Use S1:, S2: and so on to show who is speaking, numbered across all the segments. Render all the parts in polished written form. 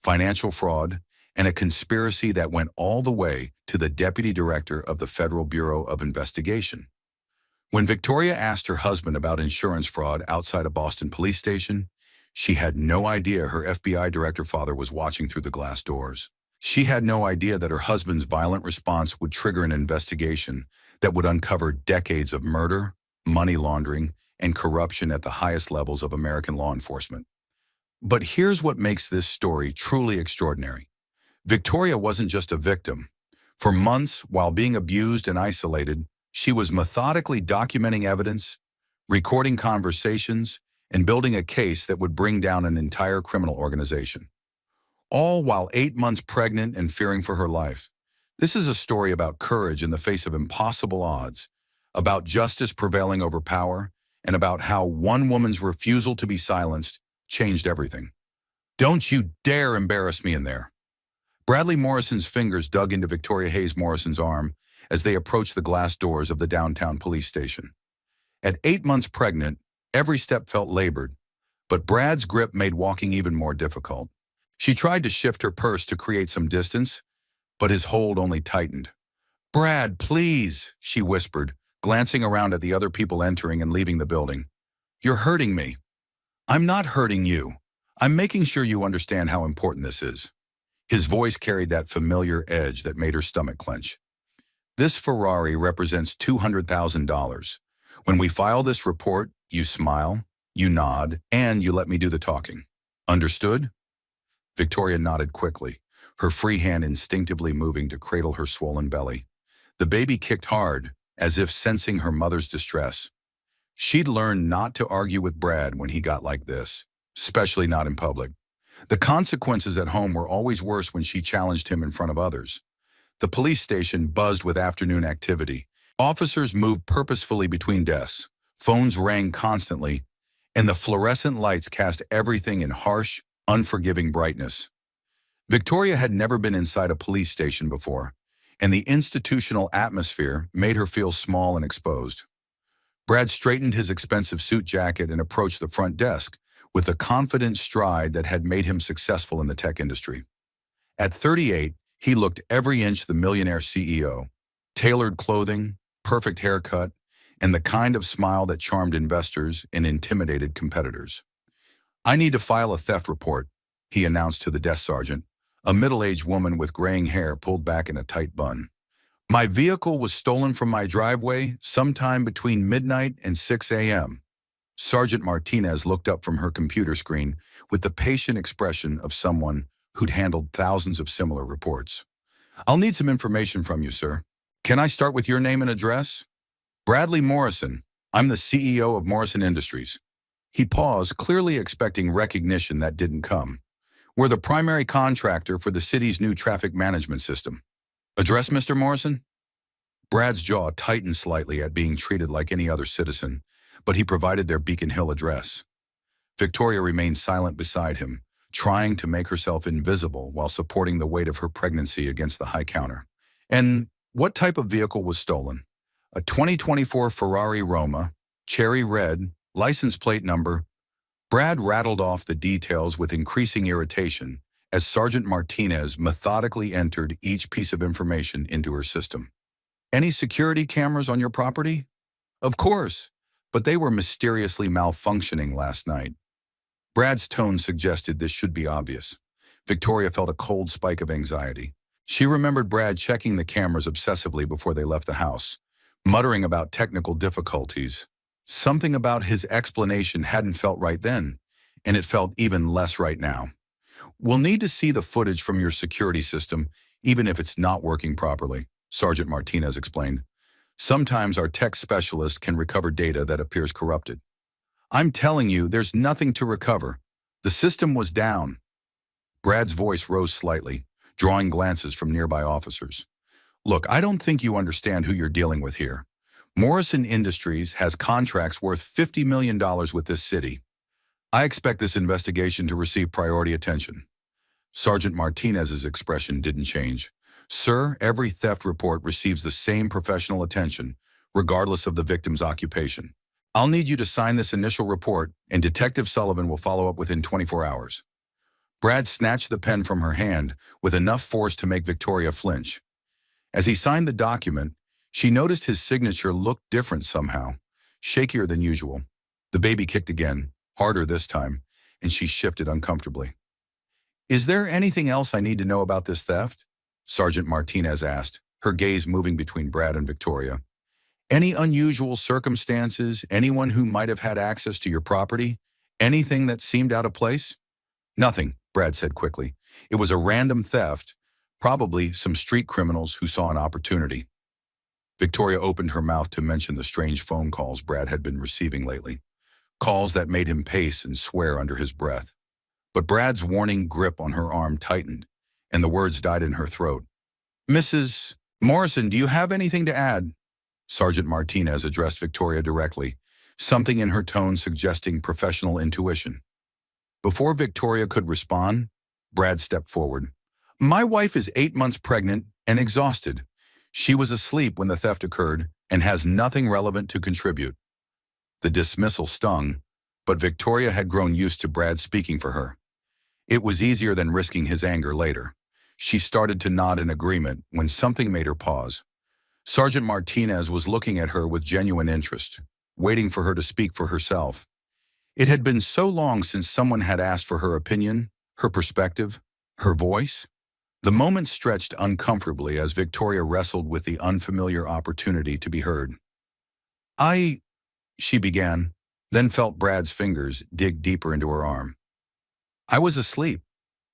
S1: financial fraud, and a conspiracy that went all the way to the deputy director of the Federal Bureau of Investigation. When Victoria asked her husband about insurance fraud outside a Boston police station, she had no idea her FBI director father was watching through the glass doors. She had no idea that her husband's violent response would trigger an investigation that would uncover decades of murder, money laundering, and corruption at the highest levels of American law enforcement. But here's what makes this story truly extraordinary. Victoria wasn't just a victim. For months, while being abused and isolated, she was methodically documenting evidence, recording conversations, and building a case that would bring down an entire criminal organization. All while 8 months pregnant and fearing for her life. This is a story about courage in the face of impossible odds, about justice prevailing over power, and about how one woman's refusal to be silenced changed everything. Don't you dare embarrass me in there. Bradley Morrison's fingers dug into Victoria Hayes Morrison's arm as they approached the glass doors of the downtown police station. At 8 months pregnant, every step felt labored, but Brad's grip made walking even more difficult. She tried to shift her purse to create some distance, but his hold only tightened. "Brad, please," she whispered, glancing around at the other people entering and leaving the building. "You're hurting me." "I'm not hurting you. I'm making sure you understand how important this is." His voice carried that familiar edge that made her stomach clench. "This Ferrari represents $200,000. When we file this report, you smile, you nod, and you let me do the talking. Understood?" Victoria nodded quickly, her free hand instinctively moving to cradle her swollen belly. The baby kicked hard, as if sensing her mother's distress. She'd learned not to argue with Brad when he got like this, especially not in public. The consequences at home were always worse when she challenged him in front of others. The police station buzzed with afternoon activity. Officers moved purposefully between desks, phones rang constantly, and the fluorescent lights cast everything in harsh, unforgiving brightness. Victoria had never been inside a police station before, and the institutional atmosphere made her feel small and exposed. Brad straightened his expensive suit jacket and approached the front desk with the confident stride that had made him successful in the tech industry. At 38, he looked every inch the millionaire CEO. Tailored clothing, perfect haircut, and the kind of smile that charmed investors and intimidated competitors. "I need to file a theft report," he announced to the desk sergeant, a middle-aged woman with graying hair pulled back in a tight bun. "My vehicle was stolen from my driveway sometime between midnight and 6 a.m. Sergeant Martinez looked up from her computer screen with the patient expression of someone who'd handled thousands of similar reports. "I'll need some information from you, sir. Can I start with your name and address?" "Bradley Morrison. I'm the CEO of Morrison Industries." He paused, clearly expecting recognition that didn't come. "We're the primary contractor for the city's new traffic management system." "Address, Mr. Morrison?" Brad's jaw tightened slightly at being treated like any other citizen, but he provided their Beacon Hill address. Victoria remained silent beside him, trying to make herself invisible while supporting the weight of her pregnancy against the high counter. "And what type of vehicle was stolen?" "A 2024 Ferrari Roma, cherry red, license plate number." Brad rattled off the details with increasing irritation as Sergeant Martinez methodically entered each piece of information into her system. "Any security cameras on your property?" "Of course, but they were mysteriously malfunctioning last night." Brad's tone suggested this should be obvious. Victoria felt a cold spike of anxiety. She remembered Brad checking the cameras obsessively before they left the house, muttering about technical difficulties. Something about his explanation hadn't felt right then, and it felt even less right now. "We'll need to see the footage from your security system, even if it's not working properly," Sergeant Martinez explained. "Sometimes our tech specialist can recover data that appears corrupted." "I'm telling you, there's nothing to recover. The system was down." Brad's voice rose slightly, drawing glances from nearby officers. "Look, I don't think you understand who you're dealing with here. Morrison Industries has contracts worth $50 million with this city. I expect this investigation to receive priority attention." Sergeant Martinez's expression didn't change. "Sir, every theft report receives the same professional attention, regardless of the victim's occupation. I'll need you to sign this initial report, and Detective Sullivan will follow up within 24 hours. Brad snatched the pen from her hand with enough force to make Victoria flinch. As he signed the document, she noticed his signature looked different somehow, shakier than usual. The baby kicked again, harder this time, and she shifted uncomfortably. "Is there anything else I need to know about this theft?" Sergeant Martinez asked, her gaze moving between Brad and Victoria. "Any unusual circumstances, anyone who might have had access to your property? Anything that seemed out of place?" "Nothing," Brad said quickly. "It was a random theft, probably some street criminals who saw an opportunity." Victoria opened her mouth to mention the strange phone calls Brad had been receiving lately, calls that made him pace and swear under his breath. But Brad's warning grip on her arm tightened, and the words died in her throat. "Mrs. Morrison, do you have anything to add?" Sergeant Martinez addressed Victoria directly, something in her tone suggesting professional intuition. Before Victoria could respond, Brad stepped forward. "My wife is 8 months pregnant and exhausted. She was asleep when the theft occurred and has nothing relevant to contribute." The dismissal stung, but Victoria had grown used to Brad speaking for her. It was easier than risking his anger later. She started to nod in agreement when something made her pause. Sergeant Martinez was looking at her with genuine interest, waiting for her to speak for herself. It had been so long since someone had asked for her opinion, her perspective, her voice. The moment stretched uncomfortably as Victoria wrestled with the unfamiliar opportunity to be heard. She began, then felt Brad's fingers dig deeper into her arm. "I was asleep,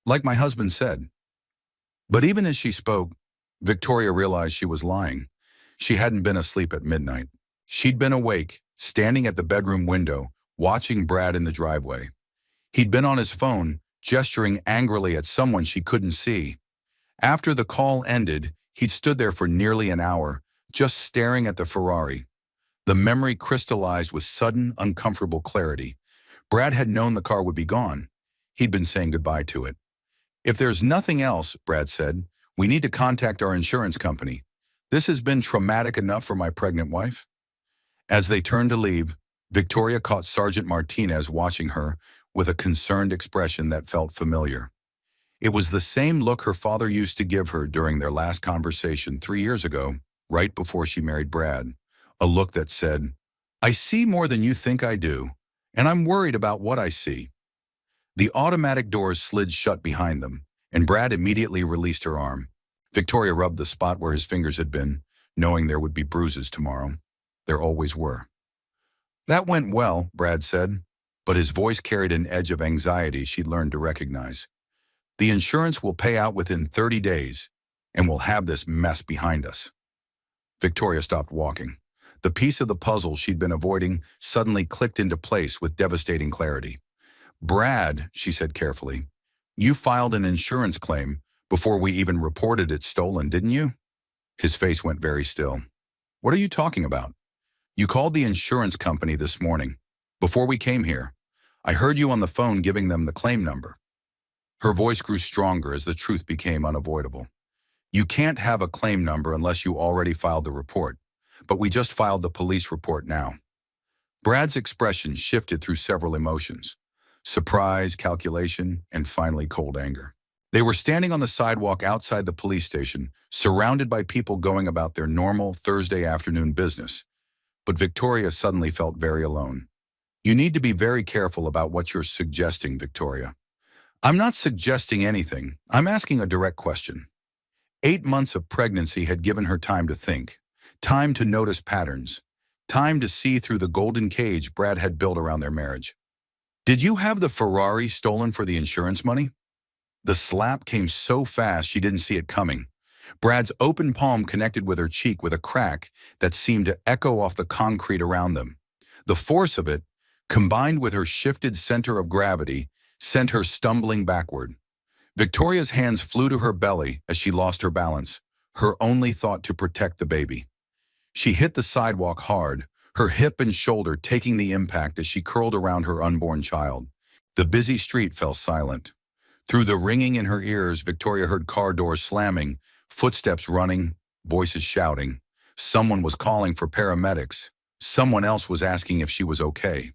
S1: like my husband said." But even as she spoke, Victoria realized she was lying. She hadn't been asleep at midnight. She'd been awake, standing at the bedroom window, watching Brad in the driveway. He'd been on his phone, gesturing angrily at someone she couldn't see. After the call ended, he'd stood there for nearly an hour, just staring at the Ferrari. The memory crystallized with sudden, uncomfortable clarity. Brad had known the car would be gone. He'd been saying goodbye to it. "If there's nothing else," Brad said, "we need to contact our insurance company. This has been traumatic enough for my pregnant wife." As they turned to leave, Victoria caught Sergeant Martinez watching her with a concerned expression that felt familiar. It was the same look her father used to give her during their last conversation 3 years ago, right before she married Brad. A look that said, "I see more than you think I do, and I'm worried about what I see." The automatic doors slid shut behind them, and Brad immediately released her arm. Victoria rubbed the spot where his fingers had been, knowing there would be bruises tomorrow. There always were. "That went well," Brad said, but his voice carried an edge of anxiety she'd learned to recognize. "The insurance will pay out within 30 days, and we'll have this mess behind us." Victoria stopped walking. The piece of the puzzle she'd been avoiding suddenly clicked into place with devastating clarity. "Brad," she said carefully, "you filed an insurance claim before we even reported it stolen, didn't you?" His face went very still. "What are you talking about?" "You called the insurance company this morning, before we came here. I heard you on the phone giving them the claim number." Her voice grew stronger as the truth became unavoidable. "You can't have a claim number unless you already filed the report, but we just filed the police report now." Brad's expression shifted through several emotions: surprise, calculation, and finally cold anger. They were standing on the sidewalk outside the police station, surrounded by people going about their normal Thursday afternoon business. But Victoria suddenly felt very alone. "You need to be very careful about what you're suggesting, Victoria." "I'm not suggesting anything. I'm asking a direct question." 8 months of pregnancy had given her time to think, time to notice patterns, time to see through the golden cage Brad had built around their marriage. "Did you have the Ferrari stolen for the insurance money?" The slap came so fast she didn't see it coming. Brad's open palm connected with her cheek with a crack that seemed to echo off the concrete around them. The force of it, combined with her shifted center of gravity, sent her stumbling backward. Victoria's hands flew to her belly as she lost her balance, her only thought to protect the baby. She hit the sidewalk hard, her hip and shoulder taking the impact as she curled around her unborn child. The busy street fell silent. Through the ringing in her ears, Victoria heard car doors slamming, footsteps running, voices shouting. Someone was calling for paramedics. Someone else was asking if she was okay.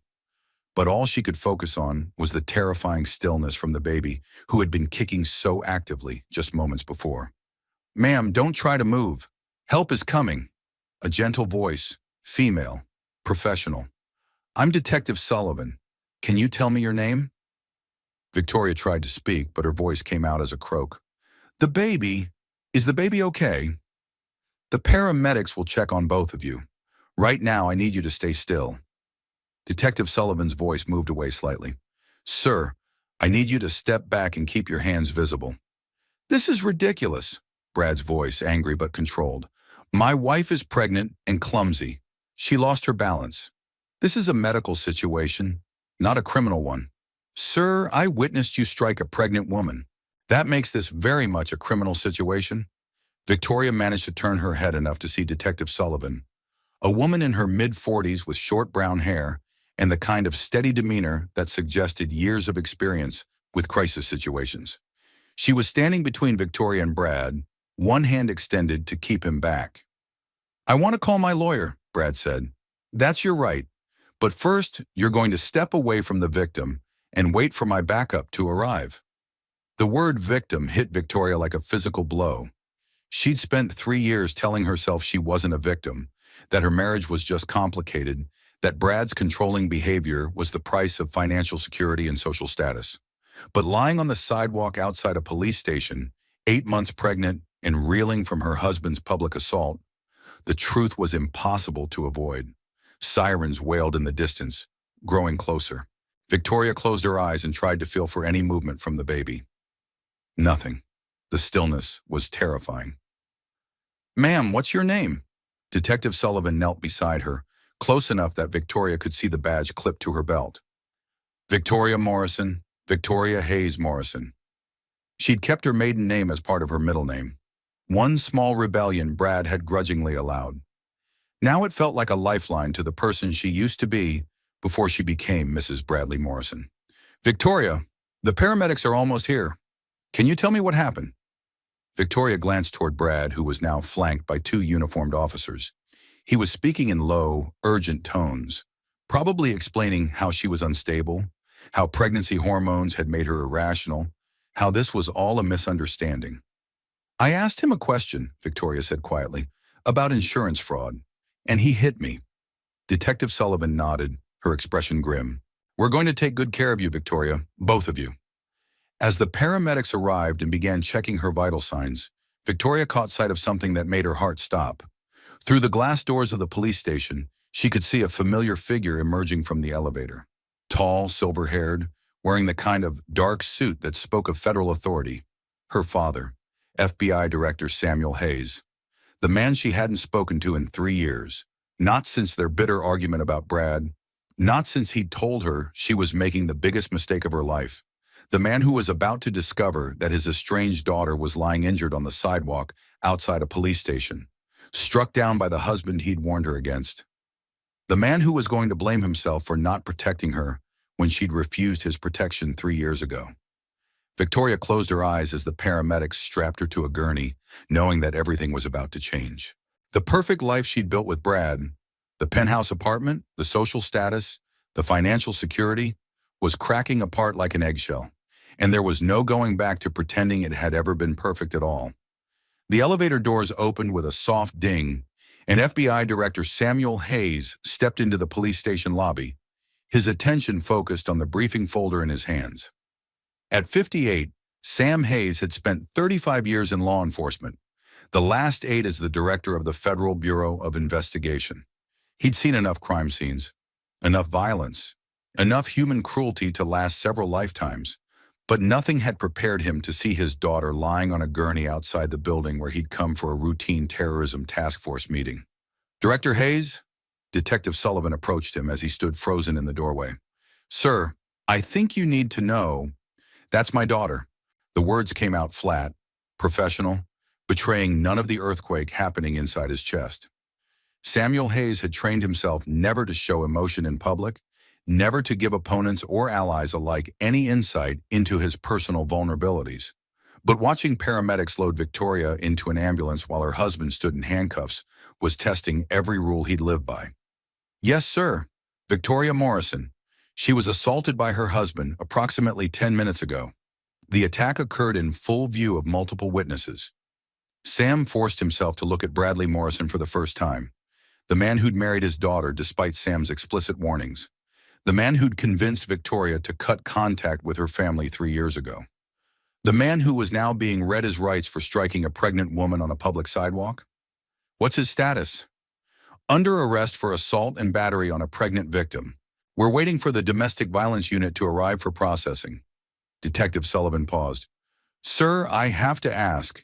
S1: But all she could focus on was the terrifying stillness from the baby, who had been kicking so actively just moments before. "Ma'am, don't try to move. Help is coming." A gentle voice, female, professional. "I'm Detective Sullivan. Can you tell me your name?" Victoria tried to speak, but her voice came out as a croak. "The baby? Is the baby okay? The paramedics will check on both of you. Right now, I need you to stay still." Detective Sullivan's voice moved away slightly. "Sir, I need you to step back and keep your hands visible." "This is ridiculous." Brad's voice, angry but controlled. "My wife is pregnant and clumsy. She lost her balance. This is a medical situation, not a criminal one." "Sir, I witnessed you strike a pregnant woman. That makes this very much a criminal situation." Victoria managed to turn her head enough to see Detective Sullivan, a woman in her mid-40s with short brown hair and the kind of steady demeanor that suggested years of experience with crisis situations. She was standing between Victoria and Brad, one hand extended to keep him back. "I want to call my lawyer," Brad said. "That's your right. But first, you're going to step away from the victim and wait for my backup to arrive." The word victim hit Victoria like a physical blow. She'd spent 3 years telling herself she wasn't a victim, that her marriage was just complicated, that Brad's controlling behavior was the price of financial security and social status. But lying on the sidewalk outside a police station, 8 months pregnant and reeling from her husband's public assault, the truth was impossible to avoid. Sirens wailed in the distance, growing closer. Victoria closed her eyes and tried to feel for any movement from the baby. Nothing. The stillness was terrifying. "Ma'am, what's your name?" Detective Sullivan knelt beside her, close enough that Victoria could see the badge clipped to her belt. "Victoria Morrison, Victoria Hayes Morrison." She'd kept her maiden name as part of her middle name. One small rebellion Brad had grudgingly allowed. Now it felt like a lifeline to the person she used to be before she became Mrs. Bradley Morrison. "Victoria, the paramedics are almost here. Can you tell me what happened?" Victoria glanced toward Brad, who was now flanked by 2 uniformed officers. He was speaking in low, urgent tones, probably explaining how she was unstable, how pregnancy hormones had made her irrational, how this was all a misunderstanding. "I asked him a question," Victoria said quietly, "about insurance fraud, and he hit me." Detective Sullivan nodded, her expression grim. "We're going to take good care of you, Victoria, both of you." As the paramedics arrived and began checking her vital signs, Victoria caught sight of something that made her heart stop. Through the glass doors of the police station, she could see a familiar figure emerging from the elevator. Tall, silver-haired, wearing the kind of dark suit that spoke of federal authority. Her father, FBI Director Samuel Hayes. The man she hadn't spoken to in 3 years. Not since their bitter argument about Brad. Not since he'd told her she was making the biggest mistake of her life. The man who was about to discover that his estranged daughter was lying injured on the sidewalk outside a police station, struck down by the husband he'd warned her against. The man who was going to blame himself for not protecting her when she'd refused his protection 3 years ago. Victoria closed her eyes as the paramedics strapped her to a gurney, knowing that everything was about to change. The perfect life she'd built with Brad, the penthouse apartment, the social status, the financial security, was cracking apart like an eggshell, and there was no going back to pretending it had ever been perfect at all. The elevator doors opened with a soft ding, and FBI Director Samuel Hayes stepped into the police station lobby, his attention focused on the briefing folder in his hands. At 58, Sam Hayes had spent 35 years in law enforcement, the last 8 as the director of the Federal Bureau of Investigation. He'd seen enough crime scenes, enough violence, enough human cruelty to last several lifetimes, but nothing had prepared him to see his daughter lying on a gurney outside the building where he'd come for a routine terrorism task force meeting. "Director Hayes?" Detective Sullivan approached him as he stood frozen in the doorway. "Sir, I think you need to know, that's my daughter." The words came out flat, professional, betraying none of the earthquake happening inside his chest. Samuel Hayes had trained himself never to show emotion in public, never to give opponents or allies alike any insight into his personal vulnerabilities. But watching paramedics load Victoria into an ambulance while her husband stood in handcuffs was testing every rule he'd lived by. "Yes, sir. Victoria Morrison. She was assaulted by her husband approximately 10 minutes ago. The attack occurred in full view of multiple witnesses. Sam forced himself to look at Bradley Morrison for the first time, the man who'd married his daughter despite Sam's explicit warnings, the man who'd convinced Victoria to cut contact with her family 3 years ago, the man who was now being read his rights for striking a pregnant woman on a public sidewalk. What's his status? Under arrest for assault and battery on a pregnant victim. We're waiting for the domestic violence unit to arrive for processing. Detective Sullivan paused. Sir, I have to ask,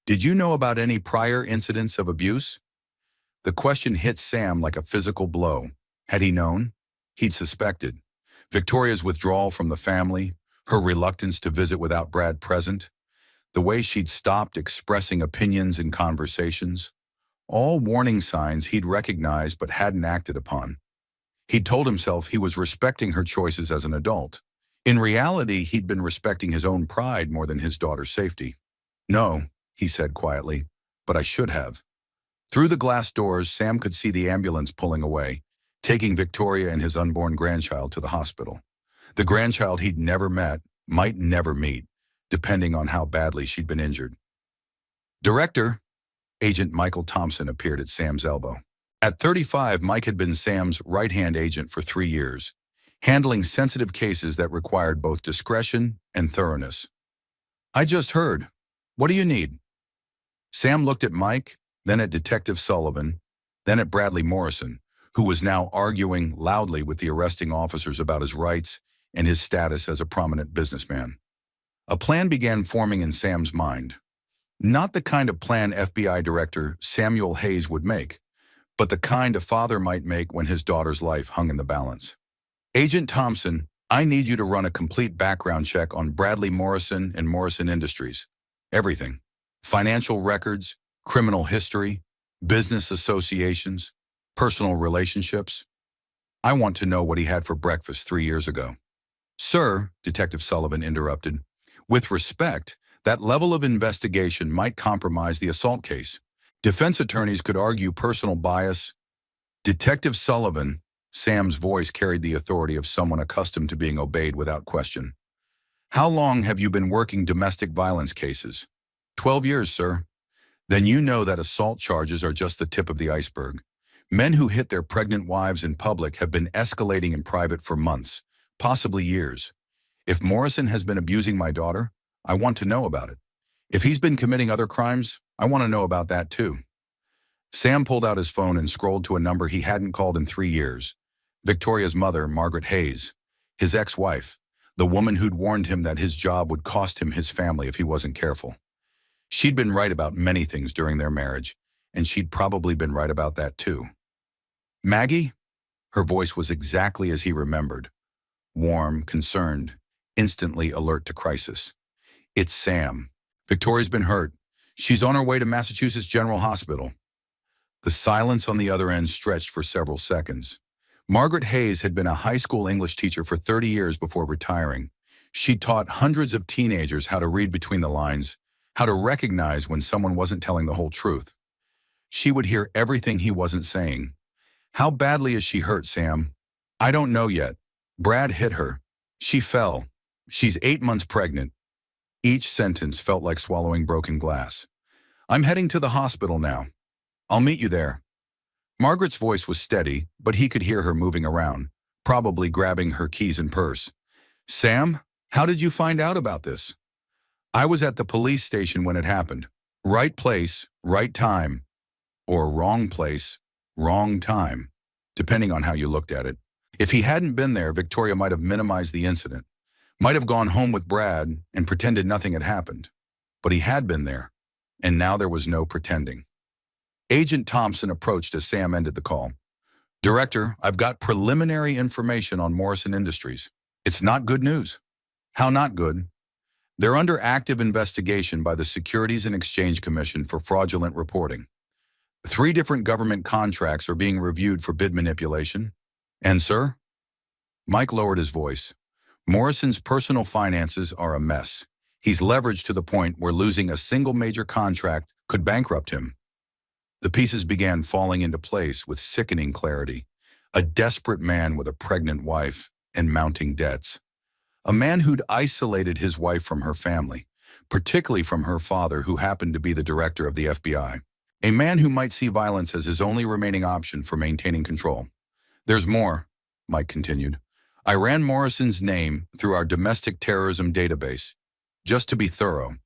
S1: did you know about any prior incidents of abuse? The question hit Sam like a physical blow. Had he known? He'd suspected. Victoria's withdrawal from the family, her reluctance to visit without Brad present, the way she'd stopped expressing opinions in conversations, all warning signs he'd recognized but hadn't acted upon. He'd told himself he was respecting her choices as an adult. In reality, he'd been respecting his own pride more than his daughter's safety. No, he said quietly, but I should have. Through the glass doors, Sam could see the ambulance pulling away, taking Victoria and his unborn grandchild to the hospital. The grandchild he'd never met, might never meet, depending on how badly she'd been injured. Director, Agent Michael Thompson appeared at Sam's elbow. At 35, Mike had been Sam's right-hand agent for 3 years, handling sensitive cases that required both discretion and thoroughness. I just heard. What do you need? Sam looked at Mike, then at Detective Sullivan, then at Bradley Morrison, who was now arguing loudly with the arresting officers about his rights and his status as a prominent businessman. A plan began forming in Sam's mind. Not the kind of plan FBI Director Samuel Hayes would make, but the kind a father might make when his daughter's life hung in the balance. Agent Thompson, I need you to run a complete background check on Bradley Morrison and Morrison Industries. Everything. Financial records, criminal history, business associations, personal relationships. I want to know what he had for breakfast 3 years ago. Sir, Detective Sullivan interrupted, with respect, that level of investigation might compromise the assault case. Defense attorneys could argue personal bias. Detective Sullivan, Sam's voice carried the authority of someone accustomed to being obeyed without question. How long have you been working domestic violence cases? 12 years, sir. Then you know that assault charges are just the tip of the iceberg. Men who hit their pregnant wives in public have been escalating in private for months, possibly years. If Morrison has been abusing my daughter, I want to know about it. If he's been committing other crimes, I want to know about that too. Sam pulled out his phone and scrolled to a number he hadn't called in 3 years. Victoria's mother, Margaret Hayes, his ex-wife, the woman who'd warned him that his job would cost him his family if he wasn't careful. She'd been right about many things during their marriage, and she'd probably been right about that too. Maggie? Her voice was exactly as he remembered. Warm, concerned, instantly alert to crisis. It's Sam. Victoria's been hurt. She's on her way to Massachusetts General Hospital. The silence on the other end stretched for several seconds. Margaret Hayes had been a high school English teacher for 30 years before retiring. She taught hundreds of teenagers how to read between the lines, how to recognize when someone wasn't telling the whole truth. She would hear everything he wasn't saying. How badly is she hurt, Sam? I don't know yet. Brad hit her. She fell. She's 8 months pregnant. Each sentence felt like swallowing broken glass. I'm heading to the hospital now. I'll meet you there. Margaret's voice was steady, but he could hear her moving around, probably grabbing her keys and purse. Sam, how did you find out about this? I was at the police station when it happened. Right place, right time. Or wrong place, wrong time, depending on how you looked at it. If he hadn't been there, Victoria might have minimized the incident, might have gone home with Brad and pretended nothing had happened. But he had been there, and now there was no pretending. Agent Thompson approached as Sam ended the call. Director, I've got preliminary information on Morrison Industries. It's not good news. How not good? They're under active investigation by the Securities and Exchange Commission for fraudulent reporting. 3 different government contracts are being reviewed for bid manipulation. And, sir? Mike lowered his voice. Morrison's personal finances are a mess. He's leveraged to the point where losing a single major contract could bankrupt him. The pieces began falling into place with sickening clarity. A desperate man with a pregnant wife, and mounting debts. A man who'd isolated his wife from her family, particularly from her father who happened to be the director of the FBI. A man who might see violence as his only remaining option for maintaining control. There's more, Mike continued. I ran Morrison's name through our domestic terrorism database, just to be thorough.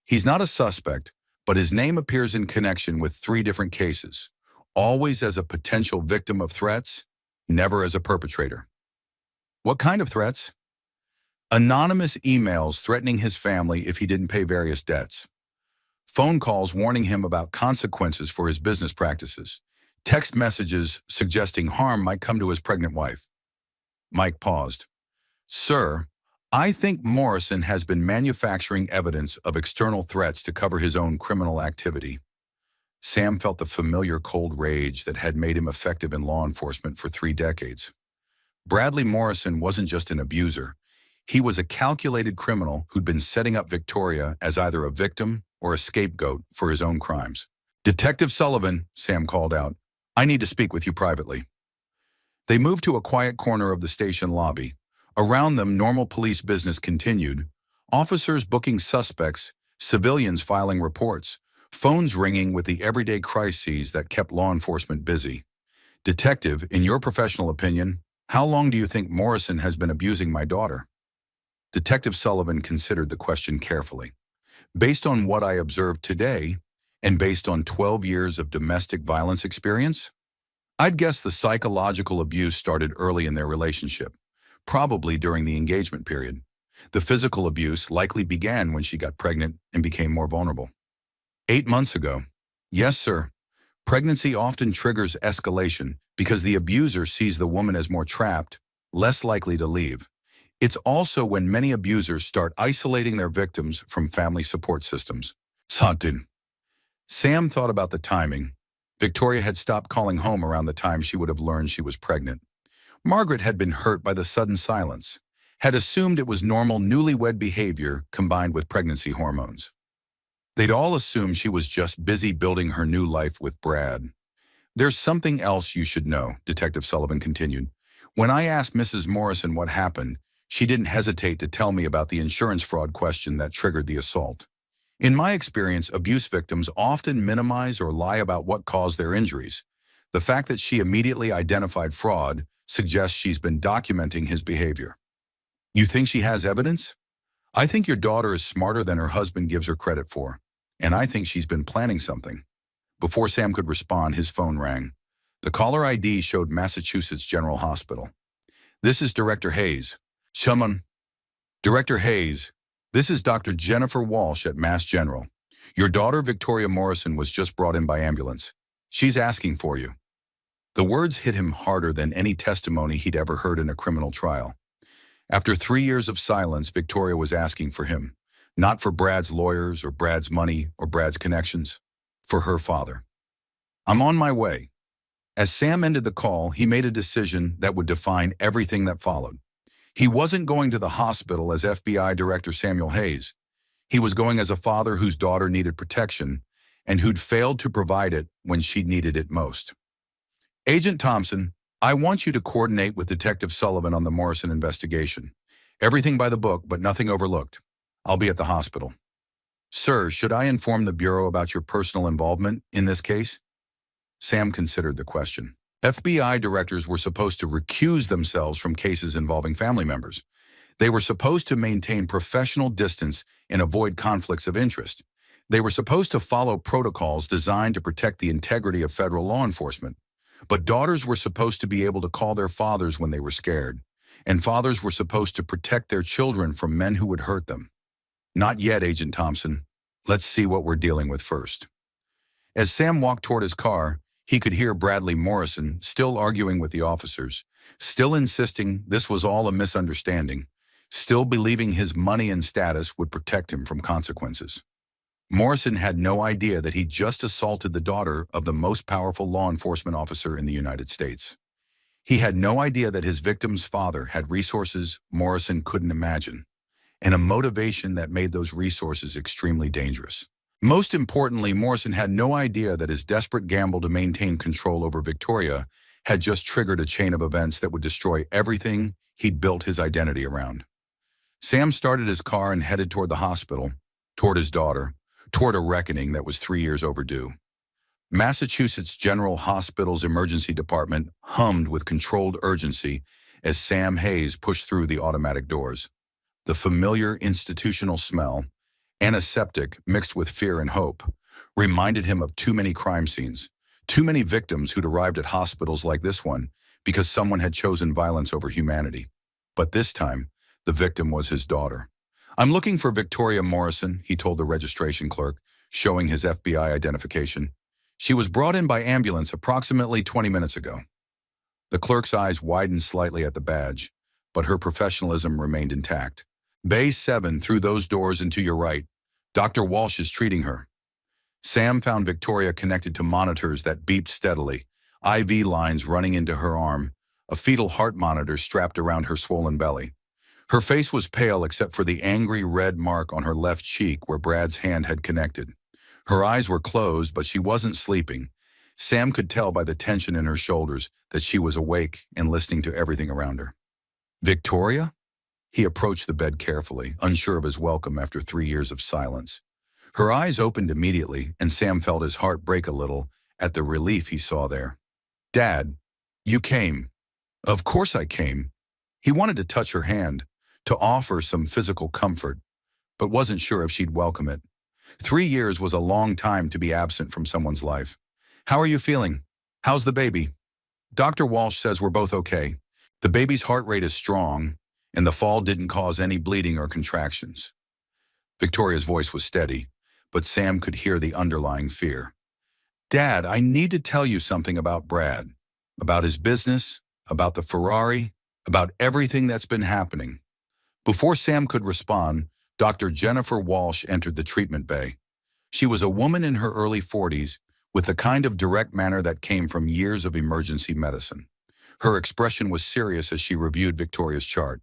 S1: He's not a suspect, but his name appears in connection with 3 different cases, always as a potential victim of threats, never as a perpetrator. What kind of threats? Anonymous emails threatening his family if he didn't pay various debts. Phone calls warning him about consequences for his business practices. Text messages suggesting harm might come to his pregnant wife. Mike paused. Sir, I think Morrison has been manufacturing evidence of external threats to cover his own criminal activity. Sam felt the familiar cold rage that had made him effective in law enforcement for 3 decades. Bradley Morrison wasn't just an abuser. He was a calculated criminal who'd been setting up Victoria as either a victim or a scapegoat for his own crimes. Detective Sullivan, Sam called out, I need to speak with you privately. They moved to a quiet corner of the station lobby. Around them, normal police business continued. Officers booking suspects, civilians filing reports, phones ringing with the everyday crises that kept law enforcement busy. Detective, in your professional opinion, how long do you think Morrison has been abusing my daughter? Detective Sullivan considered the question carefully. Based on what I observed today, and based on 12 years of domestic violence experience, I'd guess the psychological abuse started early in their relationship, probably during the engagement period. The physical abuse likely began when she got pregnant and became more vulnerable. 8 months ago. Yes, sir. Pregnancy often triggers escalation because the abuser sees the woman as more trapped, less likely to leave. It's also when many abusers start isolating their victims from family support systems. Something. Sam thought about the timing. Victoria had stopped calling home around the time she would have learned she was pregnant. Margaret had been hurt by the sudden silence, had assumed it was normal newlywed behavior combined with pregnancy hormones. They'd all assumed she was just busy building her new life with Brad. There's something else you should know, Detective Sullivan continued. When I asked Mrs. Morrison what happened, she didn't hesitate to tell me about the insurance fraud question that triggered the assault. In my experience, abuse victims often minimize or lie about what caused their injuries. The fact that she immediately identified fraud suggests she's been documenting his behavior. You think she has evidence? I think your daughter is smarter than her husband gives her credit for, and I think she's been planning something. Before Sam could respond, his phone rang. The caller ID showed Massachusetts General Hospital. This is Director Hayes. Someone. Director Hayes, this is Dr. Jennifer Walsh at Mass General. Your daughter Victoria Morrison was just brought in by ambulance. She's asking for you. The words hit him harder than any testimony he'd ever heard in a criminal trial. After 3 years of silence, Victoria was asking for him, not for Brad's lawyers or Brad's money or Brad's connections, for her father. I'm on my way. As Sam ended the call, he made a decision that would define everything that followed. He wasn't going to the hospital as FBI Director Samuel Hayes. He was going as a father whose daughter needed protection and who'd failed to provide it when she needed it most. Agent Thompson, I want you to coordinate with Detective Sullivan on the Morrison investigation. Everything by the book, but nothing overlooked. I'll be at the hospital. Sir, should I inform the Bureau about your personal involvement in this case? Sam considered the question. FBI directors were supposed to recuse themselves from cases involving family members. They were supposed to maintain professional distance and avoid conflicts of interest. They were supposed to follow protocols designed to protect the integrity of federal law enforcement. But daughters were supposed to be able to call their fathers when they were scared, and fathers were supposed to protect their children from men who would hurt them. Not yet, Agent Thompson. Let's see what we're dealing with first. As Sam walked toward his car, he could hear Bradley Morrison still arguing with the officers, still insisting this was all a misunderstanding, still believing his money and status would protect him from consequences. Morrison had no idea that he'd just assaulted the daughter of the most powerful law enforcement officer in the United States. He had no idea that his victim's father had resources Morrison couldn't imagine, and a motivation that made those resources extremely dangerous. Most importantly, Morrison had no idea that his desperate gamble to maintain control over Victoria had just triggered a chain of events that would destroy everything he'd built his identity around. Sam started his car and headed toward the hospital, toward his daughter, toward a reckoning that was 3 years overdue. Massachusetts General Hospital's emergency department hummed with controlled urgency as Sam Hayes pushed through the automatic doors. The familiar institutional smell, antiseptic mixed with fear and hope, reminded him of too many crime scenes, too many victims who'd arrived at hospitals like this one because someone had chosen violence over humanity. But this time, the victim was his daughter. "I'm looking for Victoria Morrison," he told the registration clerk, showing his FBI identification. "She was brought in by ambulance approximately 20 minutes ago." The clerk's eyes widened slightly at the badge, but her professionalism remained intact. "Bay 7 through those doors and to your right. Dr. Walsh is treating her." Sam found Victoria connected to monitors that beeped steadily, IV lines running into her arm, a fetal heart monitor strapped around her swollen belly. Her face was pale except for the angry red mark on her left cheek where Brad's hand had connected. Her eyes were closed, but she wasn't sleeping. Sam could tell by the tension in her shoulders that she was awake and listening to everything around her. "Victoria?" He approached the bed carefully, unsure of his welcome after 3 years of silence. Her eyes opened immediately, and Sam felt his heart break a little at the relief he saw there. "Dad, you came." "Of course I came." He wanted to touch her hand, to offer some physical comfort, but wasn't sure if she'd welcome it. 3 years was a long time to be absent from someone's life. "How are you feeling? How's the baby?" "Dr. Walsh says we're both okay. The baby's heart rate is strong, and the fall didn't cause any bleeding or contractions." Victoria's voice was steady, but Sam could hear the underlying fear. "Dad, I need to tell you something about Brad, about his business, about the Ferrari, about everything that's been happening." Before Sam could respond, Dr. Jennifer Walsh entered the treatment bay. She was a woman in her early 40s with the kind of direct manner that came from years of emergency medicine. Her expression was serious as she reviewed Victoria's chart.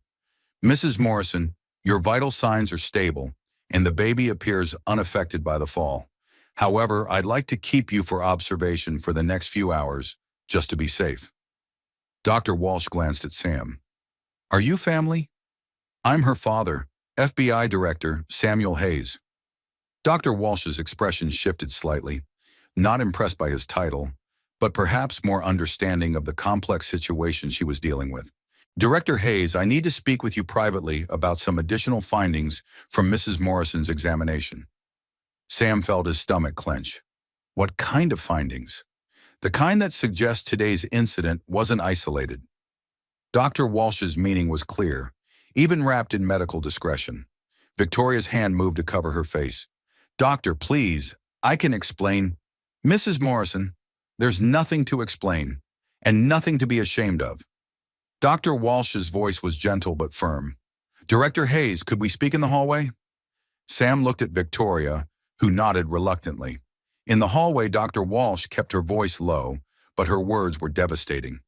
S1: "Mrs. Morrison, your vital signs are stable, and the baby appears unaffected by the fall. However, I'd like to keep you for observation for the next few hours, just to be safe." Dr. Walsh glanced at Sam. "Are you family?" "I'm her father, FBI Director Samuel Hayes." Dr. Walsh's expression shifted slightly, not impressed by his title, but perhaps more understanding of the complex situation she was dealing with. "Director Hayes, I need to speak with you privately about some additional findings from Mrs. Morrison's examination." Sam felt his stomach clench. What kind of findings? The kind that suggests today's incident wasn't isolated. Dr. Walsh's meaning was clear, even wrapped in medical discretion. Victoria's hand moved to cover her face. "Doctor, please, I can explain." "Mrs. Morrison, there's nothing to explain, and nothing to be ashamed of." Dr. Walsh's voice was gentle but firm. "Director Hayes, could we speak in the hallway?" Sam looked at Victoria, who nodded reluctantly. In the hallway, Dr. Walsh kept her voice low, but her words were devastating.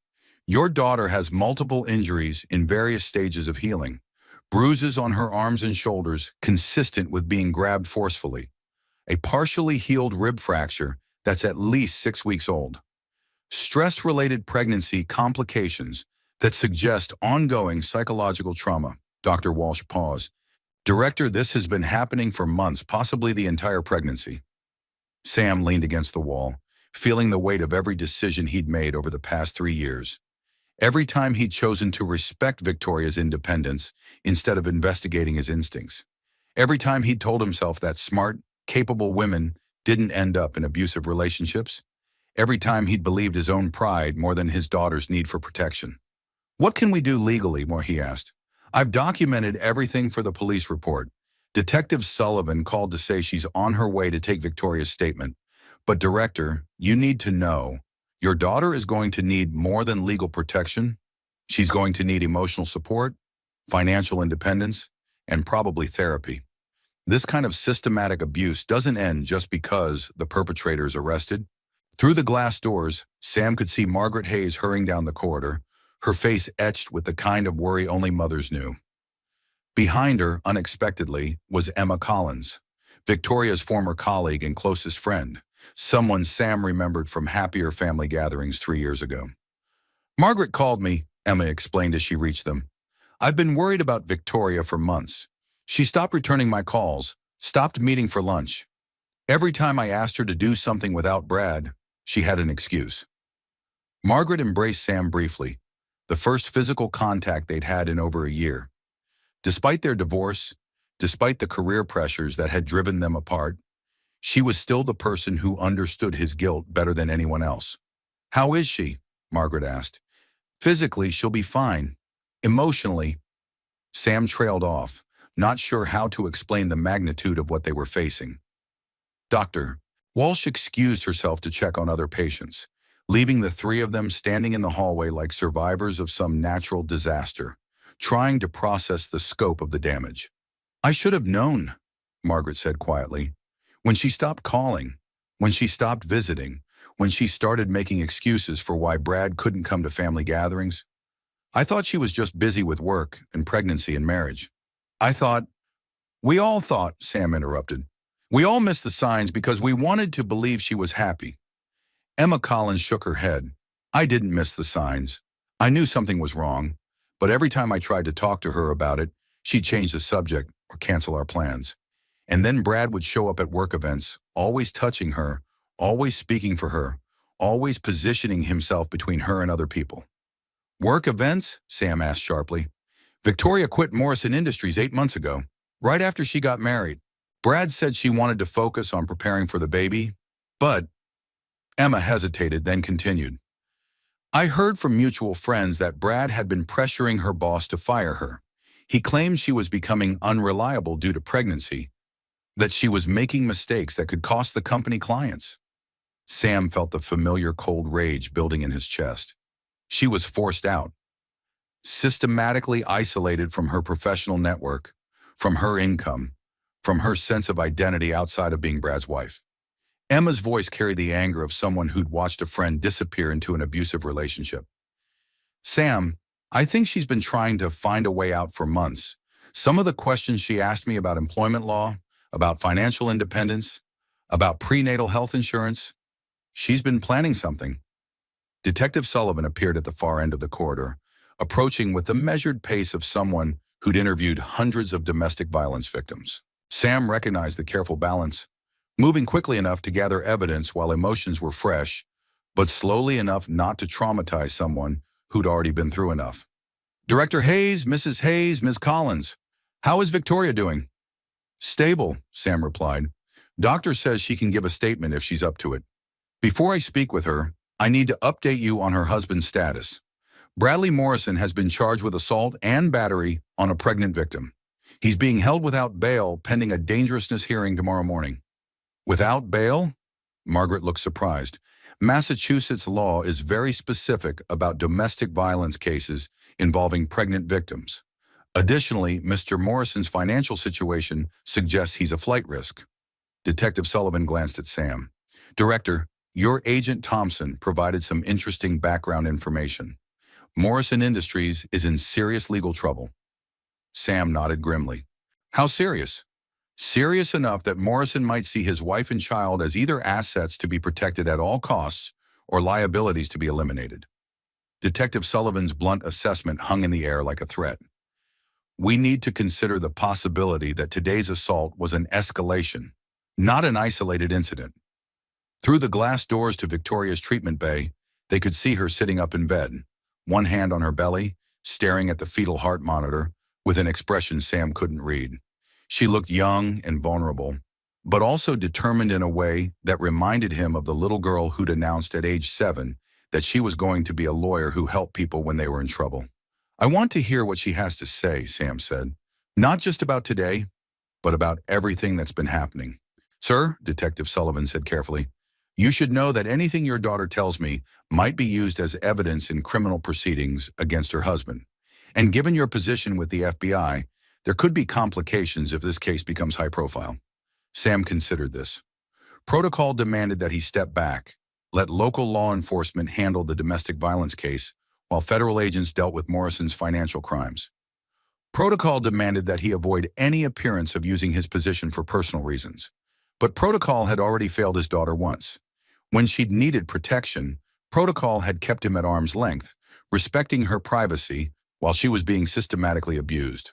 S1: "Your daughter has multiple injuries in various stages of healing. Bruises on her arms and shoulders consistent with being grabbed forcefully. A partially healed rib fracture that's at least 6 weeks old. Stress-related pregnancy complications that suggest ongoing psychological trauma." Dr. Walsh paused. "Director, this has been happening for months, possibly the entire pregnancy." Sam leaned against the wall, feeling the weight of every decision he'd made over the past 3 years. Every time he'd chosen to respect Victoria's independence instead of investigating his instincts. Every time he'd told himself that smart, capable women didn't end up in abusive relationships. Every time he'd believed his own pride more than his daughter's need for protection. "What can we do legally?" he asked. "I've documented everything for the police report. Detective Sullivan called to say she's on her way to take Victoria's statement. But Director, you need to know, your daughter is going to need more than legal protection. She's going to need emotional support, financial independence, and probably therapy. This kind of systematic abuse doesn't end just because the perpetrator is arrested." Through the glass doors, Sam could see Margaret Hayes hurrying down the corridor, her face etched with the kind of worry only mothers knew. Behind her, unexpectedly, was Emma Collins, Victoria's former colleague and closest friend, someone Sam remembered from happier family gatherings 3 years ago. Margaret called me, Emma explained as she reached them. I've been worried about Victoria for months. She stopped returning my calls, stopped meeting for lunch. Every time I asked her to do something without Brad, she had an excuse. Margaret embraced Sam briefly, the first physical contact they'd had in over a year. Despite their divorce, despite the career pressures that had driven them apart, she was still the person who understood his guilt better than anyone else. How is she? Margaret asked. Physically, she'll be fine. Emotionally, Sam trailed off, not sure how to explain the magnitude of what they were facing. Doctor. Walsh excused herself to check on other patients, leaving the three of them standing in the hallway like survivors of some natural disaster, trying to process the scope of the damage. I should have known, Margaret said quietly. When she stopped calling, when she stopped visiting, when she started making excuses for why Brad couldn't come to family gatherings, I thought she was just busy with work and pregnancy and marriage. We all thought, Sam interrupted. We all missed the signs because we wanted to believe she was happy. Emma Collins shook her head. I didn't miss the signs. I knew something was wrong, but every time I tried to talk to her about it, she'd change the subject or cancel our plans. And then Brad would show up at work events, always touching her, always speaking for her, always positioning himself between her and other people. Work events? Sam asked sharply. Victoria quit Morrison Industries 8 months ago, right after she got married. Brad said she wanted to focus on preparing for the baby, but Emma hesitated, then continued. I heard from mutual friends that Brad had been pressuring her boss to fire her. He claimed she was becoming unreliable due to pregnancy, that she was making mistakes that could cost the company clients. Sam felt the familiar cold rage building in his chest. She was forced out, systematically isolated from her professional network, from her income, from her sense of identity outside of being Brad's wife. Emma's voice carried the anger of someone who'd watched a friend disappear into an abusive relationship. Sam, I think she's been trying to find a way out for months. Some of the questions she asked me about employment law, about financial independence, about prenatal health insurance, she's been planning something. Detective Sullivan appeared at the far end of the corridor, approaching with the measured pace of someone who'd interviewed hundreds of domestic violence victims. Sam recognized the careful balance, moving quickly enough to gather evidence while emotions were fresh, but slowly enough not to traumatize someone who'd already been through enough. Director Hayes, Mrs. Hayes, Ms. Collins, how is Victoria doing? Stable, Sam replied. Doctor says she can give a statement if she's up to it. Before I speak with her, I need to update you on her husband's status. Bradley Morrison has been charged with assault and battery on a pregnant victim. He's being held without bail pending a dangerousness hearing tomorrow morning. Without bail? Margaret looked surprised. Massachusetts law is very specific about domestic violence cases involving pregnant victims. Additionally, Mr. Morrison's financial situation suggests he's a flight risk. Detective Sullivan glanced at Sam. Director, your agent Thompson provided some interesting background information. Morrison Industries is in serious legal trouble. Sam nodded grimly. How serious? Serious enough that Morrison might see his wife and child as either assets to be protected at all costs or liabilities to be eliminated. Detective Sullivan's blunt assessment hung in the air like a threat. We need to consider the possibility that today's assault was an escalation, not an isolated incident. Through the glass doors to Victoria's treatment bay, they could see her sitting up in bed, one hand on her belly, staring at the fetal heart monitor, with an expression Sam couldn't read. She looked young and vulnerable, but also determined in a way that reminded him of the little girl who'd announced at age 7 that she was going to be a lawyer who helped people when they were in trouble. I want to hear what she has to say, Sam said. Not just about today, but about everything that's been happening. Sir, Detective Sullivan said carefully, you should know that anything your daughter tells me might be used as evidence in criminal proceedings against her husband. And given your position with the FBI, there could be complications if this case becomes high profile. Sam considered this. Protocol demanded that he step back, let local law enforcement handle the domestic violence case, while federal agents dealt with Morrison's financial crimes. Protocol demanded that he avoid any appearance of using his position for personal reasons. But Protocol had already failed his daughter once. When she'd needed protection, Protocol had kept him at arm's length, respecting her privacy while she was being systematically abused.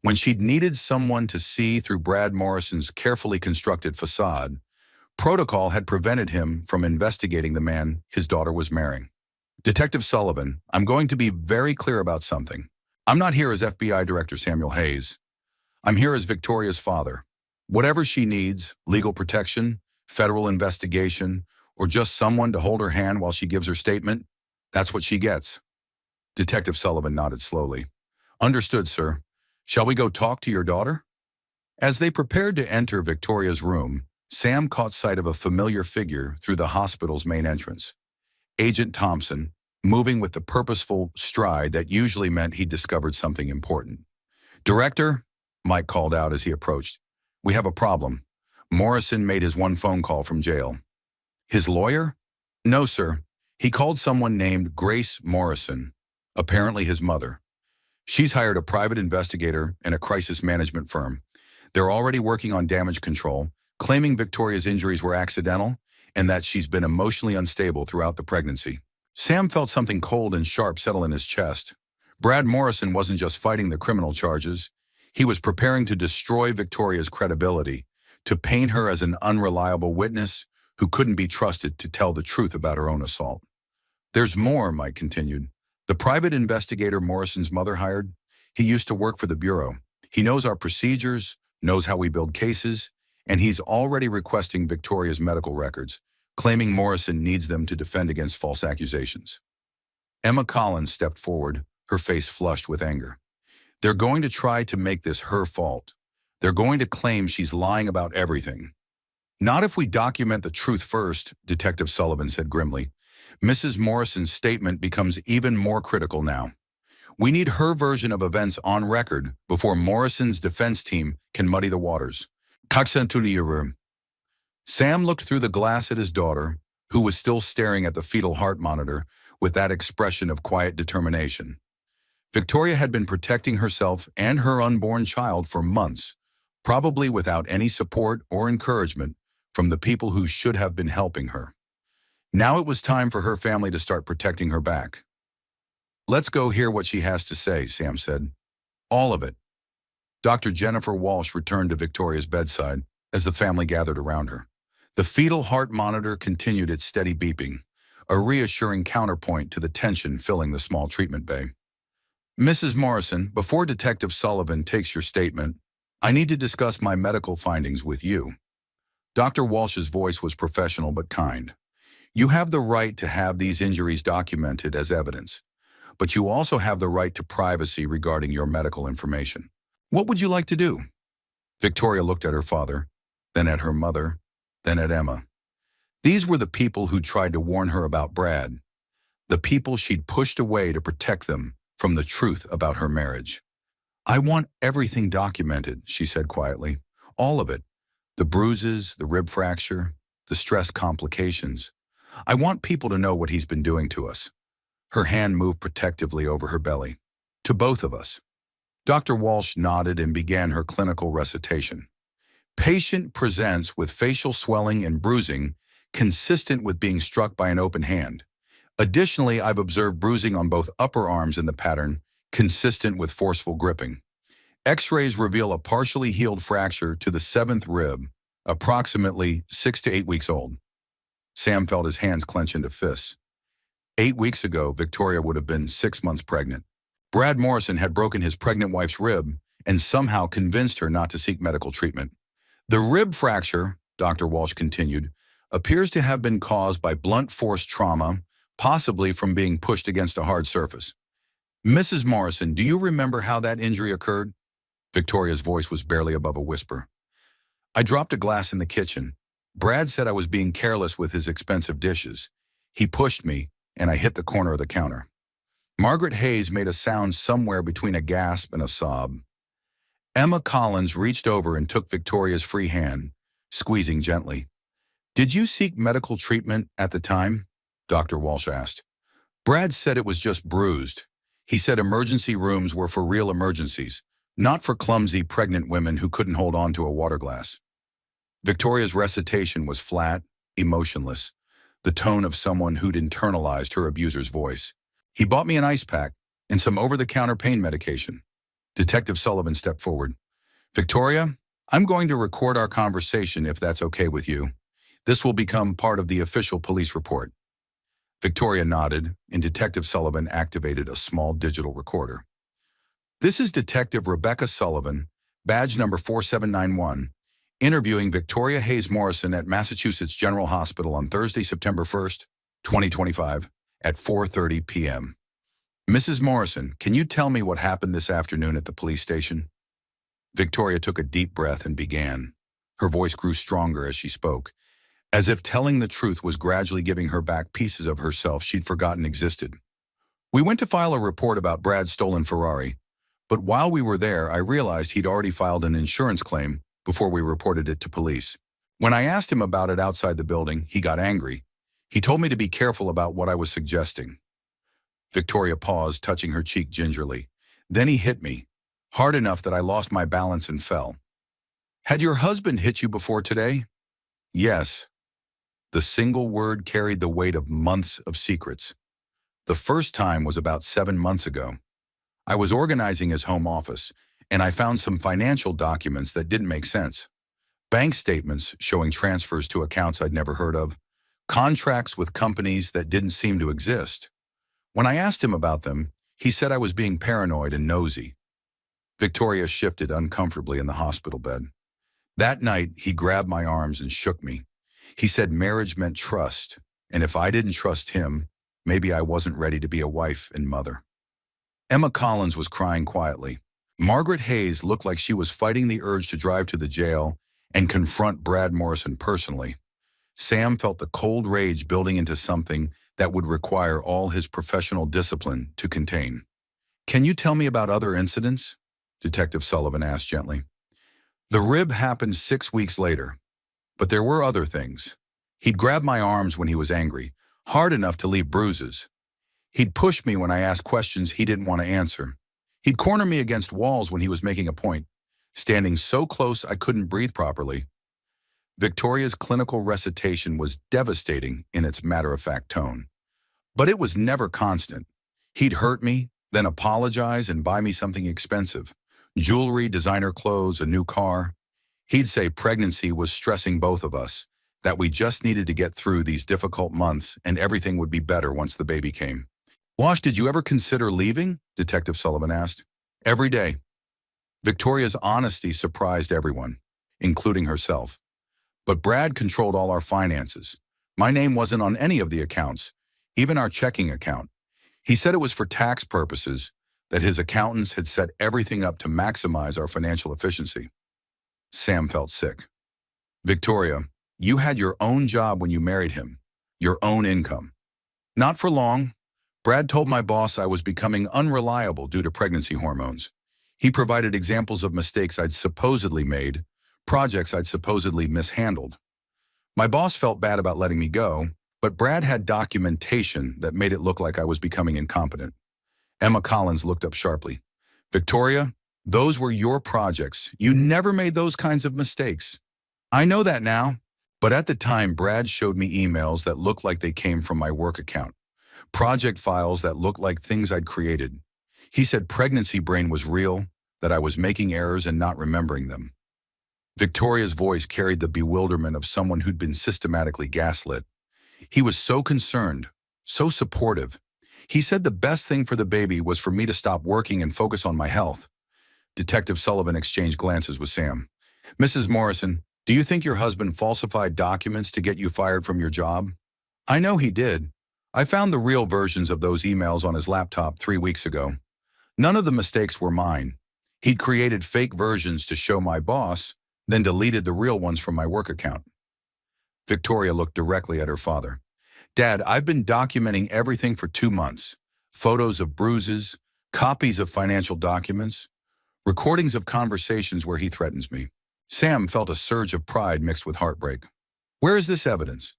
S1: When she'd needed someone to see through Brad Morrison's carefully constructed facade, protocol had prevented him from investigating the man his daughter was marrying. Detective Sullivan, I'm going to be very clear about something. I'm not here as FBI Director Samuel Hayes. I'm here as Victoria's father. Whatever she needs, legal protection, federal investigation, or just someone to hold her hand while she gives her statement, that's what she gets. Detective Sullivan nodded slowly. Understood, sir. Shall we go talk to your daughter? As they prepared to enter Victoria's room, Sam caught sight of a familiar figure through the hospital's main entrance. Agent Thompson, moving with the purposeful stride that usually meant he'd discovered something important. Director, Mike called out as he approached. We have a problem. Morrison made his one phone call from jail. His lawyer? No, sir. He called someone named Grace Morrison, apparently his mother. She's hired a private investigator and a crisis management firm. They're already working on damage control, claiming Victoria's injuries were accidental and that she's been emotionally unstable throughout the pregnancy. Sam felt something cold and sharp settle in his chest. Brad Morrison wasn't just fighting the criminal charges. He was preparing to destroy Victoria's credibility, to paint her as an unreliable witness who couldn't be trusted to tell the truth about her own assault. There's more, Mike continued. The private investigator Morrison's mother hired, he used to work for the Bureau. He knows our procedures, knows how we build cases, and he's already requesting Victoria's medical records, claiming Morrison needs them to defend against false accusations. Emma Collins stepped forward, her face flushed with anger. They're going to try to make this her fault. They're going to claim she's lying about everything. Not if we document the truth first, Detective Sullivan said grimly. Mrs. Morrison's statement becomes even more critical now. We need her version of events on record before Morrison's defense team can muddy the waters. Sam looked through the glass at his daughter, who was still staring at the fetal heart monitor with that expression of quiet determination. Victoria had been protecting herself and her unborn child for months, probably without any support or encouragement from the people who should have been helping her. Now it was time for her family to start protecting her back. Let's go hear what she has to say, Sam said. All of it. Dr. Jennifer Walsh returned to Victoria's bedside as the family gathered around her. The fetal heart monitor continued its steady beeping, a reassuring counterpoint to the tension filling the small treatment bay. Mrs. Morrison, before Detective Sullivan takes your statement, I need to discuss my medical findings with you. Dr. Walsh's voice was professional but kind. You have the right to have these injuries documented as evidence, but you also have the right to privacy regarding your medical information. What would you like to do? Victoria looked at her father, then at her mother, then at Emma. These were the people who tried to warn her about Brad, the people she'd pushed away to protect them from the truth about her marriage. I want everything documented, she said quietly. All of it. The bruises, the rib fracture, the stress complications. I want people to know what he's been doing to us. Her hand moved protectively over her belly. To both of us. Dr. Walsh nodded and began her clinical recitation. Patient presents with facial swelling and bruising consistent with being struck by an open hand. Additionally, I've observed bruising on both upper arms in the pattern, consistent with forceful gripping. X-rays reveal a partially healed fracture to the 7th rib, approximately 6 to 8 weeks old. Sam felt his hands clench into fists. 8 weeks ago, Victoria would have been 6 months pregnant. Brad Morrison had broken his pregnant wife's rib and somehow convinced her not to seek medical treatment. The rib fracture, Dr. Walsh continued, appears to have been caused by blunt force trauma, possibly from being pushed against a hard surface. Mrs. Morrison, do you remember how that injury occurred? Victoria's voice was barely above a whisper. I dropped a glass in the kitchen. Brad said I was being careless with his expensive dishes. He pushed me, and I hit the corner of the counter. Margaret Hayes made a sound somewhere between a gasp and a sob. Emma Collins reached over and took Victoria's free hand, squeezing gently. Did you seek medical treatment at the time? Dr. Walsh asked. Brad said it was just bruised. He said emergency rooms were for real emergencies, not for clumsy pregnant women who couldn't hold on to a water glass. Victoria's recitation was flat, emotionless, the tone of someone who'd internalized her abuser's voice. He bought me an ice pack and some over-the-counter pain medication. Detective Sullivan stepped forward. Victoria, I'm going to record our conversation if that's okay with you. This will become part of the official police report. Victoria nodded, and Detective Sullivan activated a small digital recorder. This is Detective Rebecca Sullivan, badge number 4791, interviewing Victoria Hayes Morrison at Massachusetts General Hospital on Thursday, September 1st, 2025, at 4:30 p.m. Mrs. Morrison, can you tell me what happened this afternoon at the police station? Victoria took a deep breath and began. Her voice grew stronger as she spoke, as if telling the truth was gradually giving her back pieces of herself she'd forgotten existed. We went to file a report about Brad's stolen Ferrari, but while we were there, I realized he'd already filed an insurance claim before we reported it to police. When I asked him about it outside the building, he got angry. He told me to be careful about what I was suggesting. Victoria paused, touching her cheek gingerly. Then he hit me, hard enough that I lost my balance and fell. Had your husband hit you before today? Yes. The single word carried the weight of months of secrets. The first time was about 7 months ago. I was organizing his home office, and I found some financial documents that didn't make sense. Bank statements showing transfers to accounts I'd never heard of, contracts with companies that didn't seem to exist. When I asked him about them, he said I was being paranoid and nosy. Victoria shifted uncomfortably in the hospital bed. That night, he grabbed my arms and shook me. He said marriage meant trust, and if I didn't trust him, maybe I wasn't ready to be a wife and mother. Emma Collins was crying quietly. Margaret Hayes looked like she was fighting the urge to drive to the jail and confront Brad Morrison personally. Sam felt the cold rage building into something that would require all his professional discipline to contain. Can you tell me about other incidents? Detective Sullivan asked gently. The rib happened 6 weeks later, but there were other things. He'd grab my arms when he was angry, hard enough to leave bruises. He'd push me when I asked questions he didn't want to answer. He'd corner me against walls when he was making a point, standing so close I couldn't breathe properly. Victoria's clinical recitation was devastating in its matter-of-fact tone. But it was never constant. He'd hurt me, then apologize and buy me something expensive. Jewelry, designer clothes, a new car. He'd say pregnancy was stressing both of us, that we just needed to get through these difficult months and everything would be better once the baby came. Wash, did you ever consider leaving? Detective Sullivan asked. Every day. Victoria's honesty surprised everyone, including herself. But Brad controlled all our finances. My name wasn't on any of the accounts, even our checking account. He said it was for tax purposes, that his accountants had set everything up to maximize our financial efficiency. Sam felt sick. Victoria, you had your own job when you married him, your own income. Not for long. Brad told my boss I was becoming unreliable due to pregnancy hormones. He provided examples of mistakes I'd supposedly made, projects I'd supposedly mishandled. My boss felt bad about letting me go, but Brad had documentation that made it look like I was becoming incompetent. Emma Collins looked up sharply. Victoria, those were your projects. You never made those kinds of mistakes. I know that now, but at the time, Brad showed me emails that looked like they came from my work account. Project files that looked like things I'd created. He said pregnancy brain was real, that I was making errors and not remembering them. Victoria's voice carried the bewilderment of someone who'd been systematically gaslit. He was so concerned, so supportive. He said the best thing for the baby was for me to stop working and focus on my health. Detective Sullivan exchanged glances with Sam. Mrs. Morrison, do you think your husband falsified documents to get you fired from your job? I know he did. I found the real versions of those emails on his laptop 3 weeks ago. None of the mistakes were mine. He'd created fake versions to show my boss, then deleted the real ones from my work account. Victoria looked directly at her father. Dad, I've been documenting everything for 2 months. Photos of bruises, copies of financial documents, recordings of conversations where he threatens me. Sam felt a surge of pride mixed with heartbreak. Where is this evidence?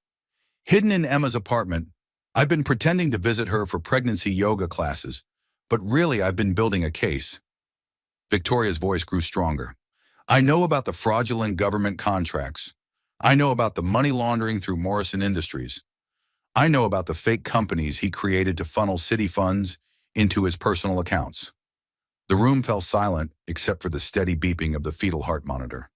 S1: Hidden in Emma's apartment. I've been pretending to visit her for pregnancy yoga classes, but really I've been building a case. Victoria's voice grew stronger. I know about the fraudulent government contracts. I know about the money laundering through Morrison Industries. I know about the fake companies he created to funnel city funds into his personal accounts. The room fell silent except for the steady beeping of the fetal heart monitor.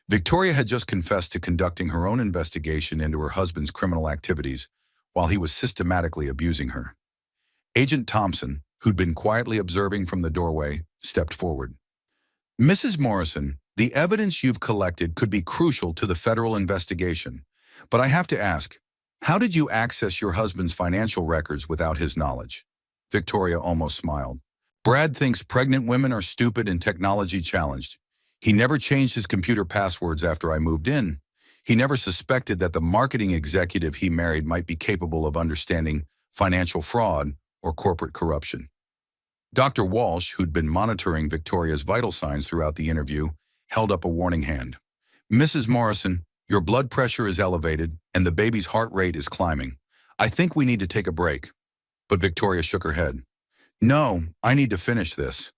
S1: Victoria had just confessed to conducting her own investigation into her husband's criminal activities while he was systematically abusing her. Agent Thompson, who'd been quietly observing from the doorway, stepped forward. Mrs. Morrison, the evidence you've collected could be crucial to the federal investigation. But I have to ask, how did you access your husband's financial records without his knowledge? Victoria almost smiled. Brad thinks pregnant women are stupid and technology challenged. He never changed his computer passwords after I moved in. He never suspected that the marketing executive he married might be capable of understanding financial fraud or corporate corruption. Dr. Walsh, who'd been monitoring Victoria's vital signs throughout the interview, held up a warning hand. Mrs. Morrison, your blood pressure is elevated and the baby's heart rate is climbing. I think we need to take a break. But Victoria shook her head. No, I need to finish this.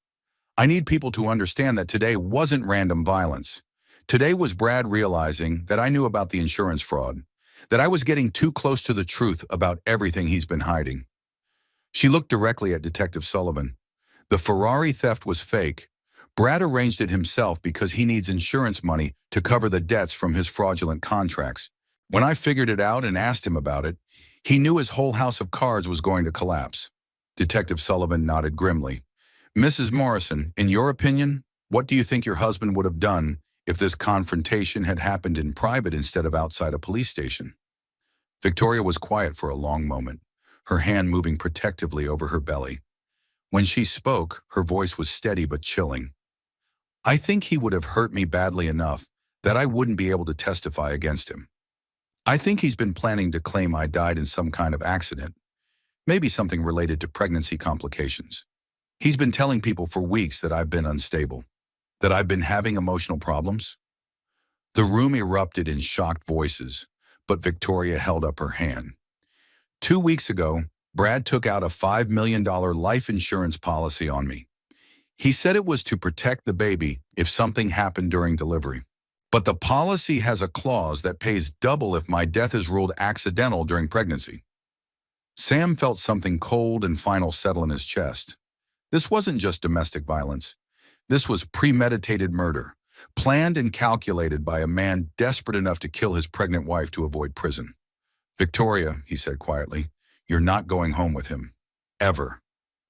S1: I need people to understand that today wasn't random violence. Today was Brad realizing that I knew about the insurance fraud, that I was getting too close to the truth about everything he's been hiding. She looked directly at Detective Sullivan. The Ferrari theft was fake. Brad arranged it himself because he needs insurance money to cover the debts from his fraudulent contracts. When I figured it out and asked him about it, he knew his whole house of cards was going to collapse. Detective Sullivan nodded grimly. Mrs. Morrison, in your opinion, what do you think your husband would have done if this confrontation had happened in private instead of outside a police station? Victoria was quiet for a long moment, her hand moving protectively over her belly. When she spoke, her voice was steady but chilling. I think he would have hurt me badly enough that I wouldn't be able to testify against him. I think he's been planning to claim I died in some kind of accident, maybe something related to pregnancy complications. He's been telling people for weeks that I've been unstable, that I've been having emotional problems. The room erupted in shocked voices, but Victoria held up her hand. 2 weeks ago, Brad took out a $5 million life insurance policy on me. He said it was to protect the baby if something happened during delivery. But the policy has a clause that pays double if my death is ruled accidental during pregnancy. Sam felt something cold and final settle in his chest. This wasn't just domestic violence. This was premeditated murder, planned and calculated by a man desperate enough to kill his pregnant wife to avoid prison. Victoria, he said quietly, you're not going home with him. Ever.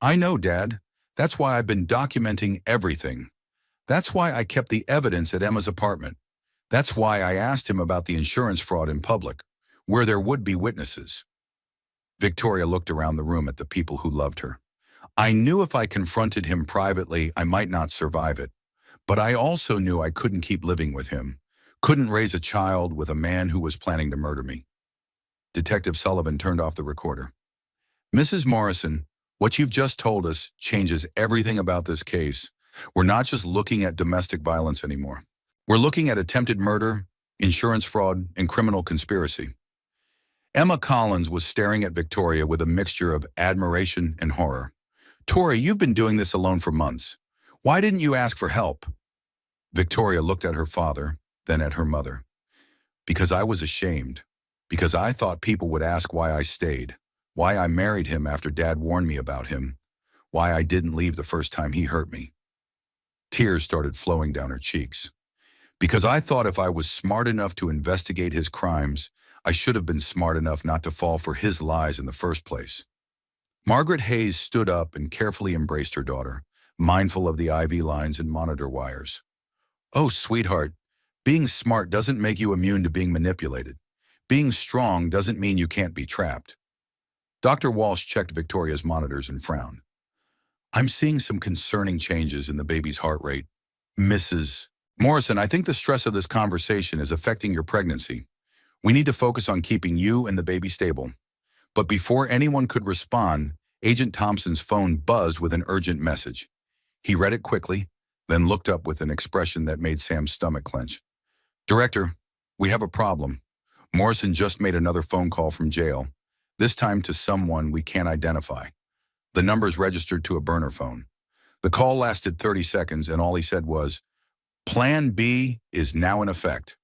S1: I know, Dad. That's why I've been documenting everything. That's why I kept the evidence at Emma's apartment. That's why I asked him about the insurance fraud in public, where there would be witnesses. Victoria looked around the room at the people who loved her. I knew if I confronted him privately, I might not survive it. But I also knew I couldn't keep living with him, couldn't raise a child with a man who was planning to murder me. Detective Sullivan turned off the recorder. Mrs. Morrison, what you've just told us changes everything about this case. We're not just looking at domestic violence anymore. We're looking at attempted murder, insurance fraud, and criminal conspiracy. Emma Collins was staring at Victoria with a mixture of admiration and horror. Tori, you've been doing this alone for months. Why didn't you ask for help? Victoria looked at her father, then at her mother. Because I was ashamed. Because I thought people would ask why I stayed, why I married him after Dad warned me about him, why I didn't leave the first time he hurt me. Tears started flowing down her cheeks. Because I thought if I was smart enough to investigate his crimes, I should have been smart enough not to fall for his lies in the first place. Margaret Hayes stood up and carefully embraced her daughter, mindful of the IV lines and monitor wires. Oh, sweetheart, being smart doesn't make you immune to being manipulated. Being strong doesn't mean you can't be trapped. Dr. Walsh checked Victoria's monitors and frowned. I'm seeing some concerning changes in the baby's heart rate. Mrs. Morrison, I think the stress of this conversation is affecting your pregnancy. We need to focus on keeping you and the baby stable. But before anyone could respond, Agent Thompson's phone buzzed with an urgent message. He read it quickly, then looked up with an expression that made Sam's stomach clench. Director, we have a problem. Morrison just made another phone call from jail, this time to someone we can't identify. The number's registered to a burner phone. The call lasted 30 seconds and all he said was, Plan B is now in effect.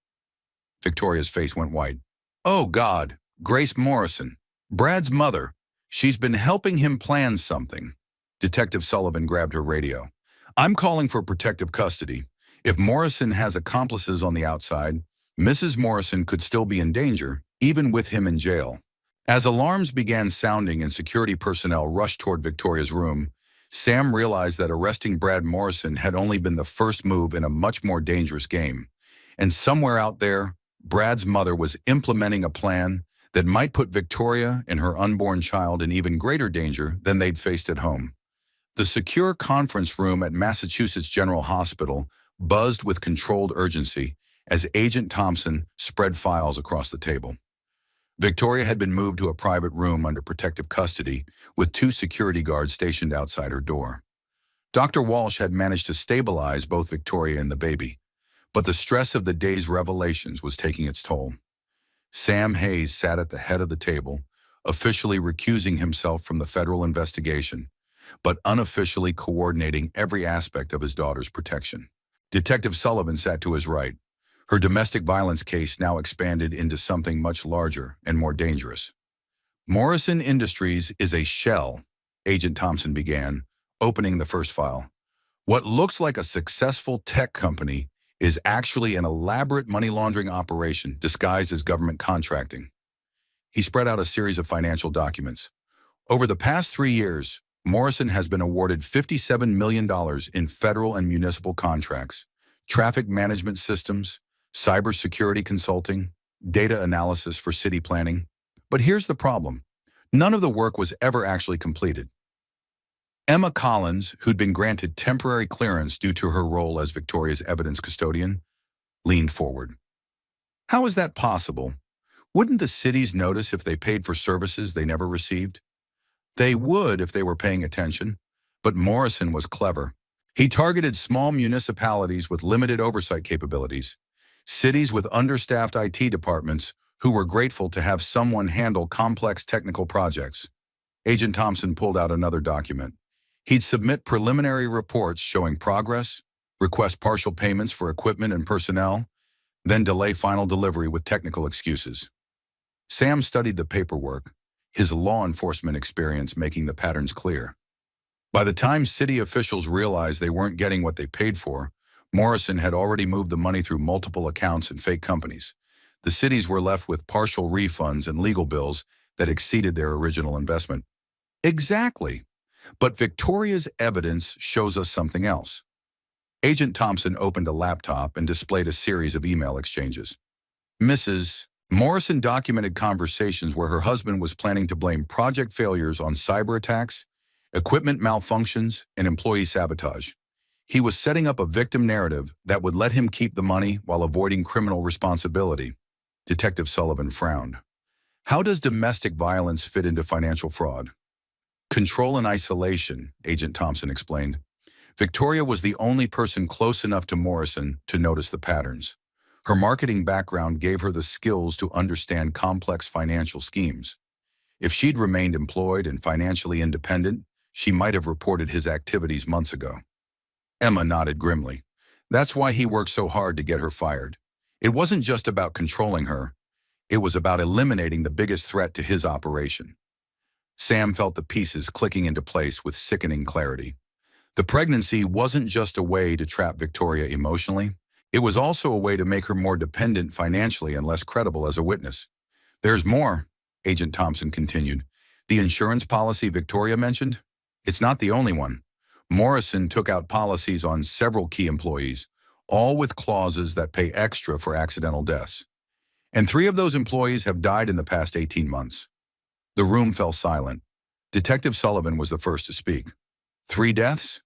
S1: Victoria's face went white. Oh God, Grace Morrison. Brad's mother. She's been helping him plan something. Detective Sullivan grabbed her radio. I'm calling for protective custody. If Morrison has accomplices on the outside, Mrs. Morrison could still be in danger, even with him in jail. As alarms began sounding and security personnel rushed toward Victoria's room, Sam realized that arresting Brad Morrison had only been the first move in a much more dangerous game. And somewhere out there, Brad's mother was implementing a plan that might put Victoria and her unborn child in even greater danger than they'd faced at home. The secure conference room at Massachusetts General Hospital buzzed with controlled urgency as Agent Thompson spread files across the table. Victoria had been moved to a private room under protective custody with 2 security guards stationed outside her door. Dr. Walsh had managed to stabilize both Victoria and the baby, but the stress of the day's revelations was taking its toll. Sam Hayes sat at the head of the table, officially recusing himself from the federal investigation, but unofficially coordinating every aspect of his daughter's protection. Detective Sullivan sat to his right. Her domestic violence case now expanded into something much larger and more dangerous. Morrison Industries is a shell, Agent Thompson began, opening the first file. What looks like a successful tech company is actually an elaborate money laundering operation disguised as government contracting. He spread out a series of financial documents. Over the past 3 years, Morrison has been awarded $57 million in federal and municipal contracts, traffic management systems, cybersecurity consulting, data analysis for city planning. But here's the problem. None of the work was ever actually completed. Emma Collins, who'd been granted temporary clearance due to her role as Victoria's evidence custodian, leaned forward. How is that possible? Wouldn't the cities notice if they paid for services they never received? They would if they were paying attention, but Morrison was clever. He targeted small municipalities with limited oversight capabilities, cities with understaffed IT departments who were grateful to have someone handle complex technical projects. Agent Thompson pulled out another document. He'd submit preliminary reports showing progress, request partial payments for equipment and personnel, then delay final delivery with technical excuses. Sam studied the paperwork, his law enforcement experience making the patterns clear. By the time city officials realized they weren't getting what they paid for, Morrison had already moved the money through multiple accounts and fake companies. The cities were left with partial refunds and legal bills that exceeded their original investment. Exactly. But Victoria's evidence shows us something else. Agent Thompson opened a laptop and displayed a series of email exchanges. Mrs. Morrison documented conversations where her husband was planning to blame project failures on cyber attacks, equipment malfunctions, and employee sabotage. He was setting up a victim narrative that would let him keep the money while avoiding criminal responsibility. Detective Sullivan frowned. How does domestic violence fit into financial fraud? Control and isolation, Agent Thompson explained. Victoria was the only person close enough to Morrison to notice the patterns. Her marketing background gave her the skills to understand complex financial schemes. If she'd remained employed and financially independent, she might have reported his activities months ago. Emma nodded grimly. That's why he worked so hard to get her fired. It wasn't just about controlling her. It was about eliminating the biggest threat to his operation. Sam felt the pieces clicking into place with sickening clarity. The pregnancy wasn't just a way to trap Victoria emotionally. It was also a way to make her more dependent financially and less credible as a witness. There's more, Agent Thompson continued. The insurance policy Victoria mentioned? It's not the only one. Morrison took out policies on several key employees, all with clauses that pay extra for accidental deaths. And 3 of those employees have died in the past 18 months. The room fell silent. Detective Sullivan was the first to speak. 3 deaths?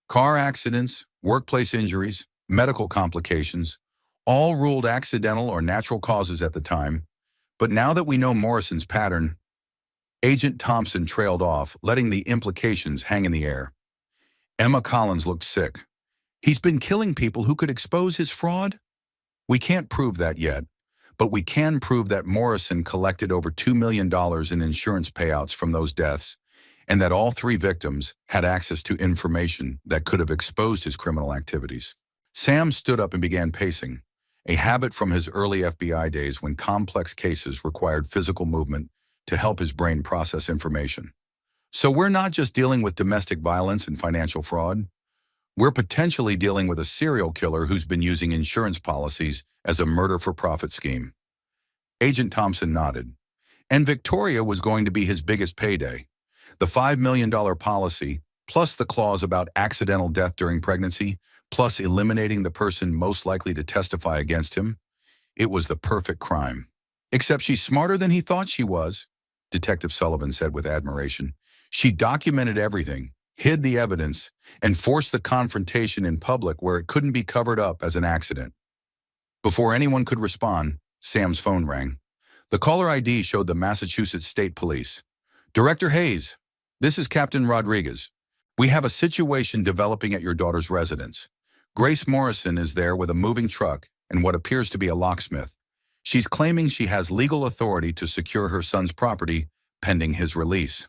S1: Car accidents, workplace injuries, medical complications, all ruled accidental or natural causes at the time. But now that we know Morrison's pattern, Agent Thompson trailed off, letting the implications hang in the air. Emma Collins looked sick. He's been killing people who could expose his fraud? We can't prove that yet, but we can prove that Morrison collected over $2 million in insurance payouts from those deaths, and that all 3 victims had access to information that could have exposed his criminal activities. Sam stood up and began pacing, a habit from his early FBI days when complex cases required physical movement to help his brain process information. So we're not just dealing with domestic violence and financial fraud. We're potentially dealing with a serial killer who's been using insurance policies as a murder-for-profit scheme. Agent Thompson nodded. And Victoria was going to be his biggest payday. The $5 million policy, plus the clause about accidental death during pregnancy, plus eliminating the person most likely to testify against him. It was the perfect crime. Except she's smarter than he thought she was, Detective Sullivan said with admiration. She documented everything, hid the evidence, and forced the confrontation in public where it couldn't be covered up as an accident. Before anyone could respond, Sam's phone rang. The caller ID showed the Massachusetts State Police. Director Hayes, this is Captain Rodriguez. We have a situation developing at your daughter's residence. Grace Morrison is there with a moving truck and what appears to be a locksmith. She's claiming she has legal authority to secure her son's property pending his release.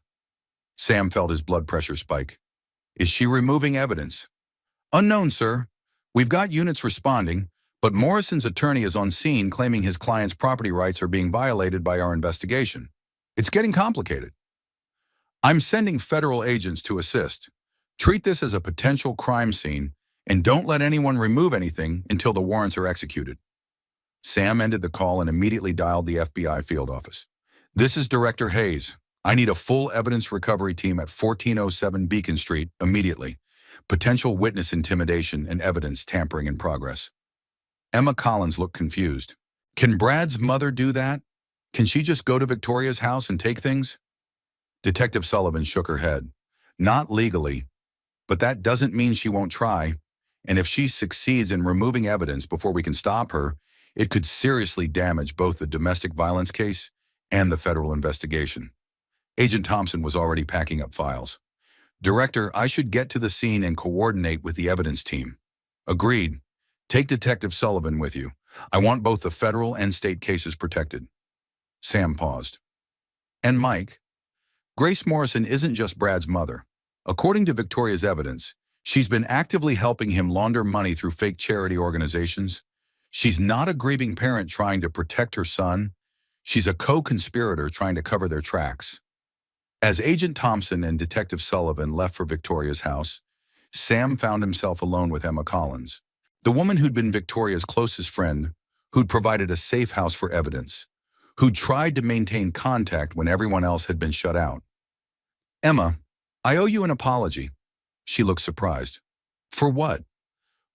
S1: Sam felt his blood pressure spike. Is she removing evidence? Unknown, sir. We've got units responding, but Morrison's attorney is on scene claiming his client's property rights are being violated by our investigation. It's getting complicated. I'm sending federal agents to assist. Treat this as a potential crime scene and don't let anyone remove anything until the warrants are executed. Sam ended the call and immediately dialed the FBI field office. This is Director Hayes. I need a full evidence recovery team at 1407 Beacon Street immediately. Potential witness intimidation and evidence tampering in progress. Emma Collins looked confused. Can Brad's mother do that? Can she just go to Victoria's house and take things? Detective Sullivan shook her head. Not legally, but that doesn't mean she won't try. And if she succeeds in removing evidence before we can stop her, it could seriously damage both the domestic violence case and the federal investigation. Agent Thompson was already packing up files. Director, I should get to the scene and coordinate with the evidence team. Agreed. Take Detective Sullivan with you. I want both the federal and state cases protected. Sam paused. And Mike? Grace Morrison isn't just Brad's mother. According to Victoria's evidence, she's been actively helping him launder money through fake charity organizations. She's not a grieving parent trying to protect her son. She's a co-conspirator trying to cover their tracks. As Agent Thompson and Detective Sullivan left for Victoria's house, Sam found himself alone with Emma Collins, the woman who'd been Victoria's closest friend, who'd provided a safe house for evidence, who'd tried to maintain contact when everyone else had been shut out. Emma, I owe you an apology. She looked surprised. For what?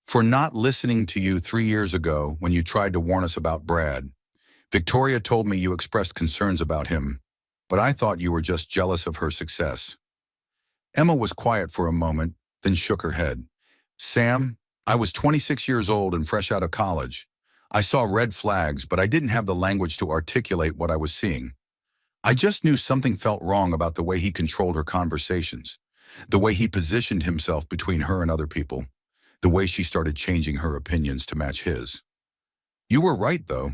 S1: For not listening to you 3 years ago when you tried to warn us about Brad. Victoria told me you expressed concerns about him, but I thought you were just jealous of her success. Emma was quiet for a moment, then shook her head. Sam, I was 26 years old and fresh out of college. I saw red flags, but I didn't have the language to articulate what I was seeing. I just knew something felt wrong about the way he controlled her conversations, the way he positioned himself between her and other people, the way she started changing her opinions to match his. You were right, though,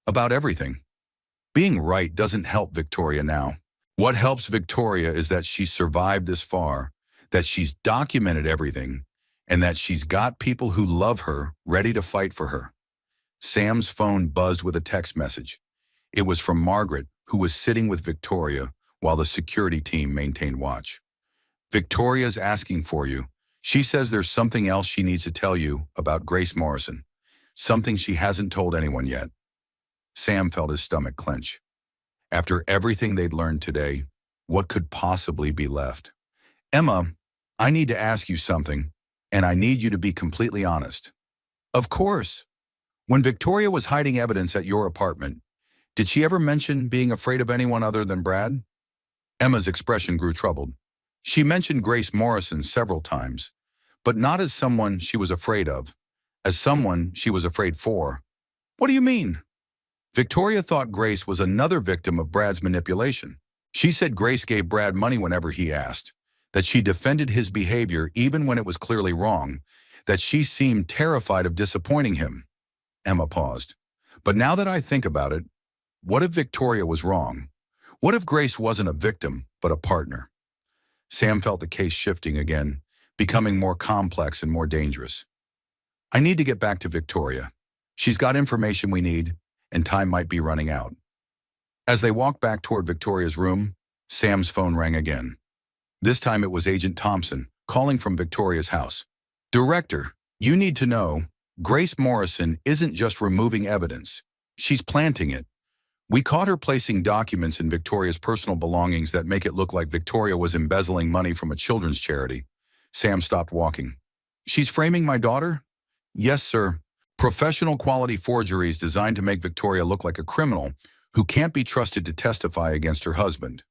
S1: about everything. Being right doesn't help Victoria now. What helps Victoria is that she's survived this far, that she's documented everything, and that she's got people who love her ready to fight for her. Sam's phone buzzed with a text message. It was from Margaret, who was sitting with Victoria while the security team maintained watch. Victoria's asking for you. She says there's something else she needs to tell you about Grace Morrison, something she hasn't told anyone yet. Sam felt his stomach clench. After everything they'd learned today, what could possibly be left? Emma, I need to ask you something, and I need you to be completely honest. Of course. When Victoria was hiding evidence at your apartment, did she ever mention being afraid of anyone other than Brad? Emma's expression grew troubled. She mentioned Grace Morrison several times, but not as someone she was afraid of, as someone she was afraid for. What do you mean? Victoria thought Grace was another victim of Brad's manipulation. She said Grace gave Brad money whenever he asked, that she defended his behavior even when it was clearly wrong, that she seemed terrified of disappointing him. Emma paused. But now that I think about it, what if Victoria was wrong? What if Grace wasn't a victim, but a partner? Sam felt the case shifting again, becoming more complex and more dangerous. I need to get back to Victoria. She's got information we need, and time might be running out. As they walked back toward Victoria's room, Sam's phone rang again. This time it was Agent Thompson, calling from Victoria's house. Director, you need to know, Grace Morrison isn't just removing evidence. She's planting it. We caught her placing documents in Victoria's personal belongings that make it look like Victoria was embezzling money from a children's charity. Sam stopped walking. She's framing my daughter? Yes, sir. Professional quality forgeries designed to make Victoria look like a criminal who can't be trusted to testify against her husband.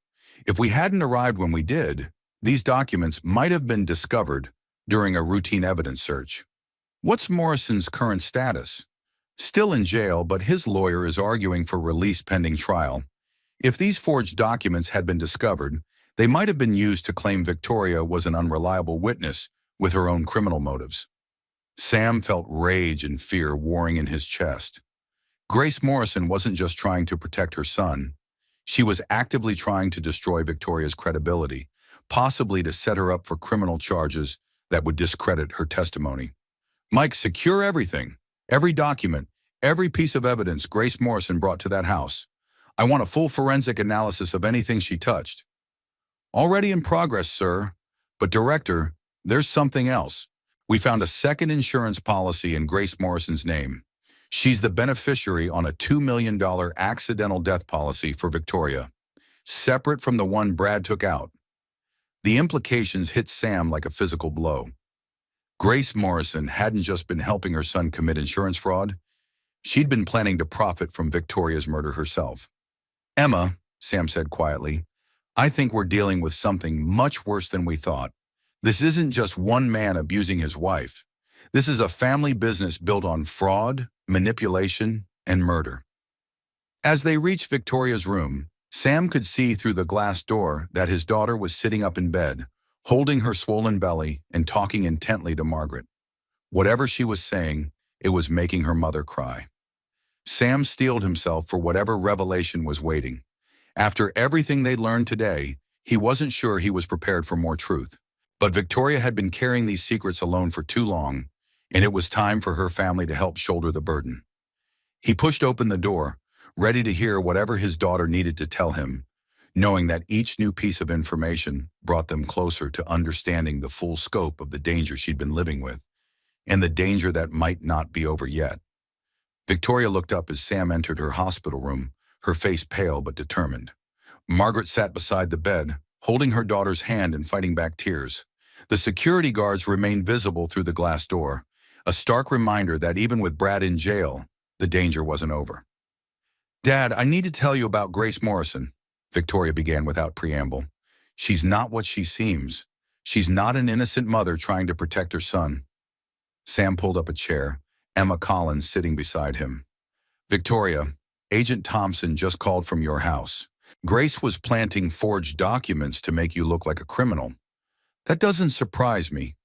S1: If we hadn't arrived when we did, these documents might have been discovered during a routine evidence search. What's Morrison's current status? Still in jail, but his lawyer is arguing for release pending trial. If these forged documents had been discovered, they might have been used to claim Victoria was an unreliable witness with her own criminal motives. Sam felt rage and fear warring in his chest. Grace Morrison wasn't just trying to protect her son. She was actively trying to destroy Victoria's credibility, possibly to set her up for criminal charges that would discredit her testimony. Mike, secure everything, every document, every piece of evidence Grace Morrison brought to that house. I want a full forensic analysis of anything she touched. Already in progress, sir. But Director, there's something else. We found a second insurance policy in Grace Morrison's name. She's the beneficiary on a $2 million accidental death policy for Victoria, separate from the one Brad took out. The implications hit Sam like a physical blow. Grace Morrison hadn't just been helping her son commit insurance fraud. She'd been planning to profit from Victoria's murder herself. Emma, Sam said quietly, I think we're dealing with something much worse than we thought. This isn't just one man abusing his wife. This is a family business built on fraud, manipulation, and murder. As they reached Victoria's room, Sam could see through the glass door that his daughter was sitting up in bed, holding her swollen belly and talking intently to Margaret. Whatever she was saying, it was making her mother cry. Sam steeled himself for whatever revelation was waiting. After everything they'd learned today, he wasn't sure he was prepared for more truth. But Victoria had been carrying these secrets alone for too long, and it was time for her family to help shoulder the burden. He pushed open the door, ready to hear whatever his daughter needed to tell him, knowing that each new piece of information brought them closer to understanding the full scope of the danger she'd been living with, and the danger that might not be over yet. Victoria looked up as Sam entered her hospital room, her face pale but determined. Margaret sat beside the bed, holding her daughter's hand and fighting back tears. The security guards remained visible through the glass door, a stark reminder that even with Brad in jail, the danger wasn't over. Dad, I need to tell you about Grace Morrison, Victoria began without preamble. She's not what she seems. She's not an innocent mother trying to protect her son. Sam pulled up a chair, Emma Collins sitting beside him. Victoria, Agent Thompson just called from your house. Grace was planting forged documents to make you look like a criminal. That doesn't surprise me.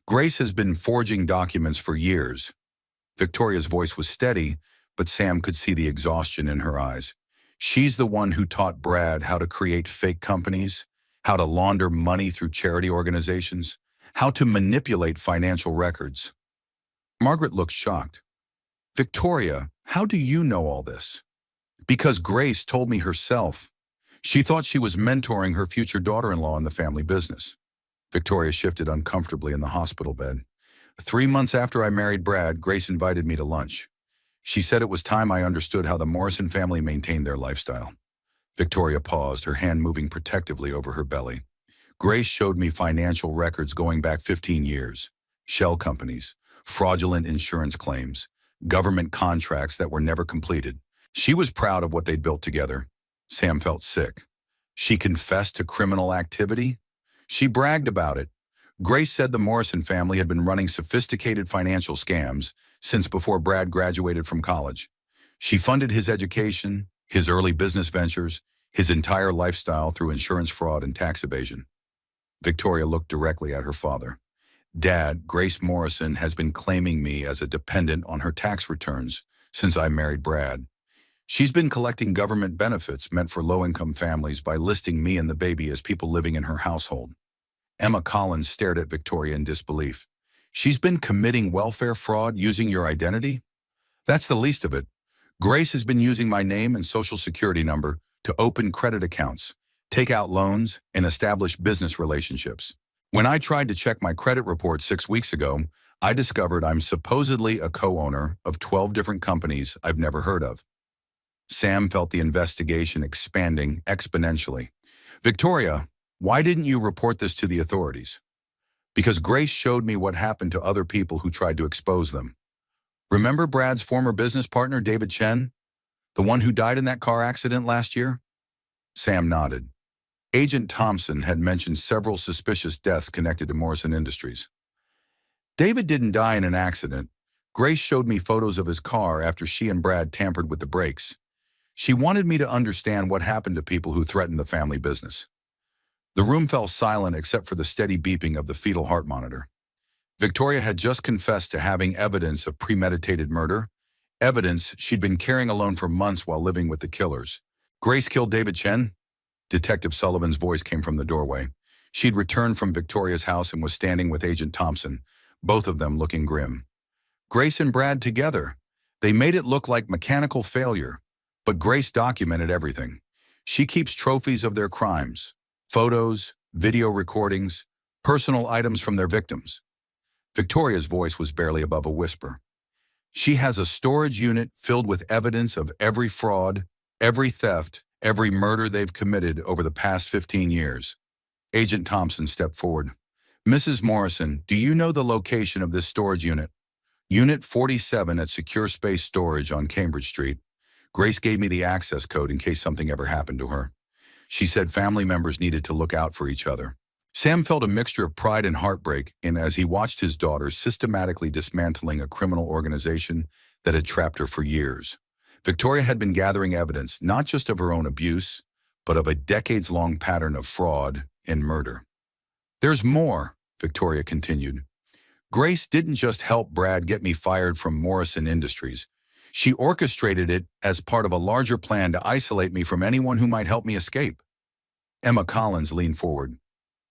S1: Grace has been forging documents for years. Victoria's voice was steady, but Sam could see the exhaustion in her eyes. She's the one who taught Brad how to create fake companies, how to launder money through charity organizations, how to manipulate financial records. Margaret looked shocked. Victoria, how do you know all this? Because Grace told me herself. She thought she was mentoring her future daughter-in-law in the family business. Victoria shifted uncomfortably in the hospital bed. 3 months after I married Brad, Grace invited me to lunch. She said it was time I understood how the Morrison family maintained their lifestyle. Victoria paused, her hand moving protectively over her belly. Grace showed me financial records going back 15 years. Shell companies, fraudulent insurance claims, government contracts that were never completed. She was proud of what they'd built together. Sam felt sick. She confessed to criminal activity? She bragged about it. Grace said the Morrison family had been running sophisticated financial scams since before Brad graduated from college. She funded his education, his early business ventures, his entire lifestyle through insurance fraud and tax evasion. Victoria looked directly at her father. Dad, Grace Morrison has been claiming me as a dependent on her tax returns since I married Brad. She's been collecting government benefits meant for low-income families by listing me and the baby as people living in her household. Emma Collins stared at Victoria in disbelief. She's been committing welfare fraud using your identity? That's the least of it. Grace has been using my name and social security number to open credit accounts, take out loans, and establish business relationships. When I tried to check my credit report 6 weeks ago, I discovered I'm supposedly a co-owner of 12 different companies I've never heard of. Sam felt the investigation expanding exponentially. Victoria, why didn't you report this to the authorities? Because Grace showed me what happened to other people who tried to expose them. Remember Brad's former business partner, David Chen? The one who died in that car accident last year? Sam nodded. Agent Thompson had mentioned several suspicious deaths connected to Morrison Industries. David didn't die in an accident. Grace showed me photos of his car after she and Brad tampered with the brakes. She wanted me to understand what happened to people who threatened the family business. The room fell silent except for the steady beeping of the fetal heart monitor. Victoria had just confessed to having evidence of premeditated murder, evidence she'd been carrying alone for months while living with the killers. Grace killed David Chen? Detective Sullivan's voice came from the doorway. She'd returned from Victoria's house and was standing with Agent Thompson, both of them looking grim. Grace and Brad together. They made it look like mechanical failure, but Grace documented everything. She keeps trophies of their crimes, photos, video recordings, personal items from their victims. Victoria's voice was barely above a whisper. She has a storage unit filled with evidence of every fraud, every theft, every murder they've committed over the past 15 years. Agent Thompson stepped forward. Mrs. Morrison, do you know the location of this storage unit? Unit 47 at Secure Space Storage on Cambridge Street. Grace gave me the access code in case something ever happened to her. She said family members needed to look out for each other. Sam felt a mixture of pride and heartbreak as he watched his daughter systematically dismantling a criminal organization that had trapped her for years. Victoria had been gathering evidence not just of her own abuse, but of a decades-long pattern of fraud and murder. There's more, Victoria continued. Grace didn't just help Brad get me fired from Morrison Industries. She orchestrated it as part of a larger plan to isolate me from anyone who might help me escape. Emma Collins leaned forward.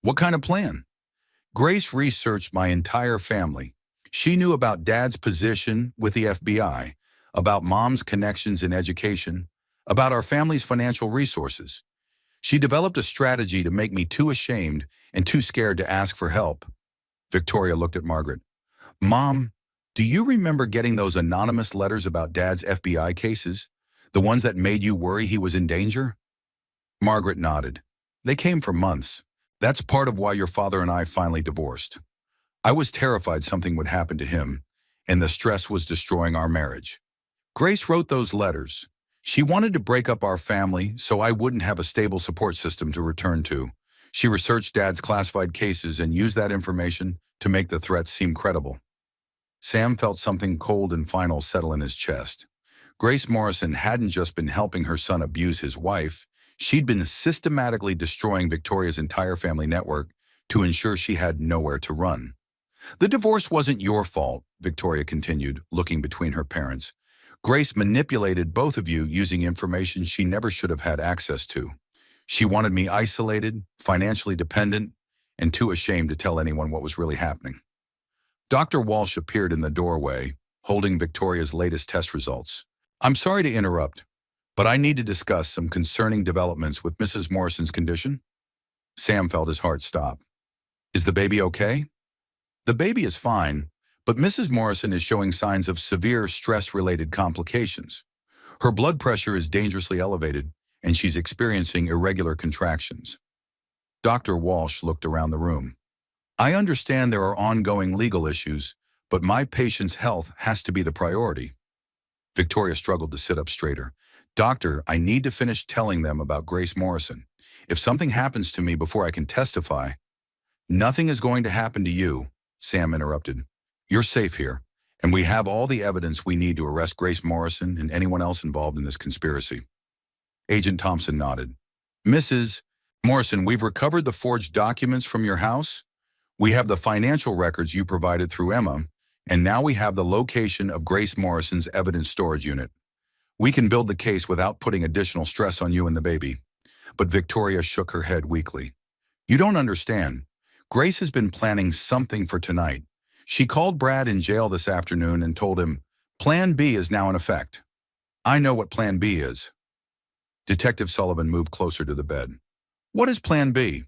S1: What kind of plan? Grace researched my entire family. She knew about Dad's position with the FBI, about Mom's connections in education, about our family's financial resources. She developed a strategy to make me too ashamed and too scared to ask for help. Victoria looked at Margaret. Mom, do you remember getting those anonymous letters about Dad's FBI cases? The ones that made you worry he was in danger? Margaret nodded. They came for months. That's part of why your father and I finally divorced. I was terrified something would happen to him, and the stress was destroying our marriage. Grace wrote those letters. She wanted to break up our family so I wouldn't have a stable support system to return to. She researched Dad's classified cases and used that information to make the threats seem credible. Sam felt something cold and final settle in his chest. Grace Morrison hadn't just been helping her son abuse his wife, she'd been systematically destroying Victoria's entire family network to ensure she had nowhere to run. The divorce wasn't your fault, Victoria continued, looking between her parents. Grace manipulated both of you using information she never should have had access to. She wanted me isolated, financially dependent, and too ashamed to tell anyone what was really happening. Dr. Walsh appeared in the doorway, holding Victoria's latest test results. I'm sorry to interrupt, but I need to discuss some concerning developments with Mrs. Morrison's condition. Sam felt his heart stop. Is the baby okay? The baby is fine, but Mrs. Morrison is showing signs of severe stress-related complications. Her blood pressure is dangerously elevated, and she's experiencing irregular contractions. Dr. Walsh looked around the room. I understand there are ongoing legal issues, but my patient's health has to be the priority. Victoria struggled to sit up straighter. Doctor, I need to finish telling them about Grace Morrison. If something happens to me before I can testify— Nothing is going to happen to you, Sam interrupted. You're safe here, and we have all the evidence we need to arrest Grace Morrison and anyone else involved in this conspiracy. Agent Thompson nodded. Mrs. Morrison, we've recovered the forged documents from your house. We have the financial records you provided through Emma, and now we have the location of Grace Morrison's evidence storage unit. We can build the case without putting additional stress on you and the baby. But Victoria shook her head weakly. You don't understand. Grace has been planning something for tonight. She called Brad in jail this afternoon and told him, Plan B is now in effect. I know what Plan B is. Detective Sullivan moved closer to the bed. What is Plan B?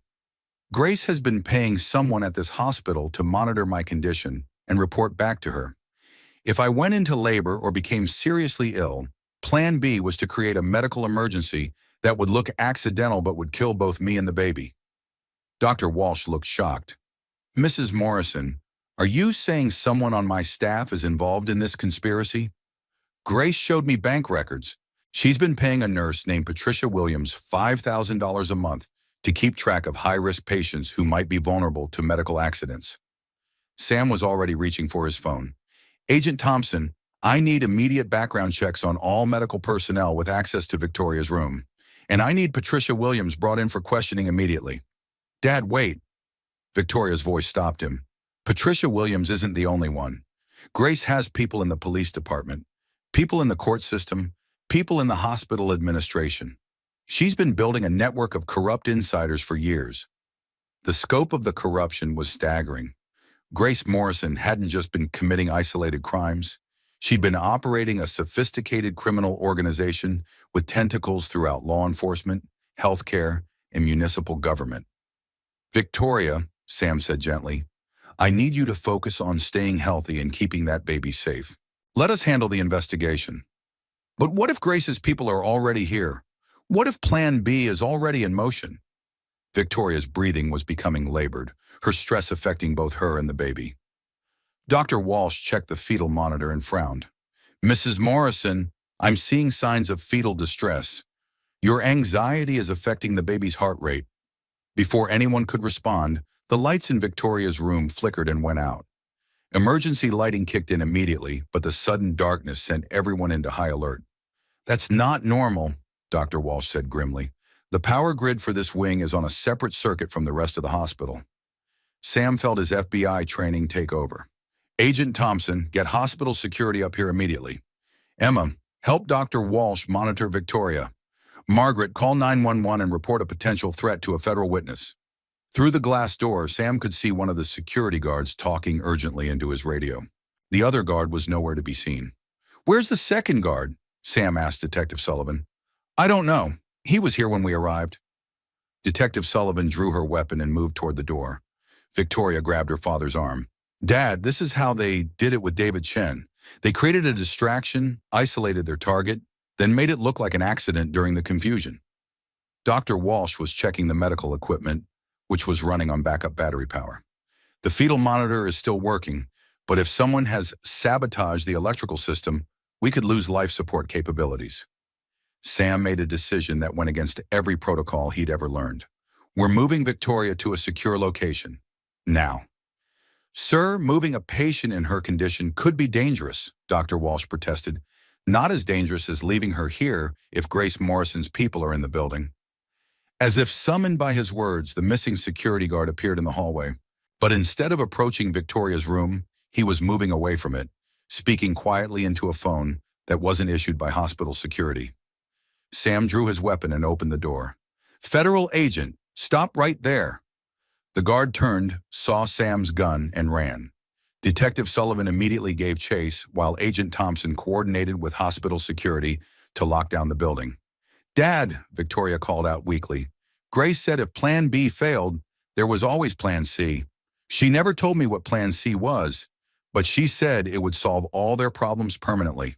S1: Grace has been paying someone at this hospital to monitor my condition and report back to her. If I went into labor or became seriously ill, Plan B was to create a medical emergency that would look accidental but would kill both me and the baby. Dr. Walsh looked shocked. Mrs. Morrison, are you saying someone on my staff is involved in this conspiracy? Grace showed me bank records. She's been paying a nurse named Patricia Williams $5,000 a month to keep track of high-risk patients who might be vulnerable to medical accidents. Sam was already reaching for his phone. Agent Thompson, I need immediate background checks on all medical personnel with access to Victoria's room. And I need Patricia Williams brought in for questioning immediately. Dad, wait. Victoria's voice stopped him. Patricia Williams isn't the only one. Grace has people in the police department, people in the court system, people in the hospital administration. She's been building a network of corrupt insiders for years. The scope of the corruption was staggering. Grace Morrison hadn't just been committing isolated crimes. She'd been operating a sophisticated criminal organization with tentacles throughout law enforcement, healthcare, and municipal government. Victoria, Sam said gently, I need you to focus on staying healthy and keeping that baby safe. Let us handle the investigation. But what if Grace's people are already here? What if Plan B is already in motion? Victoria's breathing was becoming labored, her stress affecting both her and the baby. Dr. Walsh checked the fetal monitor and frowned. Mrs. Morrison, I'm seeing signs of fetal distress. Your anxiety is affecting the baby's heart rate. Before anyone could respond, the lights in Victoria's room flickered and went out. Emergency lighting kicked in immediately, but the sudden darkness sent everyone into high alert. That's not normal, Dr. Walsh said grimly. The power grid for this wing is on a separate circuit from the rest of the hospital. Sam felt his FBI training take over. Agent Thompson, get hospital security up here immediately. Emma, help Dr. Walsh monitor Victoria. Margaret, call 911 and report a potential threat to a federal witness. Through the glass door, Sam could see one of the security guards talking urgently into his radio. The other guard was nowhere to be seen. Where's the second guard? Sam asked Detective Sullivan. I don't know. He was here when we arrived. Detective Sullivan drew her weapon and moved toward the door. Victoria grabbed her father's arm. Dad, this is how they did it with David Chen. They created a distraction, isolated their target, then made it look like an accident during the confusion. Dr. Walsh was checking the medical equipment, which was running on backup battery power. The fetal monitor is still working, but if someone has sabotaged the electrical system, we could lose life support capabilities. Sam made a decision that went against every protocol he'd ever learned. We're moving Victoria to a secure location. Now. Sir, moving a patient in her condition could be dangerous, Dr. Walsh protested. Not as dangerous as leaving her here if Grace Morrison's people are in the building. As if summoned by his words, the missing security guard appeared in the hallway. But instead of approaching Victoria's room, he was moving away from it, speaking quietly into a phone that wasn't issued by hospital security. Sam drew his weapon and opened the door. Federal agent, stop right there. The guard turned, saw Sam's gun, and ran. Detective Sullivan immediately gave chase while Agent Thompson coordinated with hospital security to lock down the building. Dad, Victoria called out weakly. Grace said if Plan B failed, there was always Plan C. She never told me what Plan C was, but she said it would solve all their problems permanently.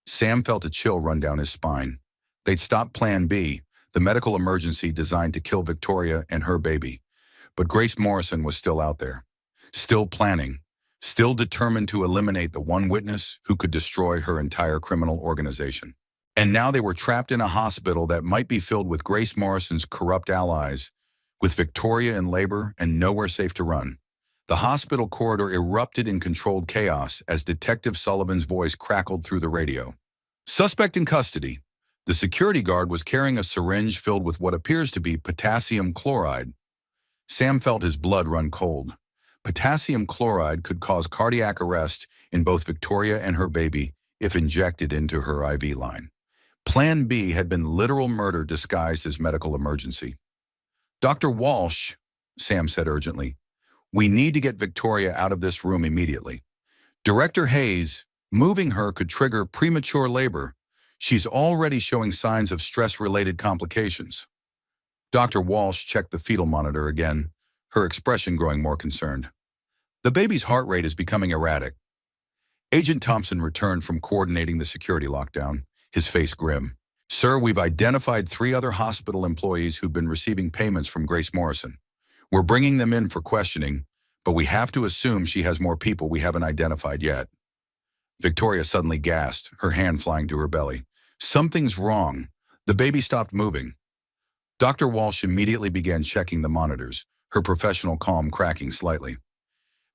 S1: Sam felt a chill run down his spine. They'd stopped Plan B, the medical emergency designed to kill Victoria and her baby. But Grace Morrison was still out there, still planning, still determined to eliminate the one witness who could destroy her entire criminal organization. And now they were trapped in a hospital that might be filled with Grace Morrison's corrupt allies, with Victoria in labor and nowhere safe to run. The hospital corridor erupted in controlled chaos as Detective Sullivan's voice crackled through the radio. Suspect in custody. The security guard was carrying a syringe filled with what appears to be potassium chloride. Sam felt his blood run cold. Potassium chloride could cause cardiac arrest in both Victoria and her baby if injected into her IV line. Plan B had been literal murder disguised as medical emergency. Dr. Walsh, Sam said urgently, we need to get Victoria out of this room immediately. Director Hayes, moving her could trigger premature labor. She's already showing signs of stress-related complications. Dr. Walsh checked the fetal monitor again, her expression growing more concerned. The baby's heart rate is becoming erratic. Agent Thompson returned from coordinating the security lockdown, his face grim. Sir, we've identified 3 other hospital employees who've been receiving payments from Grace Morrison. We're bringing them in for questioning, but we have to assume she has more people we haven't identified yet. Victoria suddenly gasped, her hand flying to her belly. Something's wrong. The baby stopped moving. Dr. Walsh immediately began checking the monitors, her professional calm cracking slightly.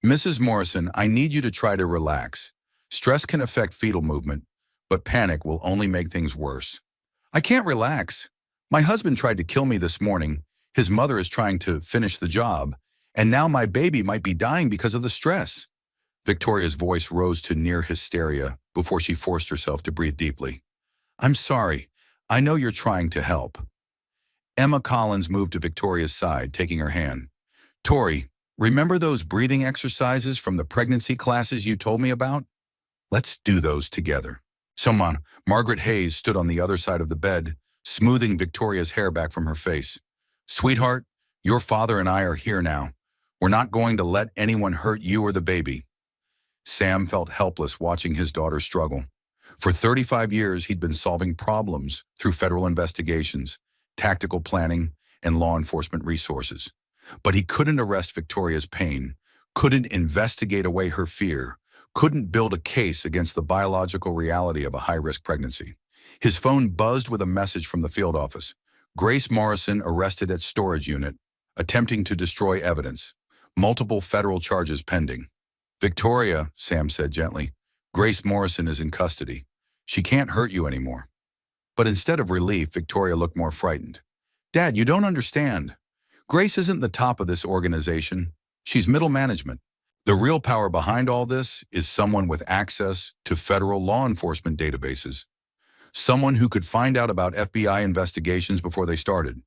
S1: Mrs. Morrison, I need you to try to relax. Stress can affect fetal movement, but panic will only make things worse. I can't relax. My husband tried to kill me this morning. His mother is trying to finish the job, and now my baby might be dying because of the stress. Victoria's voice rose to near hysteria before she forced herself to breathe deeply. I'm sorry. I know you're trying to help. Emma Collins moved to Victoria's side, taking her hand. Tori, remember those breathing exercises from the pregnancy classes you told me about? Let's do those together. Margaret Hayes stood on the other side of the bed, smoothing Victoria's hair back from her face. Sweetheart, your father and I are here now. We're not going to let anyone hurt you or the baby. Sam felt helpless watching his daughter struggle. For 35 years, he'd been solving problems through federal investigations, tactical planning, and law enforcement resources. But he couldn't arrest Victoria's pain, couldn't investigate away her fear, couldn't build a case against the biological reality of a high-risk pregnancy. His phone buzzed with a message from the field office. Grace Morrison arrested at storage unit, attempting to destroy evidence. Multiple federal charges pending. Victoria, Sam said gently, Grace Morrison is in custody. She can't hurt you anymore. But instead of relief, Victoria looked more frightened. Dad, you don't understand. Grace isn't the top of this organization. She's middle management. The real power behind all this is someone with access to federal law enforcement databases. Someone who could find out about FBI investigations before they started.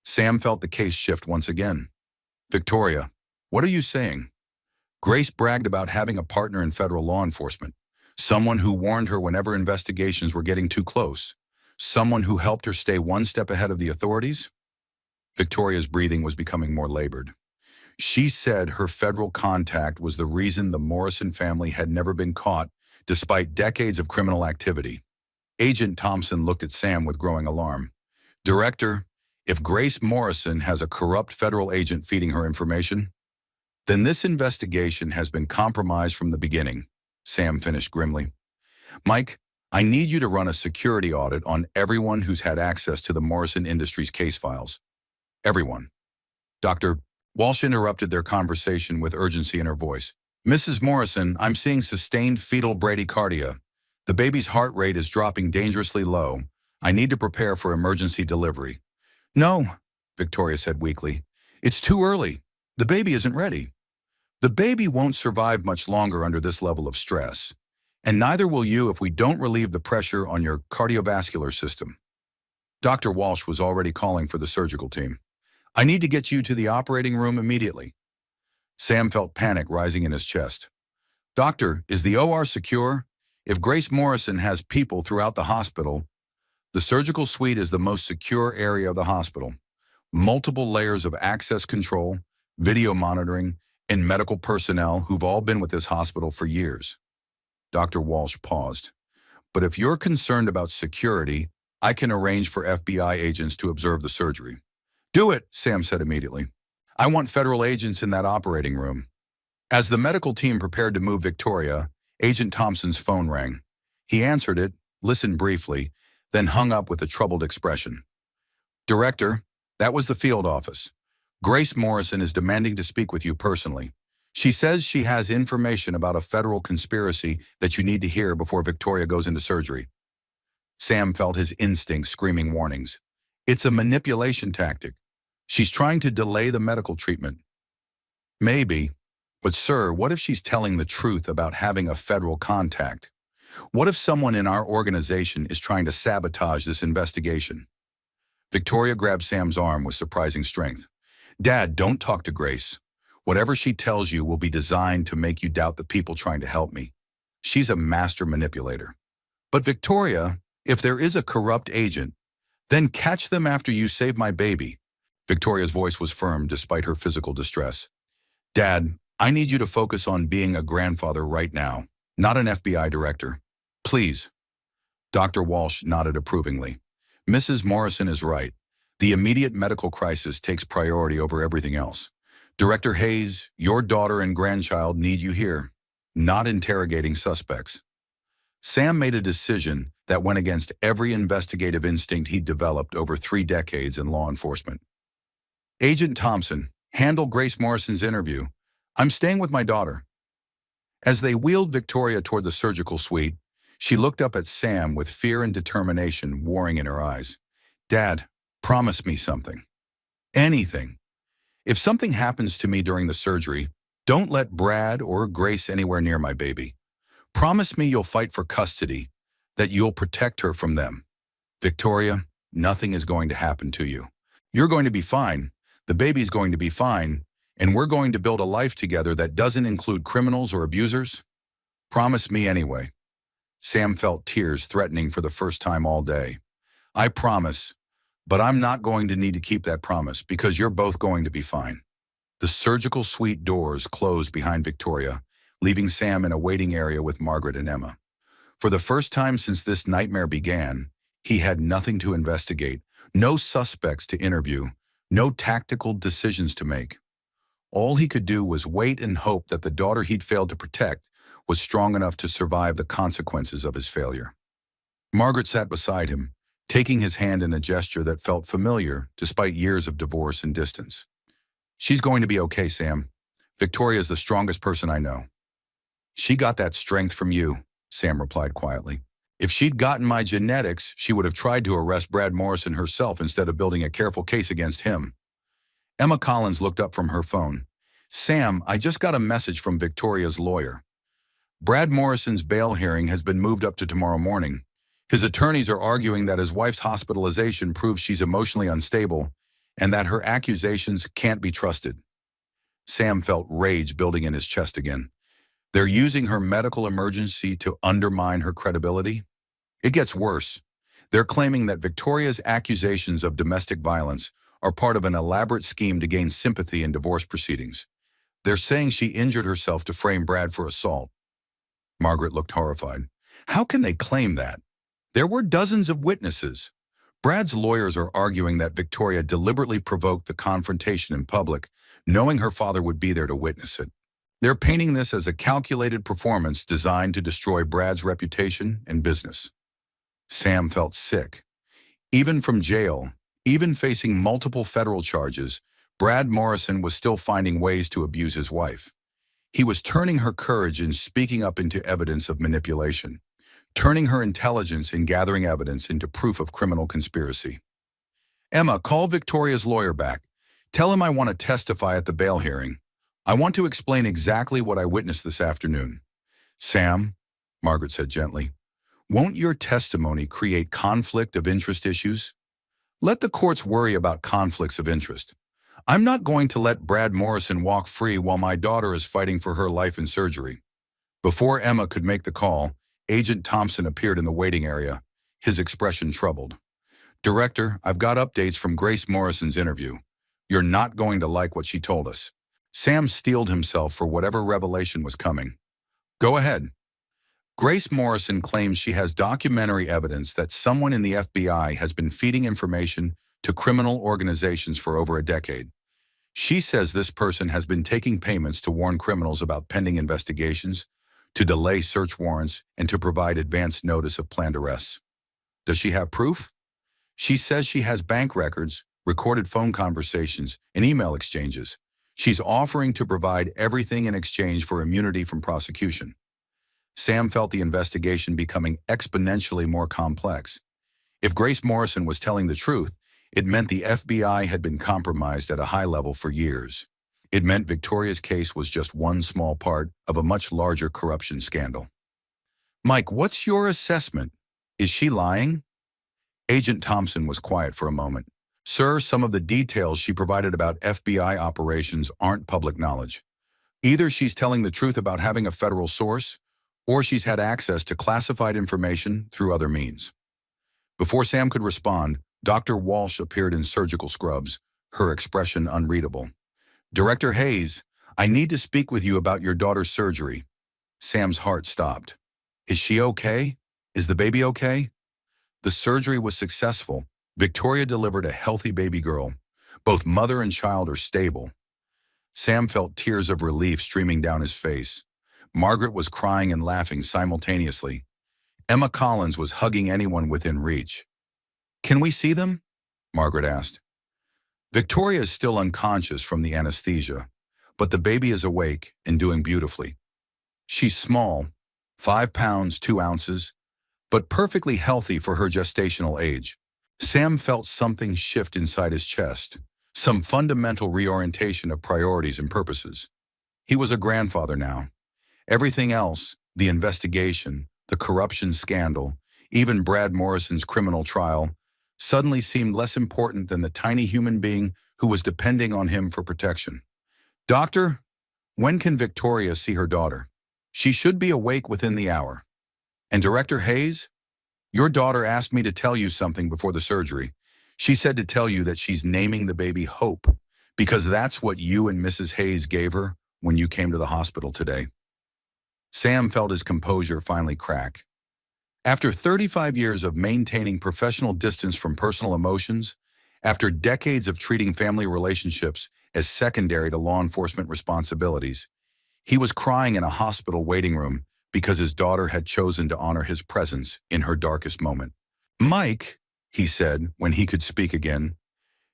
S1: Sam felt the case shift once again. Victoria, what are you saying? Grace bragged about having a partner in federal law enforcement. Someone who warned her whenever investigations were getting too close. Someone who helped her stay one step ahead of the authorities? Victoria's breathing was becoming more labored. She said her federal contact was the reason the Morrison family had never been caught, despite decades of criminal activity. Agent Thompson looked at Sam with growing alarm. Director, if Grace Morrison has a corrupt federal agent feeding her information, then this investigation has been compromised from the beginning, Sam finished grimly. Mike, I need you to run a security audit on everyone who's had access to the Morrison Industries case files. Everyone. Dr. Walsh interrupted their conversation with urgency in her voice. Mrs. Morrison, I'm seeing sustained fetal bradycardia. The baby's heart rate is dropping dangerously low. I need to prepare for emergency delivery. No, Victoria said weakly. It's too early. The baby isn't ready. The baby won't survive much longer under this level of stress, and neither will you if we don't relieve the pressure on your cardiovascular system. Dr. Walsh was already calling for the surgical team. I need to get you to the operating room immediately. Sam felt panic rising in his chest. Doctor, is the OR secure? If Grace Morrison has people throughout the hospital, the surgical suite is the most secure area of the hospital. Multiple layers of access control, video monitoring, and medical personnel who've all been with this hospital for years. Dr. Walsh paused. But if you're concerned about security, I can arrange for FBI agents to observe the surgery. Do it, Sam said immediately. I want federal agents in that operating room. As the medical team prepared to move Victoria, Agent Thompson's phone rang. He answered it, listened briefly, then hung up with a troubled expression. Director, that was the field office. Grace Morrison is demanding to speak with you personally. She says she has information about a federal conspiracy that you need to hear before Victoria goes into surgery. Sam felt his instincts screaming warnings. It's a manipulation tactic. She's trying to delay the medical treatment. Maybe. But sir, what if she's telling the truth about having a federal contact? What if someone in our organization is trying to sabotage this investigation? Victoria grabbed Sam's arm with surprising strength. Dad, don't talk to Grace. Whatever she tells you will be designed to make you doubt the people trying to help me. She's a master manipulator. But Victoria, If there is a corrupt agent, then catch them after you save my baby. Victoria's voice was firm despite her physical distress. Dad, I need you to focus on being a grandfather right now, not an FBI director. Please. Dr. Walsh nodded approvingly. Mrs. Morrison is right. The immediate medical crisis takes priority over everything else. Director Hayes, your daughter and grandchild need you here, not interrogating suspects. Sam made a decision that went against every investigative instinct he'd developed over 3 decades in law enforcement. Agent Thompson, handle Grace Morrison's interview. I'm staying with my daughter. As they wheeled Victoria toward the surgical suite, she looked up at Sam with fear and determination warring in her eyes. Dad, promise me something. Anything. If something happens to me during the surgery, don't let Brad or Grace anywhere near my baby. Promise me you'll fight for custody, that you'll protect her from them. Victoria, nothing is going to happen to you. You're going to be fine, the baby's going to be fine, and we're going to build a life together that doesn't include criminals or abusers. Promise me anyway. Sam felt tears threatening for the first time all day. I promise, but I'm not going to need to keep that promise because you're both going to be fine. The surgical suite doors closed behind Victoria, leaving Sam in a waiting area with Margaret and Emma. For the first time since this nightmare began, he had nothing to investigate, no suspects to interview, no tactical decisions to make. All he could do was wait and hope that the daughter he'd failed to protect was strong enough to survive the consequences of his failure. Margaret sat beside him, taking his hand in a gesture that felt familiar despite years of divorce and distance. She's going to be okay, Sam. Victoria's the strongest person I know. She got that strength from you, Sam replied quietly. If she'd gotten my genetics, she would have tried to arrest Brad Morrison herself instead of building a careful case against him. Emma Collins looked up from her phone. Sam, I just got a message from Victoria's lawyer. Brad Morrison's bail hearing has been moved up to tomorrow morning. His attorneys are arguing that his wife's hospitalization proves she's emotionally unstable and that her accusations can't be trusted. Sam felt rage building in his chest again. They're using her medical emergency to undermine her credibility? It gets worse. They're claiming that Victoria's accusations of domestic violence are part of an elaborate scheme to gain sympathy in divorce proceedings. They're saying she injured herself to frame Brad for assault. Margaret looked horrified. How can they claim that? There were dozens of witnesses. Brad's lawyers are arguing that Victoria deliberately provoked the confrontation in public, knowing her father would be there to witness it. They're painting this as a calculated performance designed to destroy Brad's reputation and business. Sam felt sick. Even from jail, even facing multiple federal charges, Brad Morrison was still finding ways to abuse his wife. He was turning her courage in speaking up into evidence of manipulation, turning her intelligence in gathering evidence into proof of criminal conspiracy. Emma, call Victoria's lawyer back. Tell him I want to testify at the bail hearing. I want to explain exactly what I witnessed this afternoon. Sam, Margaret said gently, won't your testimony create conflict of interest issues? Let the courts worry about conflicts of interest. I'm not going to let Brad Morrison walk free while my daughter is fighting for her life in surgery. Before Emma could make the call, Agent Thompson appeared in the waiting area, his expression troubled. Director, I've got updates from Grace Morrison's interview. You're not going to like what she told us. Sam steeled himself for whatever revelation was coming. Go ahead. Grace Morrison claims she has documentary evidence that someone in the FBI has been feeding information to criminal organizations for over a decade. She says this person has been taking payments to warn criminals about pending investigations, to delay search warrants, and to provide advance notice of planned arrests. Does she have proof? She says she has bank records, recorded phone conversations, and email exchanges. She's offering to provide everything in exchange for immunity from prosecution. Sam felt the investigation becoming exponentially more complex. If Grace Morrison was telling the truth, it meant the FBI had been compromised at a high level for years. It meant Victoria's case was just one small part of a much larger corruption scandal. Mike, what's your assessment? Is she lying? Agent Thompson was quiet for a moment. Sir, some of the details she provided about FBI operations aren't public knowledge. Either she's telling the truth about having a federal source, or she's had access to classified information through other means. Before Sam could respond, Dr. Walsh appeared in surgical scrubs, her expression unreadable. "Director Hayes, I need to speak with you about your daughter's surgery." Sam's heart stopped. "Is she okay? Is the baby okay?" The surgery was successful. Victoria delivered a healthy baby girl. Both mother and child are stable. Sam felt tears of relief streaming down his face. Margaret was crying and laughing simultaneously. Emma Collins was hugging anyone within reach. "Can we see them?" Margaret asked. "Victoria is still unconscious from the anesthesia, but the baby is awake and doing beautifully. She's small, 5 pounds, 2 ounces, but perfectly healthy for her gestational age." Sam felt something shift inside his chest, some fundamental reorientation of priorities and purposes. He was a grandfather now. Everything else, the investigation, the corruption scandal, even Brad Morrison's criminal trial, suddenly seemed less important than the tiny human being who was depending on him for protection. "Doctor, when can Victoria see her daughter? She should be awake within the hour. And Director Hayes, your daughter asked me to tell you something before the surgery. She said to tell you that she's naming the baby Hope, because that's what you and Mrs. Hayes gave her when you came to the hospital today." Sam felt his composure finally crack. After 35 years of maintaining professional distance from personal emotions, after decades of treating family relationships as secondary to law enforcement responsibilities, he was crying in a hospital waiting room because his daughter had chosen to honor his presence in her darkest moment. "Mike," he said when he could speak again,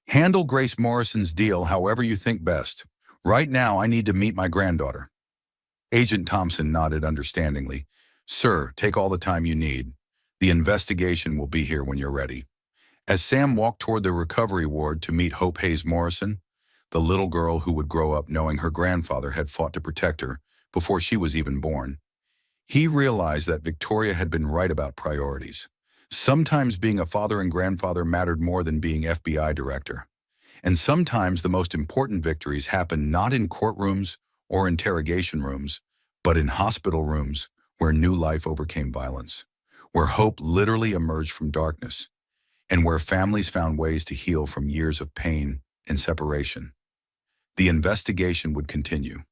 S1: "handle Grace Morrison's deal however you think best. Right now, I need to meet my granddaughter." Agent Thompson nodded understandingly. "Sir, take all the time you need. The investigation will be here when you're ready." As Sam walked toward the recovery ward to meet Hope Hayes Morrison, the little girl who would grow up knowing her grandfather had fought to protect her before she was even born, he realized that Victoria had been right about priorities. Sometimes being a father and grandfather mattered more than being FBI director. And sometimes the most important victories happened not in courtrooms or interrogation rooms, but in hospital rooms where new life overcame violence, where hope literally emerged from darkness, and where families found ways to heal from years of pain and separation. The investigation would continue.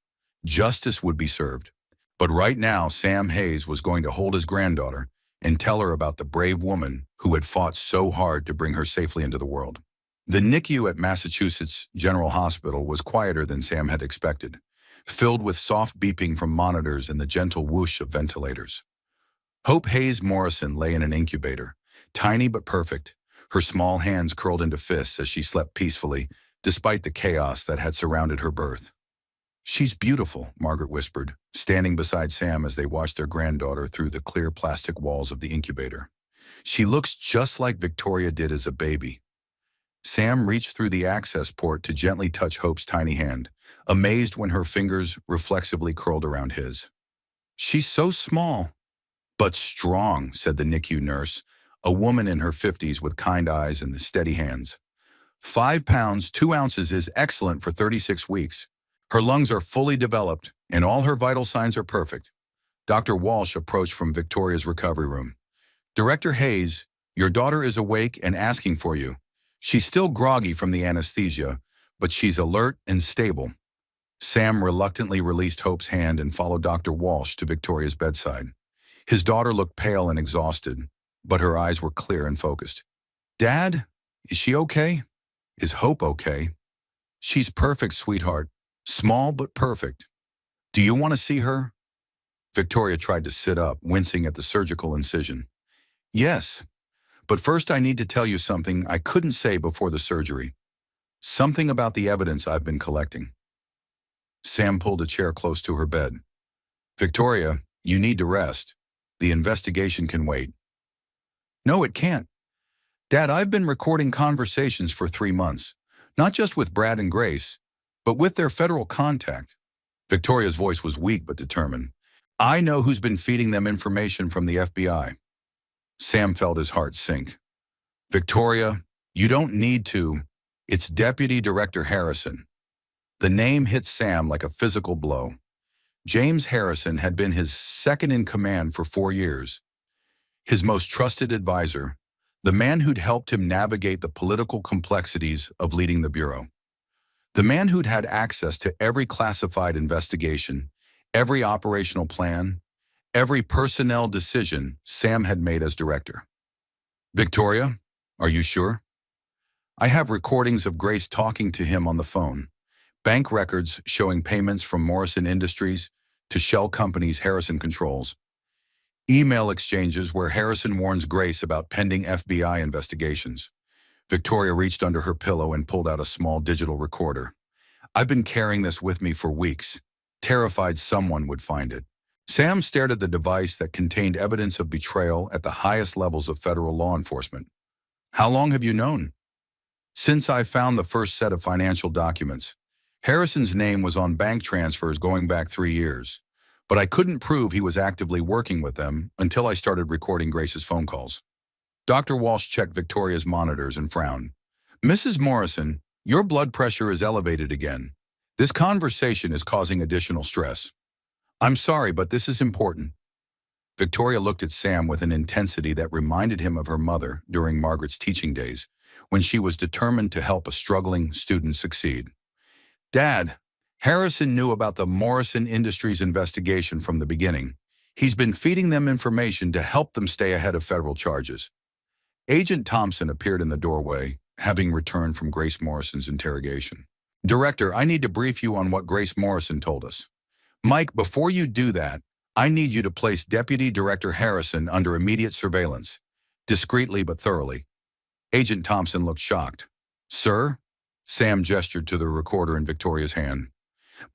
S1: Justice would be served. But right now, Sam Hayes was going to hold his granddaughter and tell her about the brave woman who had fought so hard to bring her safely into the world. The NICU at Massachusetts General Hospital was quieter than Sam had expected, filled with soft beeping from monitors and the gentle whoosh of ventilators. Hope Hayes Morrison lay in an incubator, tiny but perfect, her small hands curled into fists as she slept peacefully, despite the chaos that had surrounded her birth. "She's beautiful," Margaret whispered, standing beside Sam as they watched their granddaughter through the clear plastic walls of the incubator. "She looks just like Victoria did as a baby." Sam reached through the access port to gently touch Hope's tiny hand, amazed when her fingers reflexively curled around his. "She's so small, but strong," said the NICU nurse, a woman in her 50s with kind eyes and steady hands. 5 pounds, 2 ounces is excellent for 36 weeks. Her lungs are fully developed, and all her vital signs are perfect." Dr. Walsh approached from Victoria's recovery room. "Director Hayes, your daughter is awake and asking for you. She's still groggy from the anesthesia, but she's alert and stable." Sam reluctantly released Hope's hand and followed Dr. Walsh to Victoria's bedside. His daughter looked pale and exhausted, but her eyes were clear and focused. "Dad, is she okay? Is Hope okay?" "She's perfect, sweetheart. Small but perfect. Do you want to see her?" Victoria tried to sit up, wincing at the surgical incision. "Yes, but first I need to tell you something I couldn't say before the surgery. Something about the evidence I've been collecting." Sam pulled a chair close to her bed. "Victoria, you need to rest. The investigation can wait." "No, it can't. Dad, I've been recording conversations for 3 months, not just with Brad and Grace, but with their federal contact." Victoria's voice was weak but determined. "I know who's been feeding them information from the FBI." Sam felt his heart sink. "Victoria, you don't need to. It's Deputy Director Harrison." The name hit Sam like a physical blow. James Harrison had been his second in command for 4 years. His most trusted advisor, The man who'd helped him navigate the political complexities of leading the Bureau. The man who'd had access to every classified investigation, every operational plan, every personnel decision Sam had made as director. Victoria, are you sure? I have recordings of Grace talking to him on the phone, bank records showing payments from Morrison Industries to shell companies Harrison controls, email exchanges where Harrison warns Grace about pending FBI investigations. Victoria reached under her pillow and pulled out a small digital recorder. I've been carrying this with me for weeks, terrified someone would find it. Sam stared at the device that contained evidence of betrayal at the highest levels of federal law enforcement. How long have you known? Since I found the first set of financial documents. Harrison's name was on bank transfers going back 3 years, but I couldn't prove he was actively working with them until I started recording Grace's phone calls. Dr. Walsh checked Victoria's monitors and frowned. Mrs. Morrison, your blood pressure is elevated again. This conversation is causing additional stress. I'm sorry, but this is important. Victoria looked at Sam with an intensity that reminded him of her mother during Margaret's teaching days, when she was determined to help a struggling student succeed. Dad, Harrison knew about the Morrison Industries investigation from the beginning. He's been feeding them information to help them stay ahead of federal charges. Agent Thompson appeared in the doorway, having returned from Grace Morrison's interrogation. Director, I need to brief you on what Grace Morrison told us. Mike, before you do that, I need you to place Deputy Director Harrison under immediate surveillance, discreetly but thoroughly. Agent Thompson looked shocked. Sir? Sam gestured to the recorder in Victoria's hand.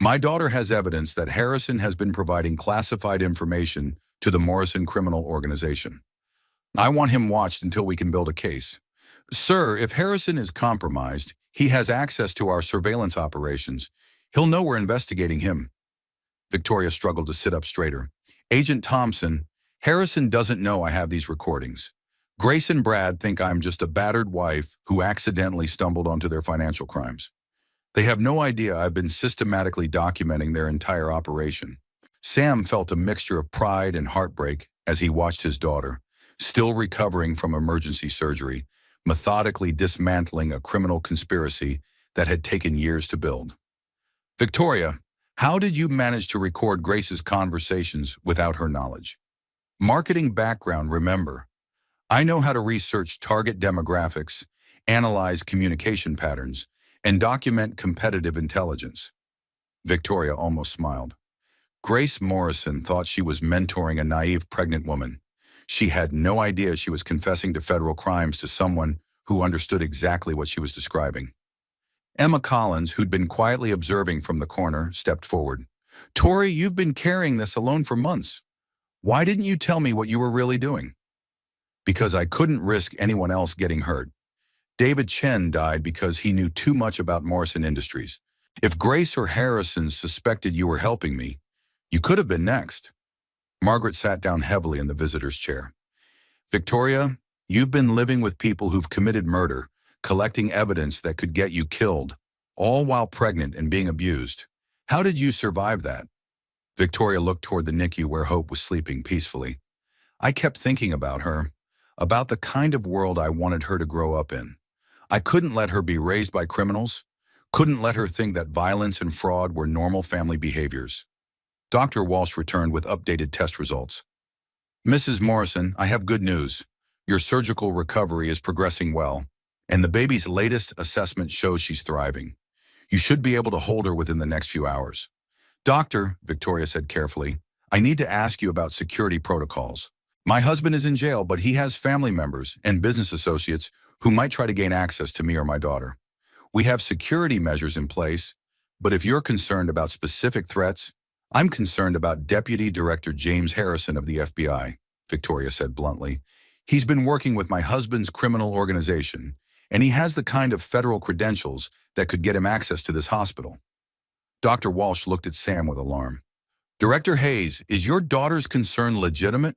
S1: My daughter has evidence that Harrison has been providing classified information to the Morrison criminal organization. I want him watched until we can build a case. Sir, if Harrison is compromised, he has access to our surveillance operations. He'll know we're investigating him. Victoria struggled to sit up straighter. Agent Thompson, Harrison doesn't know I have these recordings. Grace and Brad think I'm just a battered wife who accidentally stumbled onto their financial crimes. They have no idea I've been systematically documenting their entire operation. Sam felt a mixture of pride and heartbreak as he watched his daughter, still recovering from emergency surgery, methodically dismantling a criminal conspiracy that had taken years to build. Victoria, how did you manage to record Grace's conversations without her knowledge? Marketing background, remember. I know how to research target demographics, analyze communication patterns, and document competitive intelligence. Victoria almost smiled. Grace Morrison thought she was mentoring a naive pregnant woman. She had no idea she was confessing to federal crimes to someone who understood exactly what she was describing. Emma Collins, who'd been quietly observing from the corner, stepped forward. Tori, you've been carrying this alone for months. Why didn't you tell me what you were really doing? Because I couldn't risk anyone else getting hurt. David Chen died because he knew too much about Morrison Industries. If Grace or Harrison suspected you were helping me, you could have been next. Margaret sat down heavily in the visitor's chair. Victoria, you've been living with people who've committed murder, collecting evidence that could get you killed, all while pregnant and being abused. How did you survive that? Victoria looked toward the NICU where Hope was sleeping peacefully. I kept thinking about her, about the kind of world I wanted her to grow up in. I couldn't let her be raised by criminals, couldn't let her think that violence and fraud were normal family behaviors. Dr. Walsh returned with updated test results. Mrs. Morrison, I have good news. Your surgical recovery is progressing well, and the baby's latest assessment shows she's thriving. You should be able to hold her within the next few hours. Doctor, Victoria said carefully, I need to ask you about security protocols. My husband is in jail, but he has family members and business associates who might try to gain access to me or my daughter. We have security measures in place, but if you're concerned about specific threats, I'm concerned about Deputy Director James Harrison of the FBI, Victoria said bluntly. He's been working with my husband's criminal organization, and he has the kind of federal credentials that could get him access to this hospital. Dr. Walsh looked at Sam with alarm. Director Hayes, is your daughter's concern legitimate?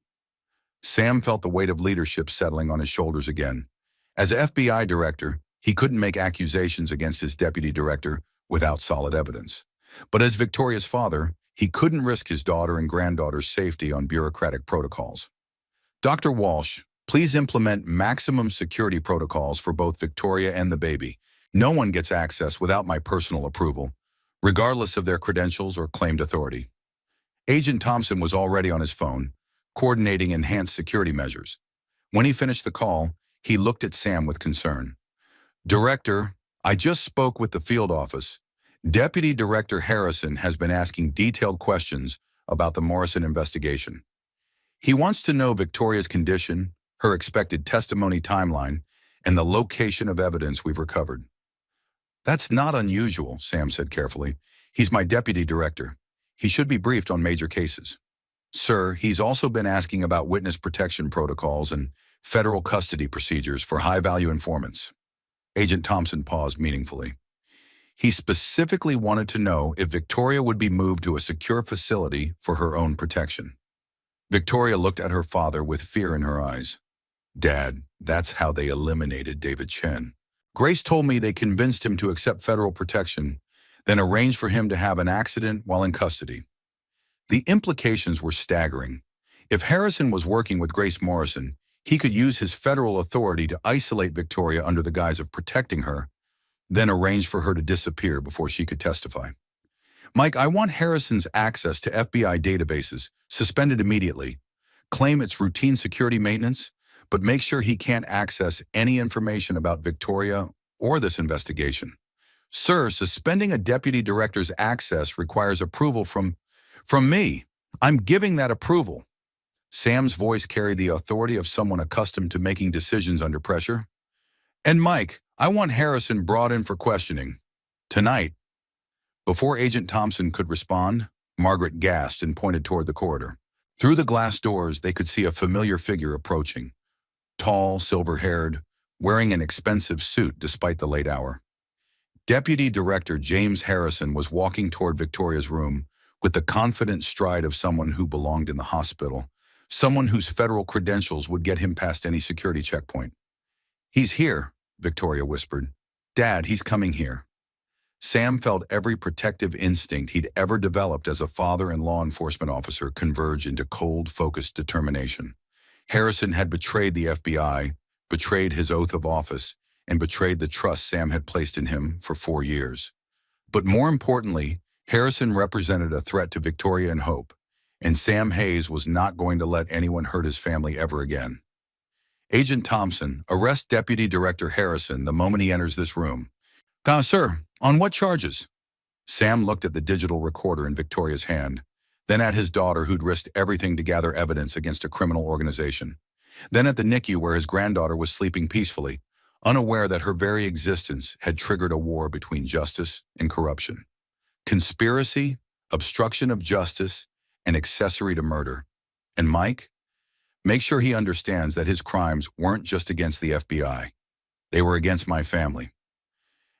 S1: Sam felt the weight of leadership settling on his shoulders again. As FBI director, he couldn't make accusations against his deputy director without solid evidence. But as Victoria's father, he couldn't risk his daughter and granddaughter's safety on bureaucratic protocols. Dr. Walsh, Please implement maximum security protocols for both Victoria and the baby. No one gets access without my personal approval, regardless of their credentials or claimed authority. Agent Thompson was already on his phone, coordinating enhanced security measures. When he finished the call, he looked at Sam with concern. Director, I just spoke with the field office. Deputy Director Harrison has been asking detailed questions about the Morrison investigation. He wants to know Victoria's condition, her expected testimony timeline, and the location of evidence we've recovered. That's not unusual, Sam said carefully. He's my deputy director. He should be briefed on major cases. Sir, he's also been asking about witness protection protocols and federal custody procedures for high-value informants. Agent Thompson paused meaningfully. He specifically wanted to know if Victoria would be moved to a secure facility for her own protection. Victoria looked at her father with fear in her eyes. Dad, that's how they eliminated David Chen. Grace told me they convinced him to accept federal protection, then arranged for him to have an accident while in custody. The implications were staggering. If Harrison was working with Grace Morrison, he could use his federal authority to isolate Victoria under the guise of protecting her, then arrange for her to disappear before she could testify. Mike, I want Harrison's access to FBI databases suspended immediately. Claim it's routine security maintenance, but make sure he can't access any information about Victoria or this investigation. Sir, suspending a deputy director's access requires approval from me. I'm giving that approval. Sam's voice carried the authority of someone accustomed to making decisions under pressure. And Mike, I want Harrison brought in for questioning. Tonight. Before Agent Thompson could respond, Margaret gasped and pointed toward the corridor. Through the glass doors, they could see a familiar figure approaching. Tall, silver-haired, wearing an expensive suit despite the late hour. Deputy Director James Harrison was walking toward Victoria's room with the confident stride of someone who belonged in the hospital, someone whose federal credentials would get him past any security checkpoint. He's here, Victoria whispered. Dad, he's coming here. Sam felt every protective instinct he'd ever developed as a father and law enforcement officer converge into cold, focused determination. Harrison had betrayed the FBI, betrayed his oath of office, and betrayed the trust Sam had placed in him for 4 years. But more importantly, Harrison represented a threat to Victoria and Hope, and Sam Hayes was not going to let anyone hurt his family ever again. Agent Thompson, arrest Deputy Director Harrison the moment he enters this room. Sir, on what charges? Sam looked at the digital recorder in Victoria's hand, then at his daughter who'd risked everything to gather evidence against a criminal organization, then at the NICU where his granddaughter was sleeping peacefully, unaware that her very existence had triggered a war between justice and corruption. Conspiracy, obstruction of justice, and accessory to murder. And Mike? Make sure he understands that his crimes weren't just against the FBI. They were against my family.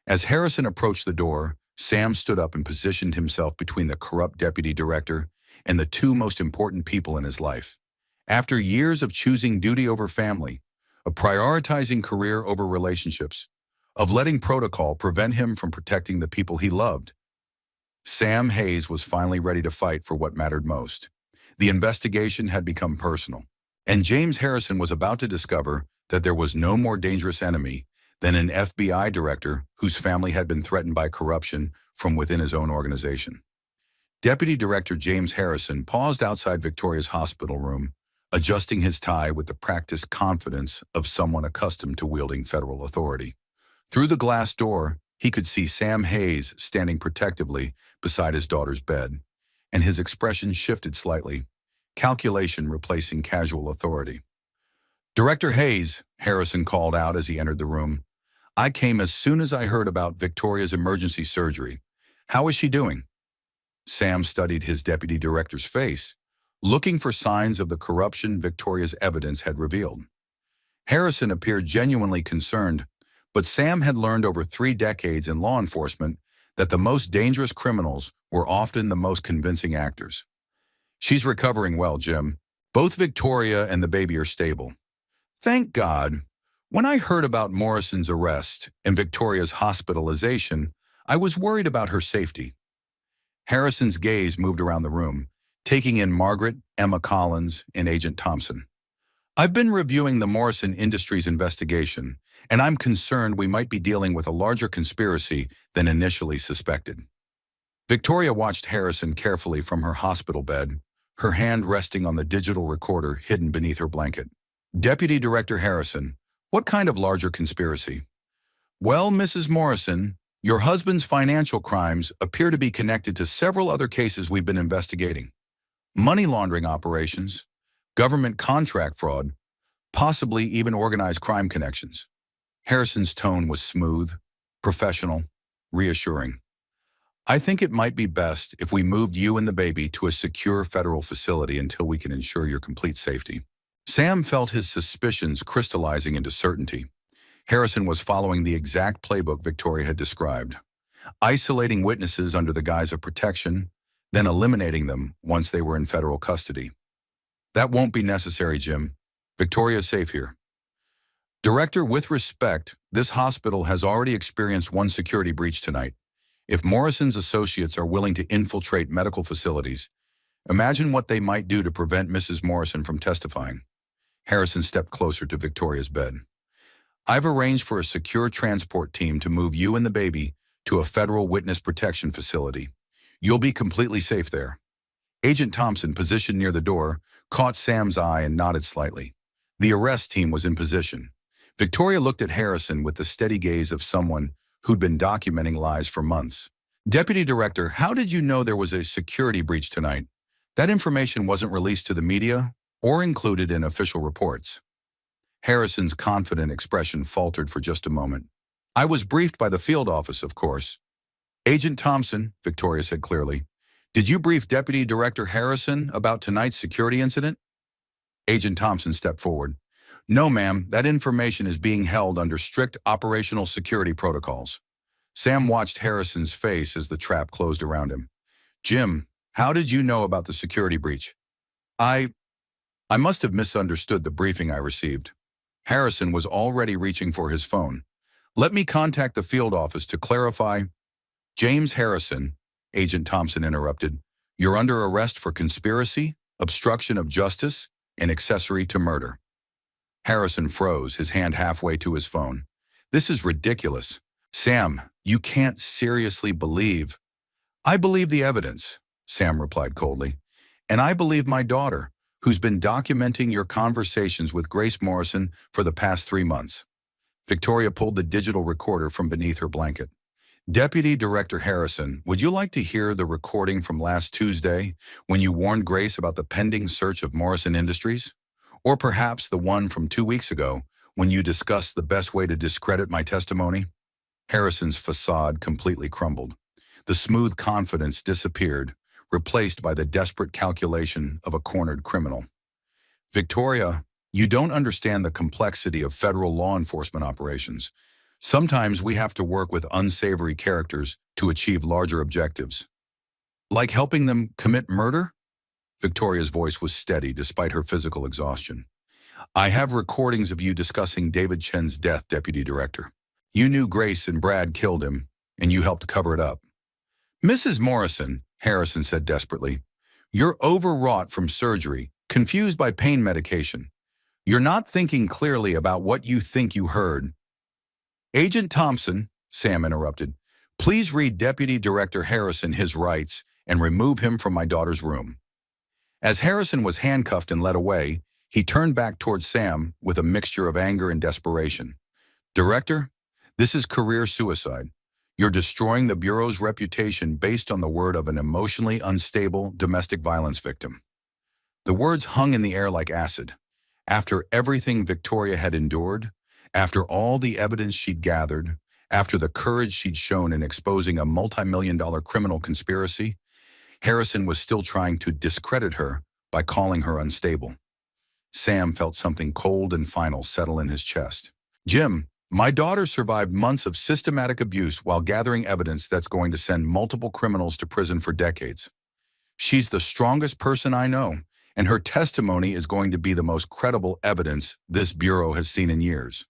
S1: As Harrison approached the door, Sam stood up and positioned himself between the corrupt deputy director and the two most important people in his life. After years of choosing duty over family, of prioritizing career over relationships, of letting protocol prevent him from protecting the people he loved, Sam Hayes was finally ready to fight for what mattered most. The investigation had become personal, and James Harrison was about to discover that there was no more dangerous enemy than an FBI director whose family had been threatened by corruption from within his own organization. Deputy Director James Harrison paused outside Victoria's hospital room, adjusting his tie with the practiced confidence of someone accustomed to wielding federal authority. Through the glass door, he could see Sam Hayes standing protectively beside his daughter's bed, and his expression shifted slightly, calculation replacing casual authority. Director Hayes, Harrison called out as he entered the room. I came as soon as I heard about Victoria's emergency surgery. How is she doing? Sam studied his deputy director's face, looking for signs of the corruption Victoria's evidence had revealed. Harrison appeared genuinely concerned, but Sam had learned over 3 decades in law enforcement that the most dangerous criminals were often the most convincing actors. She's recovering well, Jim. Both Victoria and the baby are stable. Thank God. When I heard about Morrison's arrest and Victoria's hospitalization, I was worried about her safety. Harrison's gaze moved around the room, taking in Margaret, Emma Collins, and Agent Thompson. I've been reviewing the Morrison Industries investigation, and I'm concerned we might be dealing with a larger conspiracy than initially suspected. Victoria watched Harrison carefully from her hospital bed, her hand resting on the digital recorder hidden beneath her blanket. Deputy Director Harrison, what kind of larger conspiracy? Well, Mrs. Morrison, your husband's financial crimes appear to be connected to several other cases we've been investigating. Money laundering operations, government contract fraud, possibly even organized crime connections. Harrison's tone was smooth, professional, reassuring. I think it might be best if we moved you and the baby to a secure federal facility until we can ensure your complete safety. Sam felt his suspicions crystallizing into certainty. Harrison was following the exact playbook Victoria had described, isolating witnesses under the guise of protection, then eliminating them once they were in federal custody. That won't be necessary, Jim. Victoria's safe here. Director, with respect, this hospital has already experienced one security breach tonight. If Morrison's associates are willing to infiltrate medical facilities, imagine what they might do to prevent Mrs. Morrison from testifying. Harrison stepped closer to Victoria's bed. I've arranged for a secure transport team to move you and the baby to a federal witness protection facility. You'll be completely safe there. Agent Thompson, positioned near the door, caught Sam's eye and nodded slightly. The arrest team was in position. Victoria looked at Harrison with the steady gaze of someone who'd been documenting lies for months. Deputy Director, how did you know there was a security breach tonight? That information wasn't released to the media or included in official reports. Harrison's confident expression faltered for just a moment. I was briefed by the field office, of course. Agent Thompson, Victoria said clearly, did you brief Deputy Director Harrison about tonight's security incident? Agent Thompson stepped forward. No, ma'am, that information is being held under strict operational security protocols. Sam watched Harrison's face as the trap closed around him. Jim, how did you know about the security breach? I must have misunderstood the briefing I received. Harrison was already reaching for his phone. Let me contact the field office to clarify. James Harrison, Agent Thompson interrupted, you're under arrest for conspiracy, obstruction of justice, and accessory to murder. Harrison froze, his hand halfway to his phone. This is ridiculous. Sam, you can't seriously believe. I believe the evidence, Sam replied coldly. And I believe my daughter, who's been documenting your conversations with Grace Morrison for the past 3 months. Victoria pulled the digital recorder from beneath her blanket. Deputy Director Harrison, would you like to hear the recording from last Tuesday when you warned Grace about the pending search of Morrison Industries? Or perhaps the one from 2 weeks ago when you discussed the best way to discredit my testimony? Harrison's facade completely crumbled. The smooth confidence disappeared, replaced by the desperate calculation of a cornered criminal. Victoria, you don't understand the complexity of federal law enforcement operations. Sometimes we have to work with unsavory characters to achieve larger objectives. Like helping them commit murder? Victoria's voice was steady despite her physical exhaustion. I have recordings of you discussing David Chen's death, Deputy Director. You knew Grace and Brad killed him, and you helped cover it up. Mrs. Morrison, Harrison said desperately, you're overwrought from surgery, confused by pain medication. You're not thinking clearly about what you think you heard. Agent Thompson, Sam interrupted, please read Deputy Director Harrison his rights and remove him from my daughter's room. As Harrison was handcuffed and led away, he turned back towards Sam with a mixture of anger and desperation. Director, this is career suicide. You're destroying the Bureau's reputation based on the word of an emotionally unstable domestic violence victim. The words hung in the air like acid. After everything Victoria had endured, after all the evidence she'd gathered, after the courage she'd shown in exposing a multi-million-dollar criminal conspiracy, Harrison was still trying to discredit her by calling her unstable. Sam felt something cold and final settle in his chest. Jim, my daughter survived months of systematic abuse while gathering evidence that's going to send multiple criminals to prison for decades. She's the strongest person I know, and her testimony is going to be the most credible evidence this Bureau has seen in years.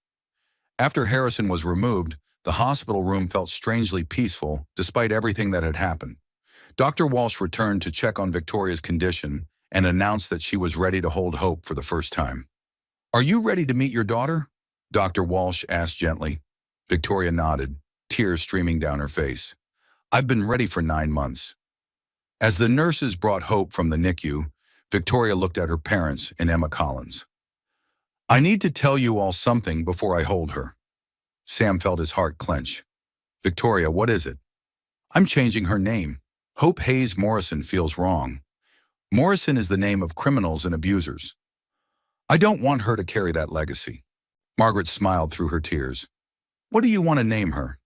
S1: After Harrison was removed, the hospital room felt strangely peaceful despite everything that had happened. Dr. Walsh returned to check on Victoria's condition and announced that she was ready to hold hope for the first time. "Are you ready to meet your daughter?" Dr. Walsh asked gently. Victoria nodded, tears streaming down her face. "I've been ready for 9 months." As the nurses brought Hope from the NICU, Victoria looked at her parents and Emma Collins. "I need to tell you all something before I hold her." Sam felt his heart clench. "Victoria, what is it?" "I'm changing her name. Hope Hayes Morrison feels wrong. Morrison is the name of criminals and abusers. I don't want her to carry that legacy." Margaret smiled through her tears. "What do you want to name her?"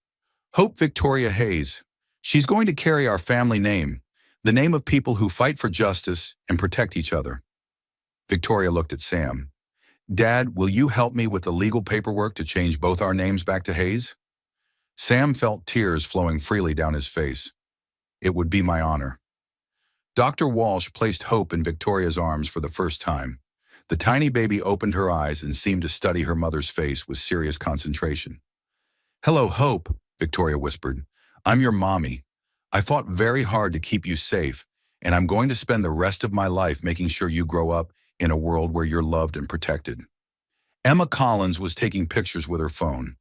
S1: "Hope Victoria Hayes. She's going to carry our family name, the name of people who fight for justice and protect each other." Victoria looked at Sam. "Dad, will you help me with the legal paperwork to change both our names back to Hayes?" Sam felt tears flowing freely down his face. "It would be my honor." Dr. Walsh placed Hope in Victoria's arms for the first time. The tiny baby opened her eyes and seemed to study her mother's face with serious concentration. "Hello, Hope," Victoria whispered. "I'm your mommy. I fought very hard to keep you safe, and I'm going to spend the rest of my life making sure you grow up in a world where you're loved and protected." Emma Collins was taking pictures with her phone,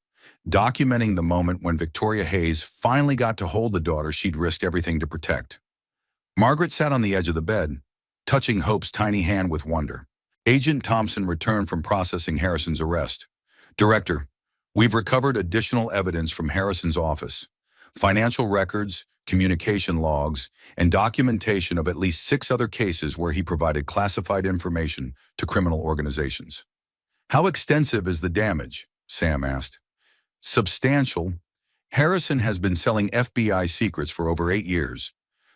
S1: documenting the moment when Victoria Hayes finally got to hold the daughter she'd risked everything to protect. Margaret sat on the edge of the bed, touching Hope's tiny hand with wonder. Agent Thompson returned from processing Harrison's arrest. "Director, we've recovered additional evidence from Harrison's office, financial records, communication logs, and documentation of at least 6 other cases where he provided classified information to criminal organizations." "How extensive is the damage?" Sam asked. "Substantial. Harrison has been selling FBI secrets for over 8 years.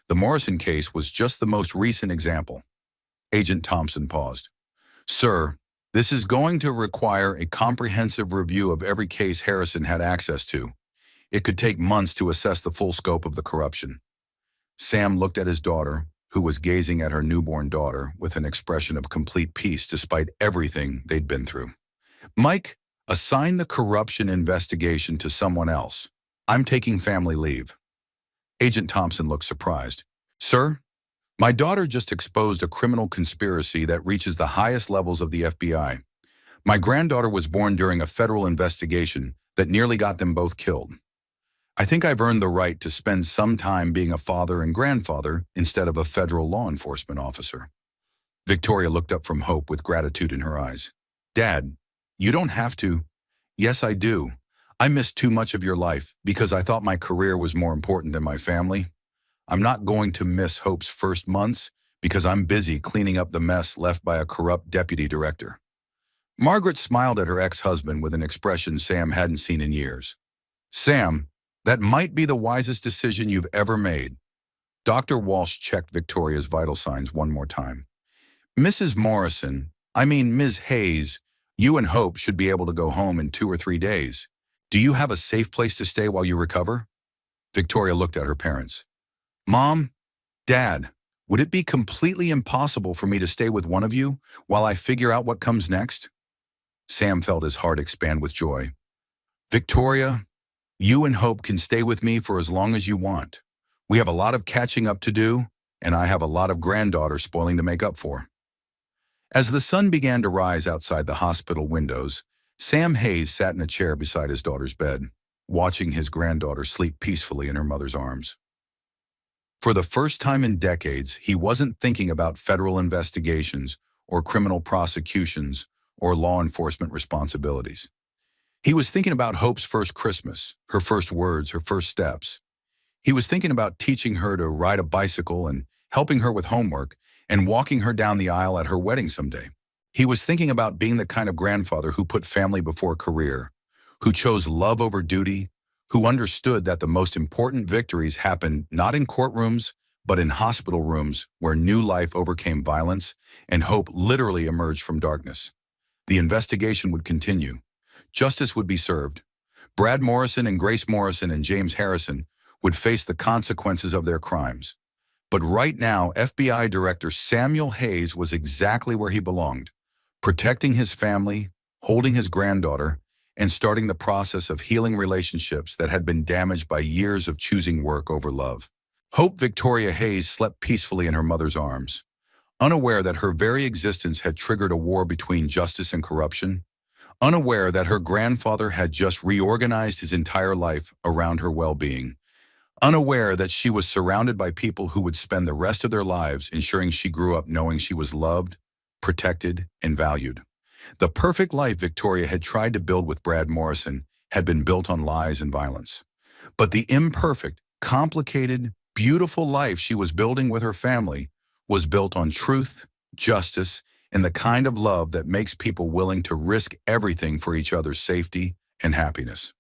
S1: The Morrison case was just the most recent example." Agent Thompson paused. "Sir, this is going to require a comprehensive review of every case Harrison had access to. It could take months to assess the full scope of the corruption." Sam looked at his daughter, who was gazing at her newborn daughter with an expression of complete peace despite everything they'd been through. "Mike, assign the corruption investigation to someone else. I'm taking family leave." Agent Thompson looked surprised. "Sir, my daughter just exposed a criminal conspiracy that reaches the highest levels of the FBI. My granddaughter was born during a federal investigation that nearly got them both killed. I think I've earned the right to spend some time being a father and grandfather instead of a federal law enforcement officer." Victoria looked up from Hope with gratitude in her eyes. "Dad, you don't have to." "Yes, I do. I missed too much of your life because I thought my career was more important than my family. I'm not going to miss Hope's first months because I'm busy cleaning up the mess left by a corrupt deputy director." Margaret smiled at her ex-husband with an expression Sam hadn't seen in years. "Sam, that might be the wisest decision you've ever made." Dr. Walsh checked Victoria's vital signs one more time. "Mrs. Morrison, I mean Ms. Hayes, you and Hope should be able to go home in 2 or 3 days. Do you have a safe place to stay while you recover?" Victoria looked at her parents. "Mom, Dad, would it be completely impossible for me to stay with one of you while I figure out what comes next?" Sam felt his heart expand with joy. "Victoria, you and Hope can stay with me for as long as you want. We have a lot of catching up to do, and I have a lot of granddaughter spoiling to make up for." As the sun began to rise outside the hospital windows, Sam Hayes sat in a chair beside his daughter's bed, watching his granddaughter sleep peacefully in her mother's arms. For the first time in decades, he wasn't thinking about federal investigations or criminal prosecutions or law enforcement responsibilities. He was thinking about Hope's first Christmas, her first words, her first steps. He was thinking about teaching her to ride a bicycle and helping her with homework and walking her down the aisle at her wedding someday. He was thinking about being the kind of grandfather who put family before career, who chose love over duty, who understood that the most important victories happen not in courtrooms, but in hospital rooms where new life overcame violence and hope literally emerged from darkness. The investigation would continue. Justice would be served. Brad Morrison and Grace Morrison and James Harrison would face the consequences of their crimes. But right now, FBI Director Samuel Hayes was exactly where he belonged, protecting his family, holding his granddaughter, and starting the process of healing relationships that had been damaged by years of choosing work over love. Hope Victoria Hayes slept peacefully in her mother's arms. unaware that her very existence had triggered a war between justice and corruption, unaware that her grandfather had just reorganized his entire life around her well-being, unaware that she was surrounded by people who would spend the rest of their lives ensuring she grew up knowing she was loved, protected, and valued. The perfect life Victoria had tried to build with Brad Morrison had been built on lies and violence. But the imperfect, complicated, beautiful life she was building with her family was built on truth, justice, and the kind of love that makes people willing to risk everything for each other's safety and happiness.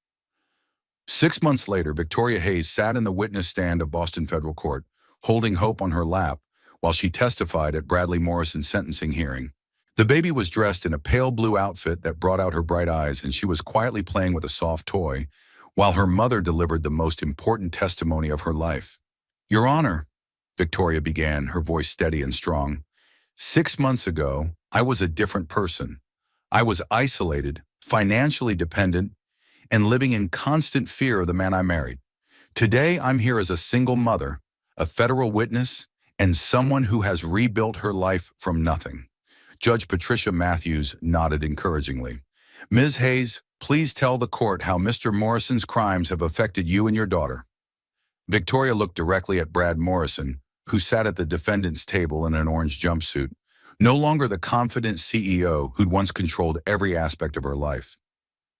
S1: 6 months later, Victoria Hayes sat in the witness stand of Boston Federal Court, holding Hope on her lap while she testified at Bradley Morrison's sentencing hearing. The baby was dressed in a pale blue outfit that brought out her bright eyes, and she was quietly playing with a soft toy, while her mother delivered the most important testimony of her life. "Your Honor," Victoria began, her voice steady and strong, "6 months ago, I was a different person. I was isolated, financially dependent, and living in constant fear of the man I married. Today, I'm here as a single mother, a federal witness, and someone who has rebuilt her life from nothing." Judge Patricia Matthews nodded encouragingly. "Ms. Hayes, please tell the court how Mr. Morrison's crimes have affected you and your daughter." Victoria looked directly at Brad Morrison, who sat at the defendant's table in an orange jumpsuit, no longer the confident CEO who'd once controlled every aspect of her life.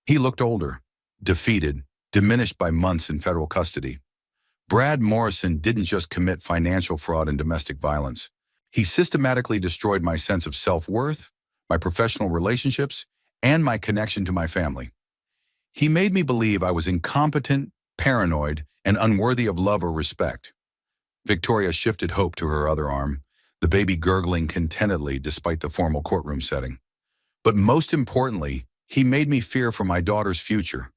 S1: He looked older, defeated, diminished by months in federal custody. Brad Morrison didn't just commit financial fraud and domestic violence. He systematically destroyed my sense of self-worth, my professional relationships, and my connection to my family. He made me believe I was incompetent, paranoid, and unworthy of love or respect. Victoria shifted Hope to her other arm, the baby gurgling contentedly despite the formal courtroom setting. "But most importantly, he made me fear for my daughter's future.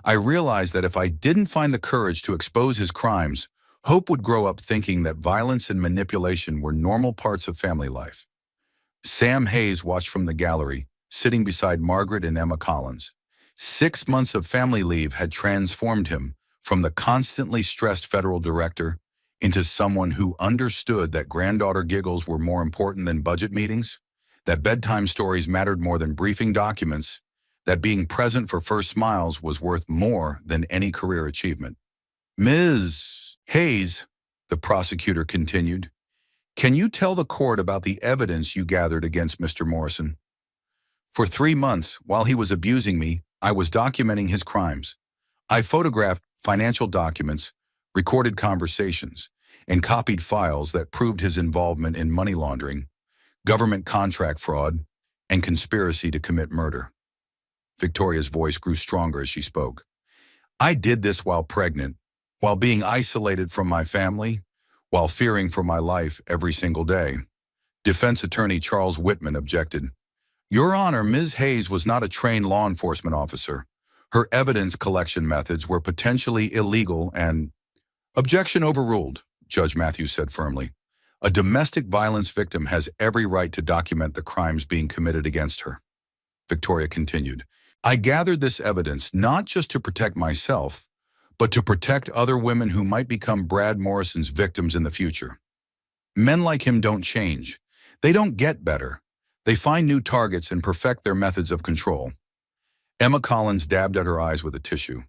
S1: I realized that if I didn't find the courage to expose his crimes, Hope would grow up thinking that violence and manipulation were normal parts of family life." Sam Hayes watched from the gallery, sitting beside Margaret and Emma Collins. 6 months of family leave had transformed him from the constantly stressed federal director into someone who understood that granddaughter giggles were more important than budget meetings, that bedtime stories mattered more than briefing documents, that being present for first smiles was worth more than any career achievement. "Ms. Hayes," the prosecutor continued, "can you tell the court about the evidence you gathered against Mr. Morrison?" "For 3 months, while he was abusing me, I was documenting his crimes. I photographed financial documents, recorded conversations, and copied files that proved his involvement in money laundering, government contract fraud, and conspiracy to commit murder." Victoria's voice grew stronger as she spoke. "I did this while pregnant, while being isolated from my family, while fearing for my life every single day." Defense attorney Charles Whitman objected. "Your Honor, Ms. Hayes was not a trained law enforcement officer. Her evidence collection methods were potentially illegal and—" "Objection overruled," Judge Matthews said firmly. "A domestic violence victim has every right to document the crimes being committed against her." Victoria continued, "I gathered this evidence not just to protect myself, but to protect other women who might become Brad Morrison's victims in the future. Men like him don't change. They don't get better. They find new targets and perfect their methods of control." Emma Collins dabbed at her eyes with a tissue.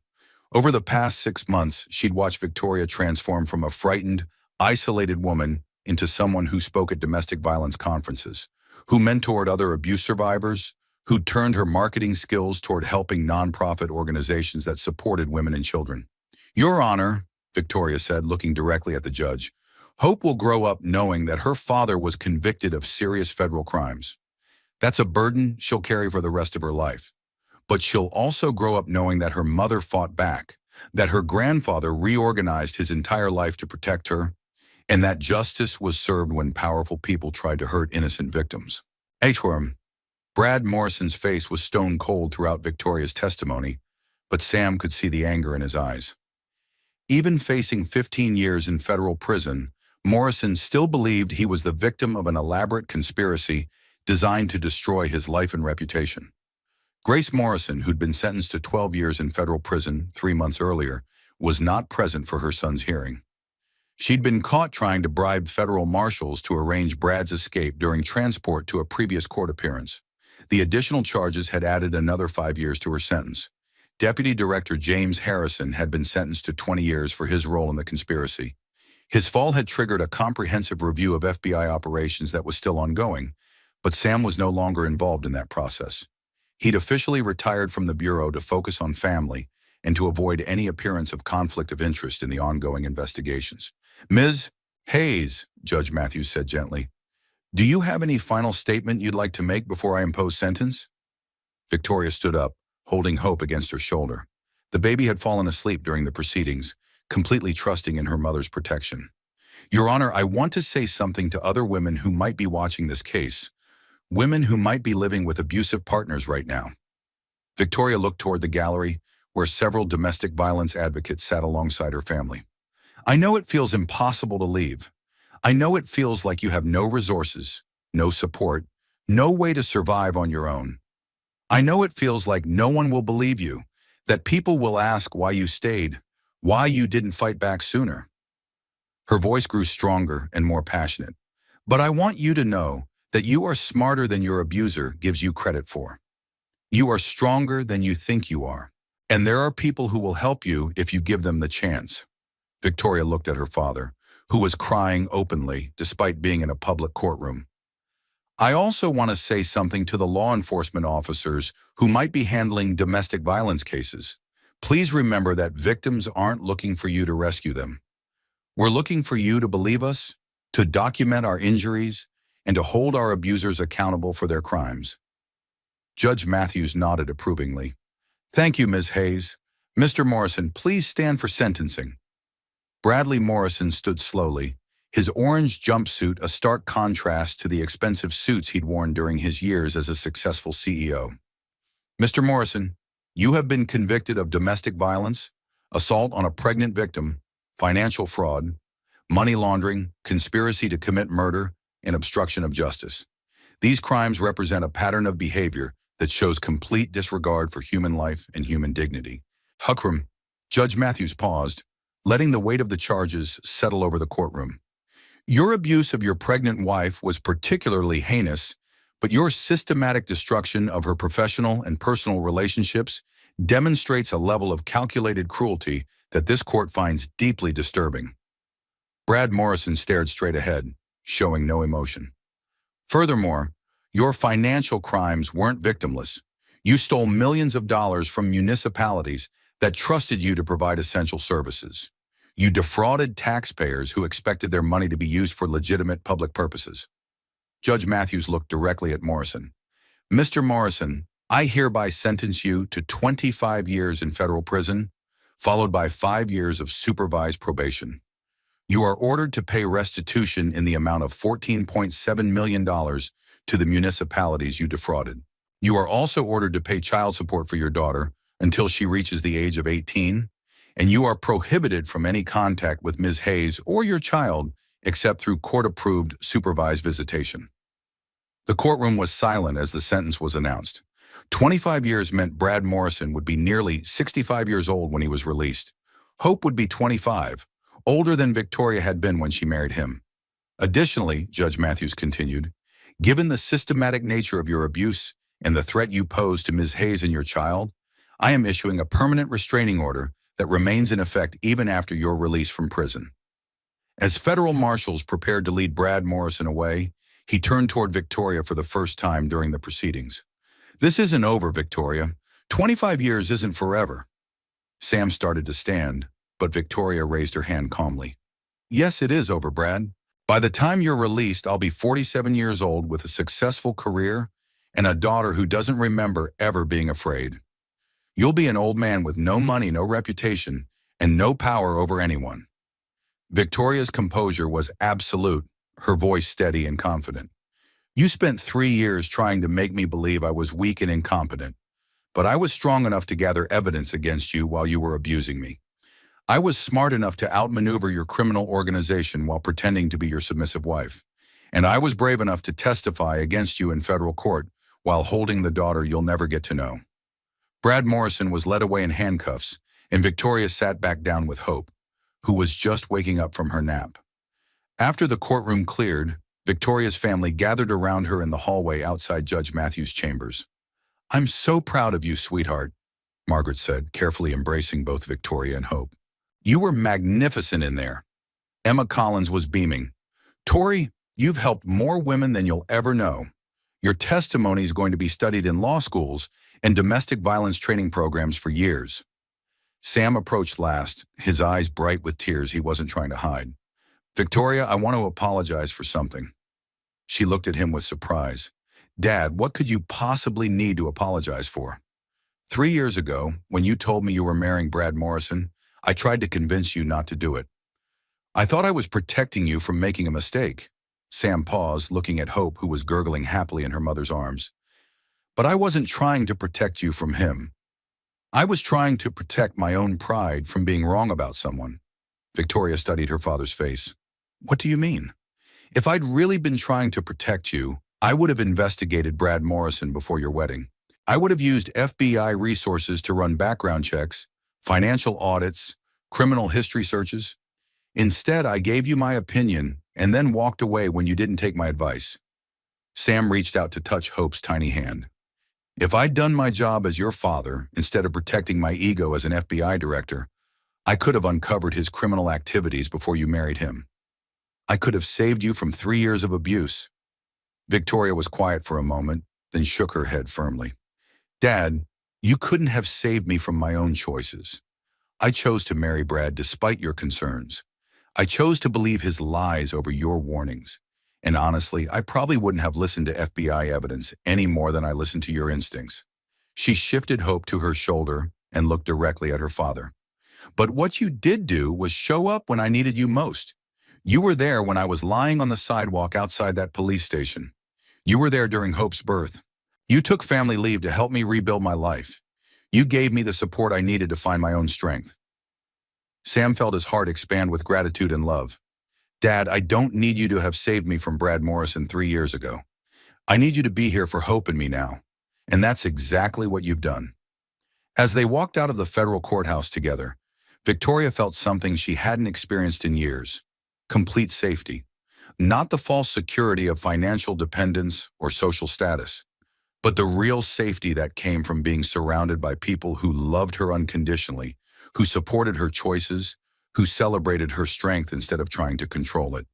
S1: Over the past 6 months, she'd watched Victoria transform from a frightened, isolated woman into someone who spoke at domestic violence conferences, who mentored other abuse survivors, who turned her marketing skills toward helping nonprofit organizations that supported women and children. "Your Honor," Victoria said, looking directly at the judge, "Hope will grow up knowing that her father was convicted of serious federal crimes. That's a burden she'll carry for the rest of her life. But she'll also grow up knowing that her mother fought back, that her grandfather reorganized his entire life to protect her, and that justice was served when powerful people tried to hurt innocent victims." Atworm. Brad Morrison's face was stone cold throughout Victoria's testimony, but Sam could see the anger in his eyes. Even facing 15 years in federal prison, Morrison still believed he was the victim of an elaborate conspiracy designed to destroy his life and reputation. Grace Morrison, who'd been sentenced to 12 years in federal prison 3 months earlier, was not present for her son's hearing. She'd been caught trying to bribe federal marshals to arrange Brad's escape during transport to a previous court appearance. The additional charges had added another 5 years to her sentence. Deputy Director James Harrison had been sentenced to 20 years for his role in the conspiracy. His fall had triggered a comprehensive review of FBI operations that was still ongoing, but Sam was no longer involved in that process. He'd officially retired from the Bureau to focus on family and to avoid any appearance of conflict of interest in the ongoing investigations. Ms. Hayes, Judge Matthews said gently, do you have any final statement you'd like to make before I impose sentence? Victoria stood up, holding Hope against her shoulder. The baby had fallen asleep during the proceedings, completely trusting in her mother's protection. Your Honor, I want to say something to other women who might be watching this case, women who might be living with abusive partners right now. Victoria looked toward the gallery, where several domestic violence advocates sat alongside her family. I know it feels impossible to leave. I know it feels like you have no resources, no support, no way to survive on your own. I know it feels like no one will believe you, that people will ask why you stayed, why you didn't fight back sooner. Her voice grew stronger and more passionate. But I want you to know that you are smarter than your abuser gives you credit for. You are stronger than you think you are. And there are people who will help you if you give them the chance. Victoria looked at her father, who was crying openly despite being in a public courtroom. I also want to say something to the law enforcement officers who might be handling domestic violence cases. Please remember that victims aren't looking for you to rescue them. We're looking for you to believe us, to document our injuries, and to hold our abusers accountable for their crimes. Judge Matthews nodded approvingly. Thank you, Ms. Hayes. Mr. Morrison, please stand for sentencing. Bradley Morrison stood slowly, his orange jumpsuit a stark contrast to the expensive suits he'd worn during his years as a successful CEO. Mr. Morrison, you have been convicted of domestic violence, assault on a pregnant victim, financial fraud, money laundering, conspiracy to commit murder, and obstruction of justice. These crimes represent a pattern of behavior that shows complete disregard for human life and human dignity. Hukram, Judge Matthews paused, letting the weight of the charges settle over the courtroom. Your abuse of your pregnant wife was particularly heinous, but your systematic destruction of her professional and personal relationships demonstrates a level of calculated cruelty that this court finds deeply disturbing. Brad Morrison stared straight ahead, showing no emotion. Furthermore, your financial crimes weren't victimless. You stole millions of dollars from municipalities that trusted you to provide essential services. You defrauded taxpayers who expected their money to be used for legitimate public purposes. Judge Matthews looked directly at Morrison. Mr. Morrison, I hereby sentence you to 25 years in federal prison, followed by 5 years of supervised probation. You are ordered to pay restitution in the amount of $14.7 million to the municipalities you defrauded. You are also ordered to pay child support for your daughter until she reaches the age of 18, and you are prohibited from any contact with Ms. Hayes or your child except through court-approved supervised visitation. The courtroom was silent as the sentence was announced. 25 years meant Brad Morrison would be nearly 65 years old when he was released. Hope would be 25, older than Victoria had been when she married him. Additionally, Judge Matthews continued, given the systematic nature of your abuse and the threat you pose to Ms. Hayes and your child, I am issuing a permanent restraining order that remains in effect even after your release from prison. As federal marshals prepared to lead Brad Morrison away, he turned toward Victoria for the first time during the proceedings. This isn't over, Victoria. 25 years isn't forever. Sam started to stand, but Victoria raised her hand calmly. Yes, it is over, Brad. By the time you're released, I'll be 47 years old with a successful career and a daughter who doesn't remember ever being afraid. You'll be an old man with no money, no reputation, and no power over anyone. Victoria's composure was absolute, her voice steady and confident. You spent 3 years trying to make me believe I was weak and incompetent, but I was strong enough to gather evidence against you while you were abusing me. I was smart enough to outmaneuver your criminal organization while pretending to be your submissive wife. And I was brave enough to testify against you in federal court while holding the daughter you'll never get to know. Brad Morrison was led away in handcuffs, and Victoria sat back down with Hope. who was just waking up from her nap. After the courtroom cleared, Victoria's family gathered around her in the hallway outside Judge Matthews' chambers. "I'm so proud of you, sweetheart," Margaret said, carefully embracing both Victoria and Hope. "You were magnificent in there." Emma Collins was beaming. "Tori, you've helped more women than you'll ever know. Your testimony is going to be studied in law schools and domestic violence training programs for years." Sam approached last, his eyes bright with tears he wasn't trying to hide. "Victoria, I want to apologize for something." She looked at him with surprise. "Dad, what could you possibly need to apologize for?" 3 years ago, when you told me you were marrying Brad Morrison, I tried to convince you not to do it. I thought I was protecting you from making a mistake." Sam paused, looking at Hope, who was gurgling happily in her mother's arms. "But I wasn't trying to protect you from him. I was trying to protect my own pride from being wrong about someone." Victoria studied her father's face. "What do you mean? If I'd really been trying to protect you, I would have investigated Brad Morrison before your wedding. I would have used FBI resources to run background checks, financial audits, criminal history searches. Instead, I gave you my opinion and then walked away when you didn't take my advice." Sam reached out to touch Hope's tiny hand. "If I'd done my job as your father instead of protecting my ego as an FBI director, I could have uncovered his criminal activities before you married him. I could have saved you from 3 years of abuse." Victoria was quiet for a moment, then shook her head firmly. "Dad, you couldn't have saved me from my own choices. I chose to marry Brad despite your concerns. I chose to believe his lies over your warnings. And honestly, I probably wouldn't have listened to FBI evidence any more than I listened to your instincts." She shifted Hope to her shoulder and looked directly at her father. "But what you did do was show up when I needed you most. You were there when I was lying on the sidewalk outside that police station. You were there during Hope's birth. You took family leave to help me rebuild my life. You gave me the support I needed to find my own strength." Sam felt his heart expand with gratitude and love. "Dad, I don't need you to have saved me from Brad Morrison 3 years ago. I need you to be here for Hope and me now. And that's exactly what you've done." As they walked out of the federal courthouse together, Victoria felt something she hadn't experienced in years: complete safety. Not the false security of financial dependence or social status, but the real safety that came from being surrounded by people who loved her unconditionally, who supported her choices, who celebrated her strength instead of trying to control it.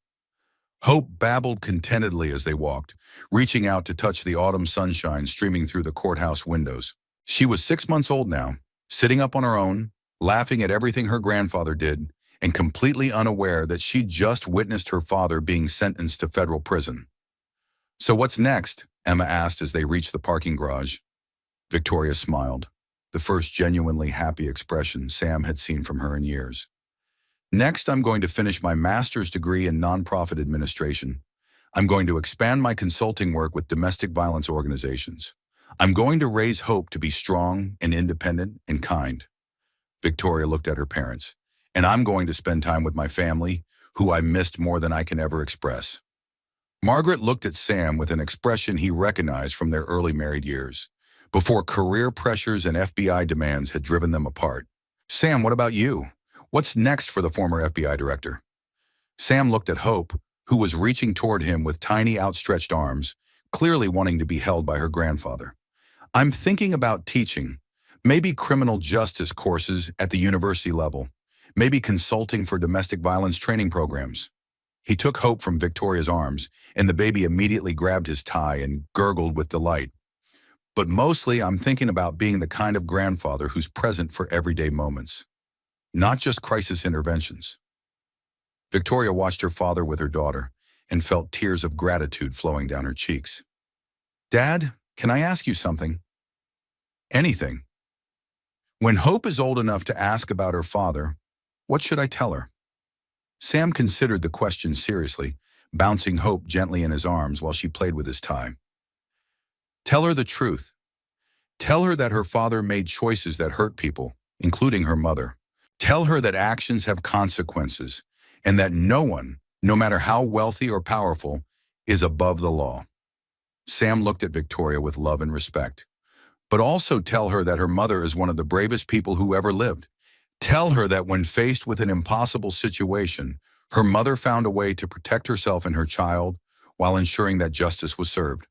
S1: Hope babbled contentedly as they walked, reaching out to touch the autumn sunshine streaming through the courthouse windows. She was 6 months old now, sitting up on her own, laughing at everything her grandfather did, and completely unaware that she'd just witnessed her father being sentenced to federal prison. "So what's next?" Emma asked as they reached the parking garage. Victoria smiled, the first genuinely happy expression Sam had seen from her in years. "Next, I'm going to finish my master's degree in nonprofit administration. I'm going to expand my consulting work with domestic violence organizations. I'm going to raise Hope to be strong and independent and kind." Victoria looked at her parents. "And I'm going to spend time with my family, who I missed more than I can ever express." Margaret looked at Sam with an expression he recognized from their early married years, before career pressures and FBI demands had driven them apart. "Sam, what about you? What's next for the former FBI director?" Sam looked at Hope, who was reaching toward him with tiny outstretched arms, clearly wanting to be held by her grandfather. "I'm thinking about teaching, maybe criminal justice courses at the university level, maybe consulting for domestic violence training programs." He took Hope from Victoria's arms, and the baby immediately grabbed his tie and gurgled with delight. "But mostly, I'm thinking about being the kind of grandfather who's present for everyday moments, not just crisis interventions." Victoria watched her father with her daughter and felt tears of gratitude flowing down her cheeks. "Dad, can I ask you something?" "Anything." "When Hope is old enough to ask about her father, what should I tell her?" Sam considered the question seriously, bouncing Hope gently in his arms while she played with his tie. "Tell her the truth. Tell her that her father made choices that hurt people, including her mother. Tell her that actions have consequences, and that no one, no matter how wealthy or powerful, is above the law." Sam looked at Victoria with love and respect. "But also tell her that her mother is one of the bravest people who ever lived. Tell her that when faced with an impossible situation, her mother found a way to protect herself and her child while ensuring that justice was served.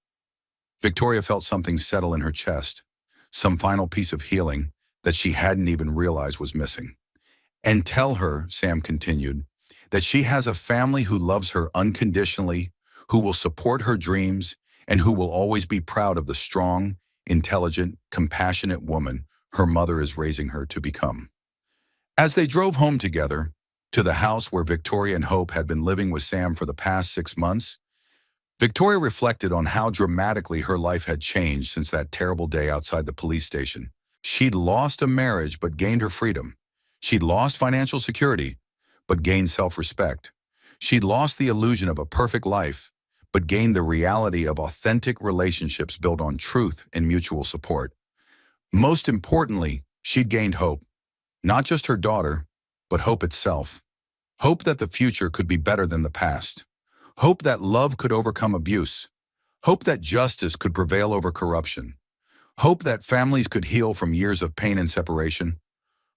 S1: Victoria felt something settle in her chest, some final piece of healing that she hadn't even realized was missing. And tell her, Sam continued, that she has a family who loves her unconditionally, who will support her dreams, and who will always be proud of the strong, intelligent, compassionate woman her mother is raising her to become. As they drove home together, to the house where Victoria and Hope had been living with Sam for the past 6 months, Victoria reflected on how dramatically her life had changed since that terrible day outside the police station. She'd lost a marriage but gained her freedom. She'd lost financial security but gained self-respect. She'd lost the illusion of a perfect life but gained the reality of authentic relationships built on truth and mutual support. Most importantly, she'd gained hope. Not just her daughter, but hope itself. Hope that the future could be better than the past. Hope that love could overcome abuse. Hope that justice could prevail over corruption. Hope that families could heal from years of pain and separation.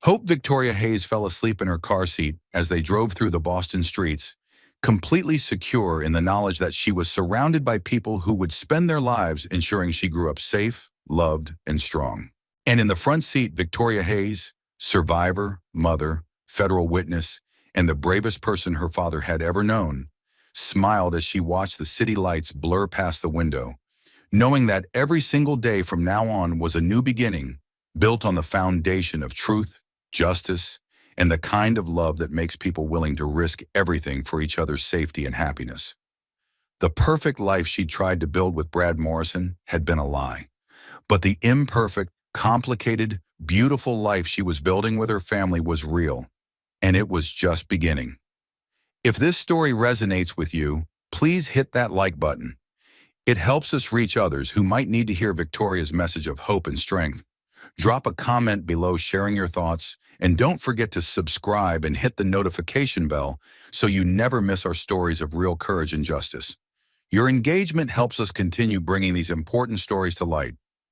S1: Hope Victoria Hayes fell asleep in her car seat as they drove through the Boston streets, completely secure in the knowledge that she was surrounded by people who would spend their lives ensuring she grew up safe, loved, and strong. And in the front seat, Victoria Hayes, survivor, mother, federal witness, and the bravest person her father had ever known, smiled as she watched the city lights blur past the window, knowing that every single day from now on was a new beginning, built on the foundation of truth, justice, and the kind of love that makes people willing to risk everything for each other's safety and happiness. The perfect life she'd tried to build with Brad Morrison had been a lie, but the imperfect, complicated, beautiful life she was building with her family was real, and it was just beginning. If this story resonates with you, please hit that like button. It helps us reach others who might need to hear Victoria's message of hope and strength. Drop a comment below sharing your thoughts, and don't forget to subscribe and hit the notification bell so you never miss our stories of real courage and justice. Your engagement helps us continue bringing these important stories to light.